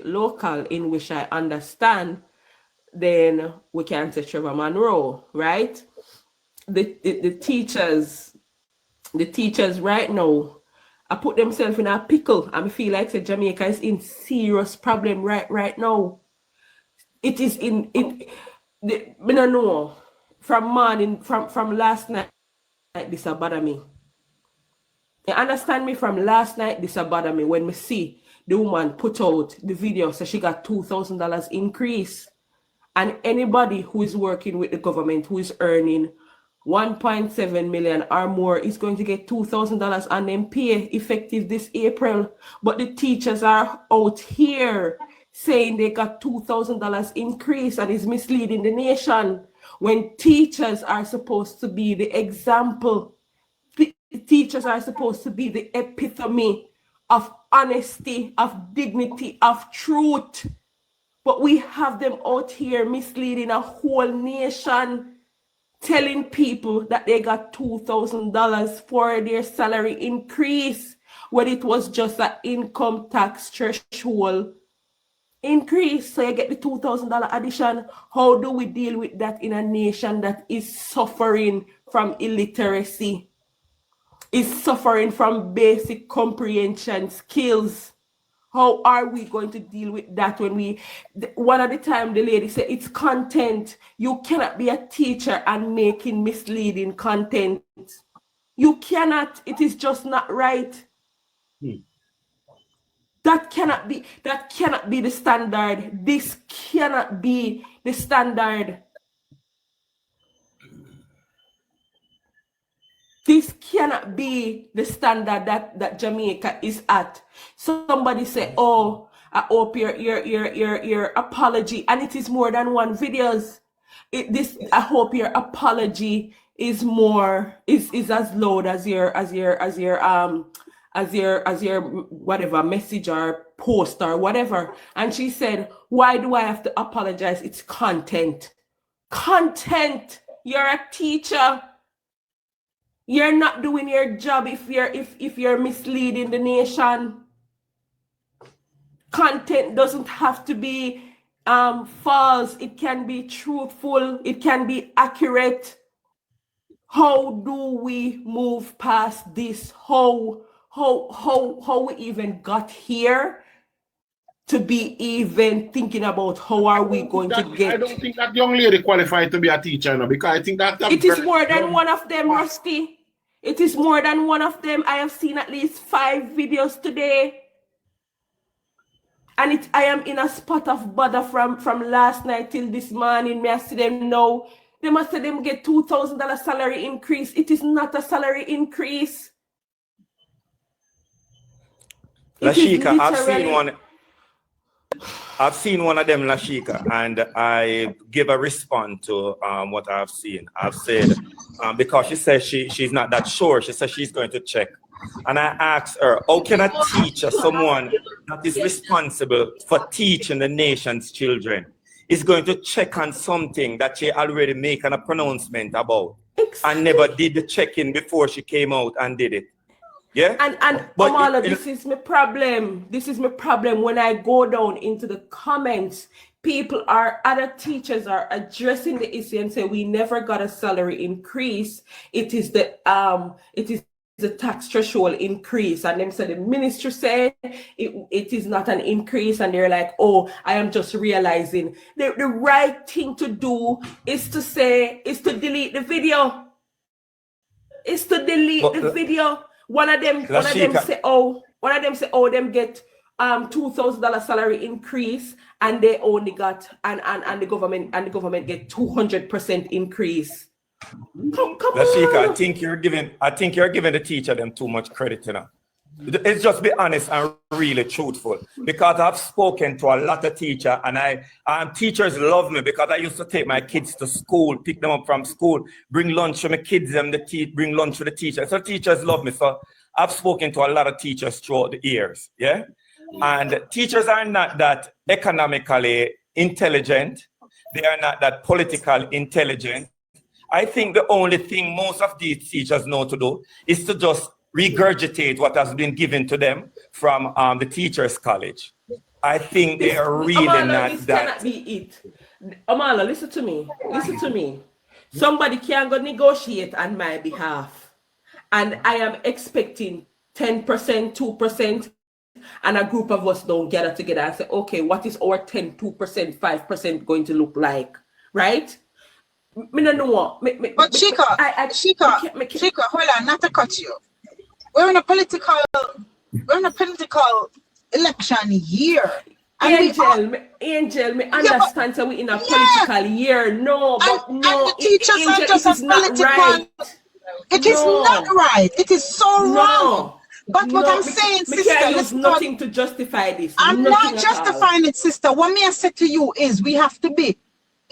local, in which I understand, then we can say Trevor Monroe, right? The teachers right now, I put themselves in a pickle. I feel like Jamaica is in serious problem right now. It is in it. I don't know. From morning, from last night, this bother me. You understand me? From last night, this bother me when we see the woman put out the video, so she got $2,000 increase, and anybody who is working with the government who is earning 1.7 million or more is going to get $2,000 on them pay effective this April. But the teachers are out here saying they got $2,000 increase and is misleading the nation when teachers are supposed to be the example. Teachers are supposed to be the epitome of honesty, of dignity, of truth. But we have them out here misleading a whole nation, telling people that they got $2,000 for their salary increase when it was just an income tax threshold increase. So you get the $2,000 addition. How do we deal with that in a nation that is suffering from illiteracy, is suffering from basic comprehension skills? How are we going to deal with that when one at the time the lady said it's content. You cannot be a teacher and making misleading content. You cannot. It is just not right. That cannot be the standard. This cannot be the standard. This cannot be the standard that Jamaica is at. Somebody say, oh, I hope your apology, and it is more than one videos. I hope your apology is more is as loud as your whatever message or post or whatever. And she said, why do I have to apologize? It's content. Content. You're a teacher. You're not doing your job if you're misleading the nation. Content doesn't have to be false. It can be truthful. It can be accurate. How do we move past this? How we even got here to be even thinking about how are we going to get? I don't think that young lady qualified to be a teacher, no, because I think that it is more than one of them, Rusty. It is more than one of them. I have seen at least 5 videos today. And I am in a spot of bother from last night till this morning. May I see them now? They must say them get $2,000 salary increase. It is not a salary increase. Lashika, I've seen one of them, Lashika, and I give a response to what I've seen. I've said, because she says she's not that sure, she says she's going to check. And I asked her, how can a teacher, someone that is responsible for teaching the nation's children, is going to check on something that she already made a pronouncement about and never did the check-in before she came out and did it? Yeah. And Omala, this is my problem. This is my problem. When I go down into the comments, other teachers are addressing the issue and say we never got a salary increase. It is the tax threshold increase. And them said the minister said it is not an increase, and they're like, oh, I am just realizing. The right thing to do is to delete the video. Is to delete the video. One of them say, them get $2,000 salary increase, and they only got and the government get 200% increase. Come Lashika, on. I think you're giving the teacher them too much credit, you know. It's just be honest and really truthful, because I've spoken to a lot of teachers, and teachers love me because I used to take my kids to school, pick them up from school, bring lunch for my kids, and bring lunch for the teachers. So teachers love me. So I've spoken to a lot of teachers throughout the years, yeah? And teachers are not that economically intelligent. They are not that political intelligent. I think the only thing most of these teachers know to do is to just regurgitate what has been given to them from the Teachers College. I think they are really Amala, this cannot be it. Amala, listen to me. Somebody can go negotiate on my behalf, and I am expecting 10%, 2%, and a group of us don't gather together and say, okay, what is our 10, 2%, 5% going to look like, right? Me no know. But Shika, hold on, not to cut you. We're in a political election year. Angel, me understand that we in a political year. No, but no, and the teachers are just as political. Right. It is not right. It is so wrong. But what I'm saying, sister, there's nothing to justify this. I'm not justifying it, sister. What me I said to you is we have to be.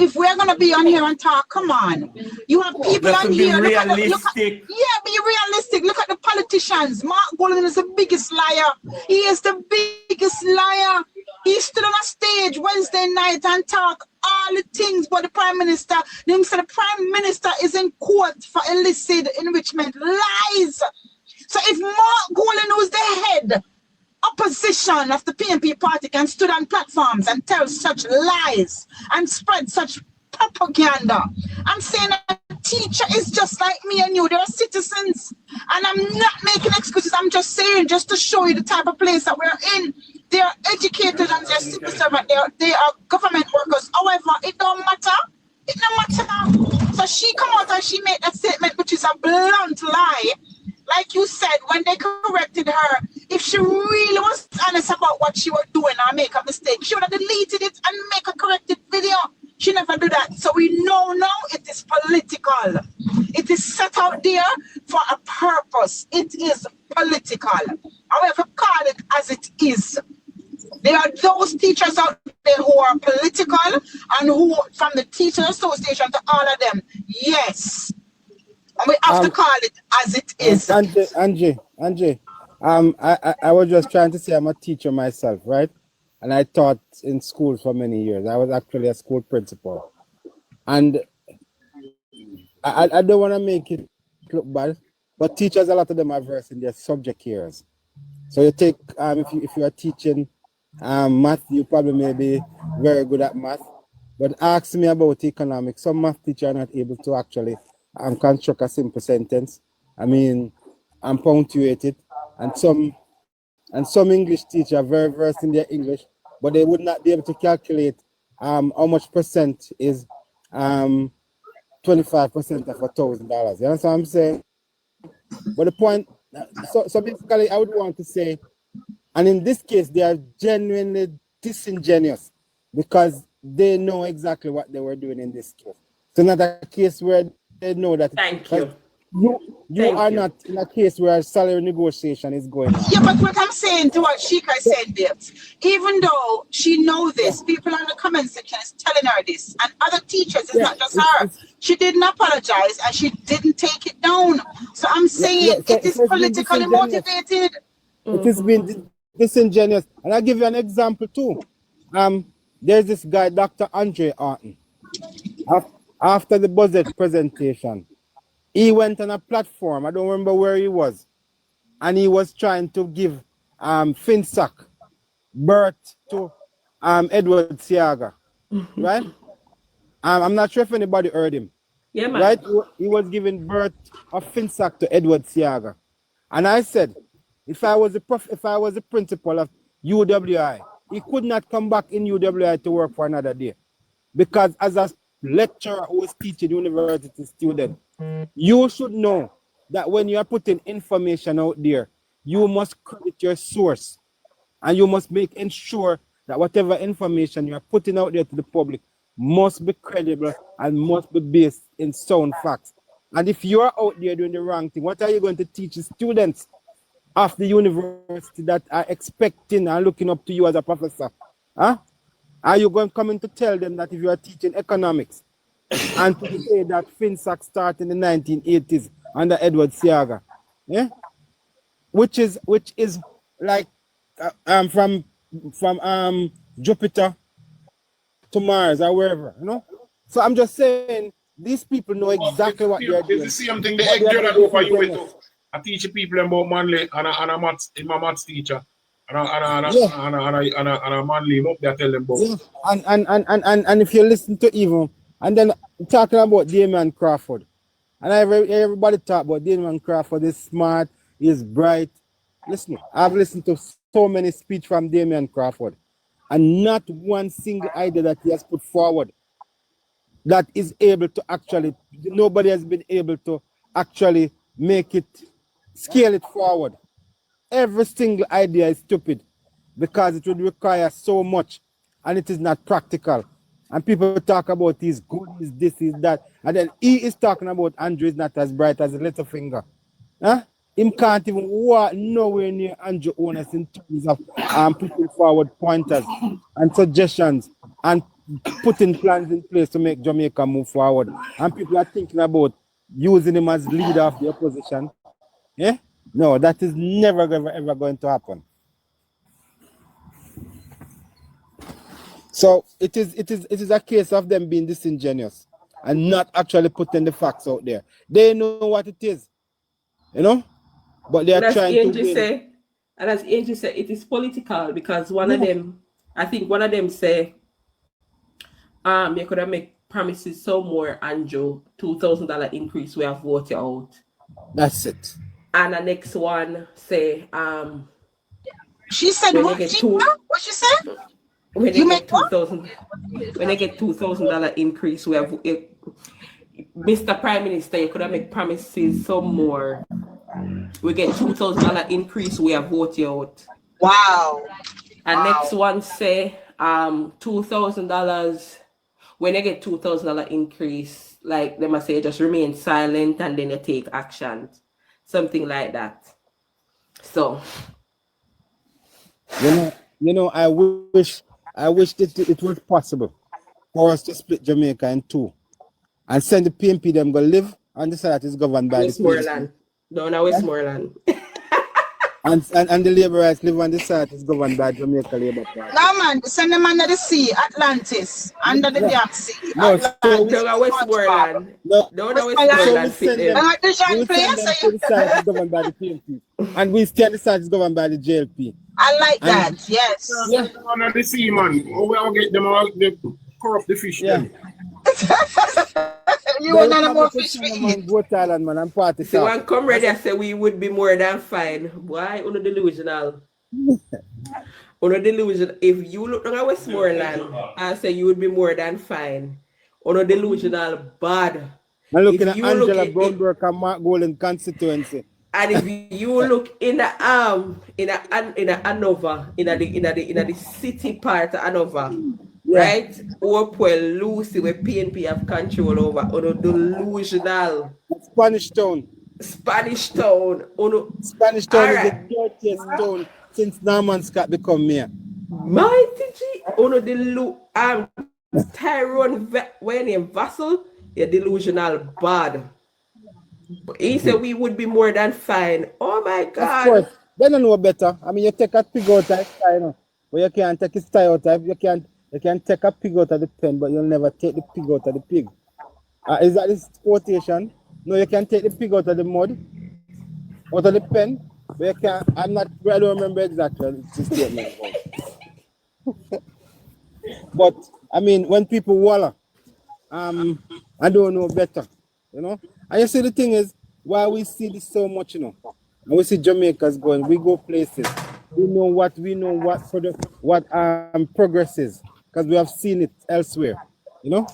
If we're gonna be on here and talk, come on. You have people on here. Be realistic. Be realistic. Look at the politicians. Mark Goldman is the biggest liar. He is the biggest liar. He stood on a stage Wednesday night and talk all the things but the Prime Minister. They said the Prime Minister is in court for illicit enrichment. Lies. So if Mark Goldman, who's the head opposition of the PNP party, can stood on platforms and tell such lies and spread such propaganda, I'm saying a teacher is just like me and you. They're citizens, and I'm not making excuses. I'm just saying, just to show you the type of place that we're in. They are educated and they're civil servants. They are government workers. However, it don't matter. It don't matter. So she come out and she made that statement, which is a blunt lie. Like you said, when they corrected her, if if she really was honest about what she was doing or make a mistake, she would have deleted it and make a corrected video. She never do that. So we know now it is political. It is set out there for a purpose. It is political. However, call it as it is. There are those teachers out there who are political and who, from the Teachers Association to all of them, yes. And we have to call it as it is. Angie, I was just trying to say I'm a teacher myself, right? And I taught in school for many years. I was actually a school principal. And I don't want to make it look bad, but teachers, a lot of them are versed in their subject areas. So you take, if you are teaching math, you probably may be very good at math. But ask me about economics. Some math teachers are not able to actually construct a simple sentence. I mean, and punctuate it. And some English teachers are very versed in their English, but they would not be able to calculate how much percent is 25% of $1,000. You understand what I'm saying? But the point, so basically, I would want to say, and in this case, they are genuinely disingenuous because they know exactly what they were doing in this case. So not a case where they know that. Thank you. You are not in a case where salary negotiation is going on. Yeah, but what I'm saying to what Sheikah said, Bibbs, even though she knows this, people in the comment section is telling her this, and other teachers, it's not just her. She didn't apologize and she didn't take it down. So I'm saying it is politically motivated. It has been disingenuous. And I'll give you an example too. There's this guy, Dr. Andre Arton. After the budget presentation, he went on a platform, I don't remember where he was, and he was trying to give FinSac birth to Edward Siaga, right? I'm not sure if anybody heard him. Yeah, man. Right? He was giving birth of FinSac to Edward Siaga. And I said, if I was the principal of UWI, he could not come back in UWI to work for another day. Because as a lecturer who is teaching university students, you should know that when you are putting information out there, you must credit your source and you must ensure that whatever information you are putting out there to the public must be credible and must be based in sound facts. And if you are out there doing the wrong thing, what are you going to teach the students of the university that are expecting and looking up to you as a professor? Huh? Are you going to come in to tell them that if you are teaching economics and to say that FinSac started in the 1980s under Edward Siaga, yeah, which is like from Jupiter to Mars or wherever, you know? So I'm just saying these people know exactly what they're doing. It's the same thing the egg that go for you with. I teach people about Manly and my maths teacher. And a Manly up there tell them about. Yeah. And if you listen to even and then talking about Damian Crawford, and everybody talk about Damian Crawford is smart, he's bright. Listen, I've listened to so many speeches from Damian Crawford, and not one single idea that he has put forward that is able to actually, nobody has been able to actually make it, scale it forward. Every single idea is stupid because it would require so much and it is not practical. And people talk about he's good, he's this, he's that. And then he is talking about Andrew is not as bright as a little finger. Huh? Him can't even walk nowhere near Andrew Holness in terms of putting forward pointers and suggestions and putting plans in place to make Jamaica move forward. And people are thinking about using him as leader of the opposition. Yeah? No, that is never ever going to happen. So it is a case of them being disingenuous and not actually putting the facts out there. They know what it is, you know, but they are trying to say, and as Angie said, it is political because one of them, I think one of them say, you could have make promises so more, Andrew, $2,000 increase we have voted out. That's it. And the next one say, she said what? What she said? When they get $2,000 increase, we have Mr. Prime Minister, you could have make promises some more We get $2,000 increase, we have vote you out. Wow. And next one say $2,000. When you get $2,000 increase, like them I say, just remain silent and then you take action, something like that. So, I wish that it was possible for us to split Jamaica in two and send the PMP them go live on the side that is governed by Westmoreland. Down at Westmoreland. And the labor rights live on the side is governed by Jamaica Labour Party. No man, send them under the sea, Atlantis, under the damn sea. No, down at Westmoreland. Down at Westmoreland. We send them to the side is governed by the PMP. And we stay on the side is governed by the JLP. I like that, yes. Yeah. Under the sea, man. We'll get them all, the corrupt the fish. Yeah. You want none about fish man, Goat Island, man. I'm party. So one come ready, I say we would be more than fine. Why? Uno delusional. Uno delusional. If you look at Westmoreland, I say you would be more than fine. Uno delusional bad. I'm looking at Angela Brownberg and Mark Golden constituency. And if you look in the Hanover, in the city part of Hanover, right? Or Lucy where PNP have control over, or delusional. Spanish Town. Spanish Town. Spanish Town is the dirtiest town since Norman Scott become mayor. Mighty G. Tyrone when Vassal, you're delusional bad. He said we would be more than fine. Oh my God. Of course. They don't know better. I mean, you take a pig out of the tie, you know, but you can't take his tie out of it. You can take a pig out of the pen, but you'll never take the pig out of the pig. Is that this quotation? No, you can take the pig out of the mud, out of the pen, but you can't. I don't remember exactly the statement. But I mean, when people walla, I don't know better, you know. And you see, the thing is, why we see this so much, you know, and we see Jamaicans going, we go places, we know what progress is, because we have seen it elsewhere, you know.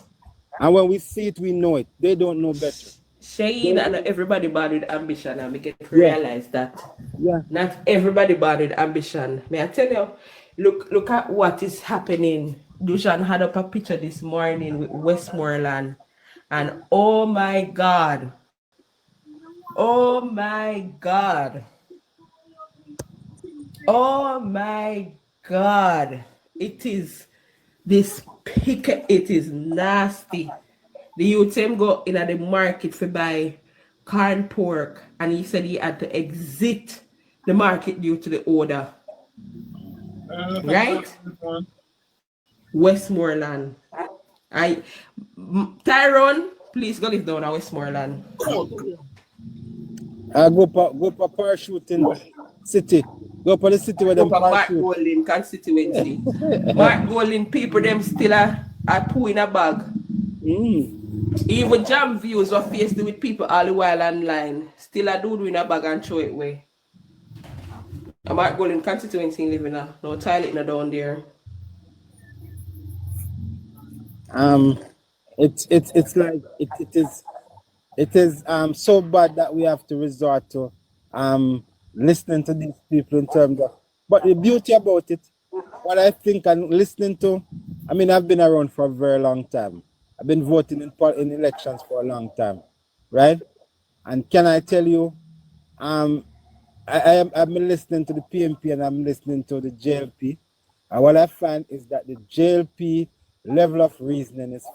And when we see it, we know it. They don't know better. Shane and everybody born with ambition, and we get to realize that. Yeah. Not everybody born with ambition. May I tell you, look at what is happening. Dushan had up a picture this morning with Westmoreland. And oh my God, oh my God, oh my God, it is this picket, it is nasty. The youth him go in at the market for buy corn pork, and he said he had to exit the market due to the order. Right? Westmoreland. Tyrone, please go live down at Westmoreland. Go for parachuting city. Go for the city where them Mark Golding constituency. Mark Golding people them still are poo in a bag. Even jam views of faced with people all the while online. Still a do in a bag and throw it away. A Mark Golding constituency living now. No toilet no down there. It's like it is so bad that we have to resort to listening to these people in terms of, but the beauty about it, what I think and listening to, I mean, I've been around for a very long time. I've been voting in elections for a long time, right? And can I tell you, I've been listening to the PMP and I'm listening to the JLP, and what I find is that the JLP level of reasoning is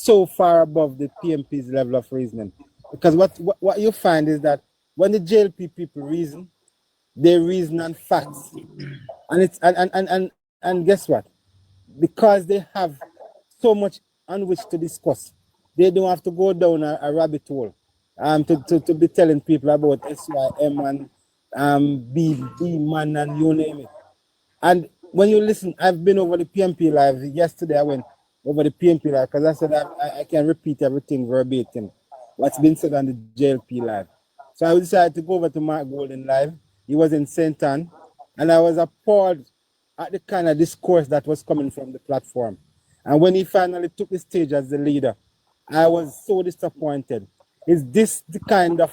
so far above the PMP's level of reasoning. Because what you find is that when the JLP people reason, they reason on facts. And it's and guess what? Because they have so much on which to discuss, they don't have to go down a rabbit hole to be telling people about SYM and B man and you name it. And when you listen, I've been over the PMP live. Yesterday I went over the PMP live because I said I can repeat everything verbatim, what's been said on the JLP live. So I decided to go over to Mark Golden live. He was in St. Ann, and I was appalled at the kind of discourse that was coming from the platform. And when he finally took the stage as the leader, I was so disappointed. Is this the kind of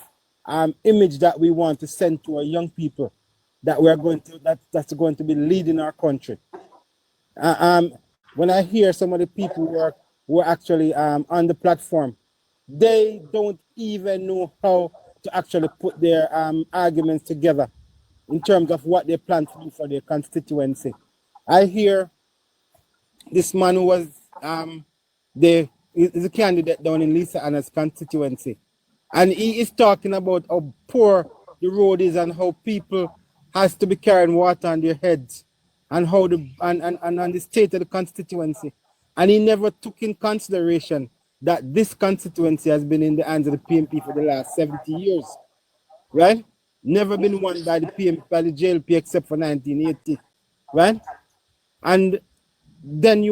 image that we want to send to our young people, that we're going to that's going to be leading our country. When I hear some of the people who are actually on the platform, they don't even know how to actually put their arguments together in terms of what they plan to do for their constituency. I hear this man who was is a candidate down in Lisa Anna's constituency, and he is talking about how poor the road is and how people has to be carrying water on their heads, and how the the state of the constituency. And he never took in consideration that this constituency has been in the hands of the PMP for the last 70 years, right? Never been won by the PMP, by the JLP, except for 1980, right? And then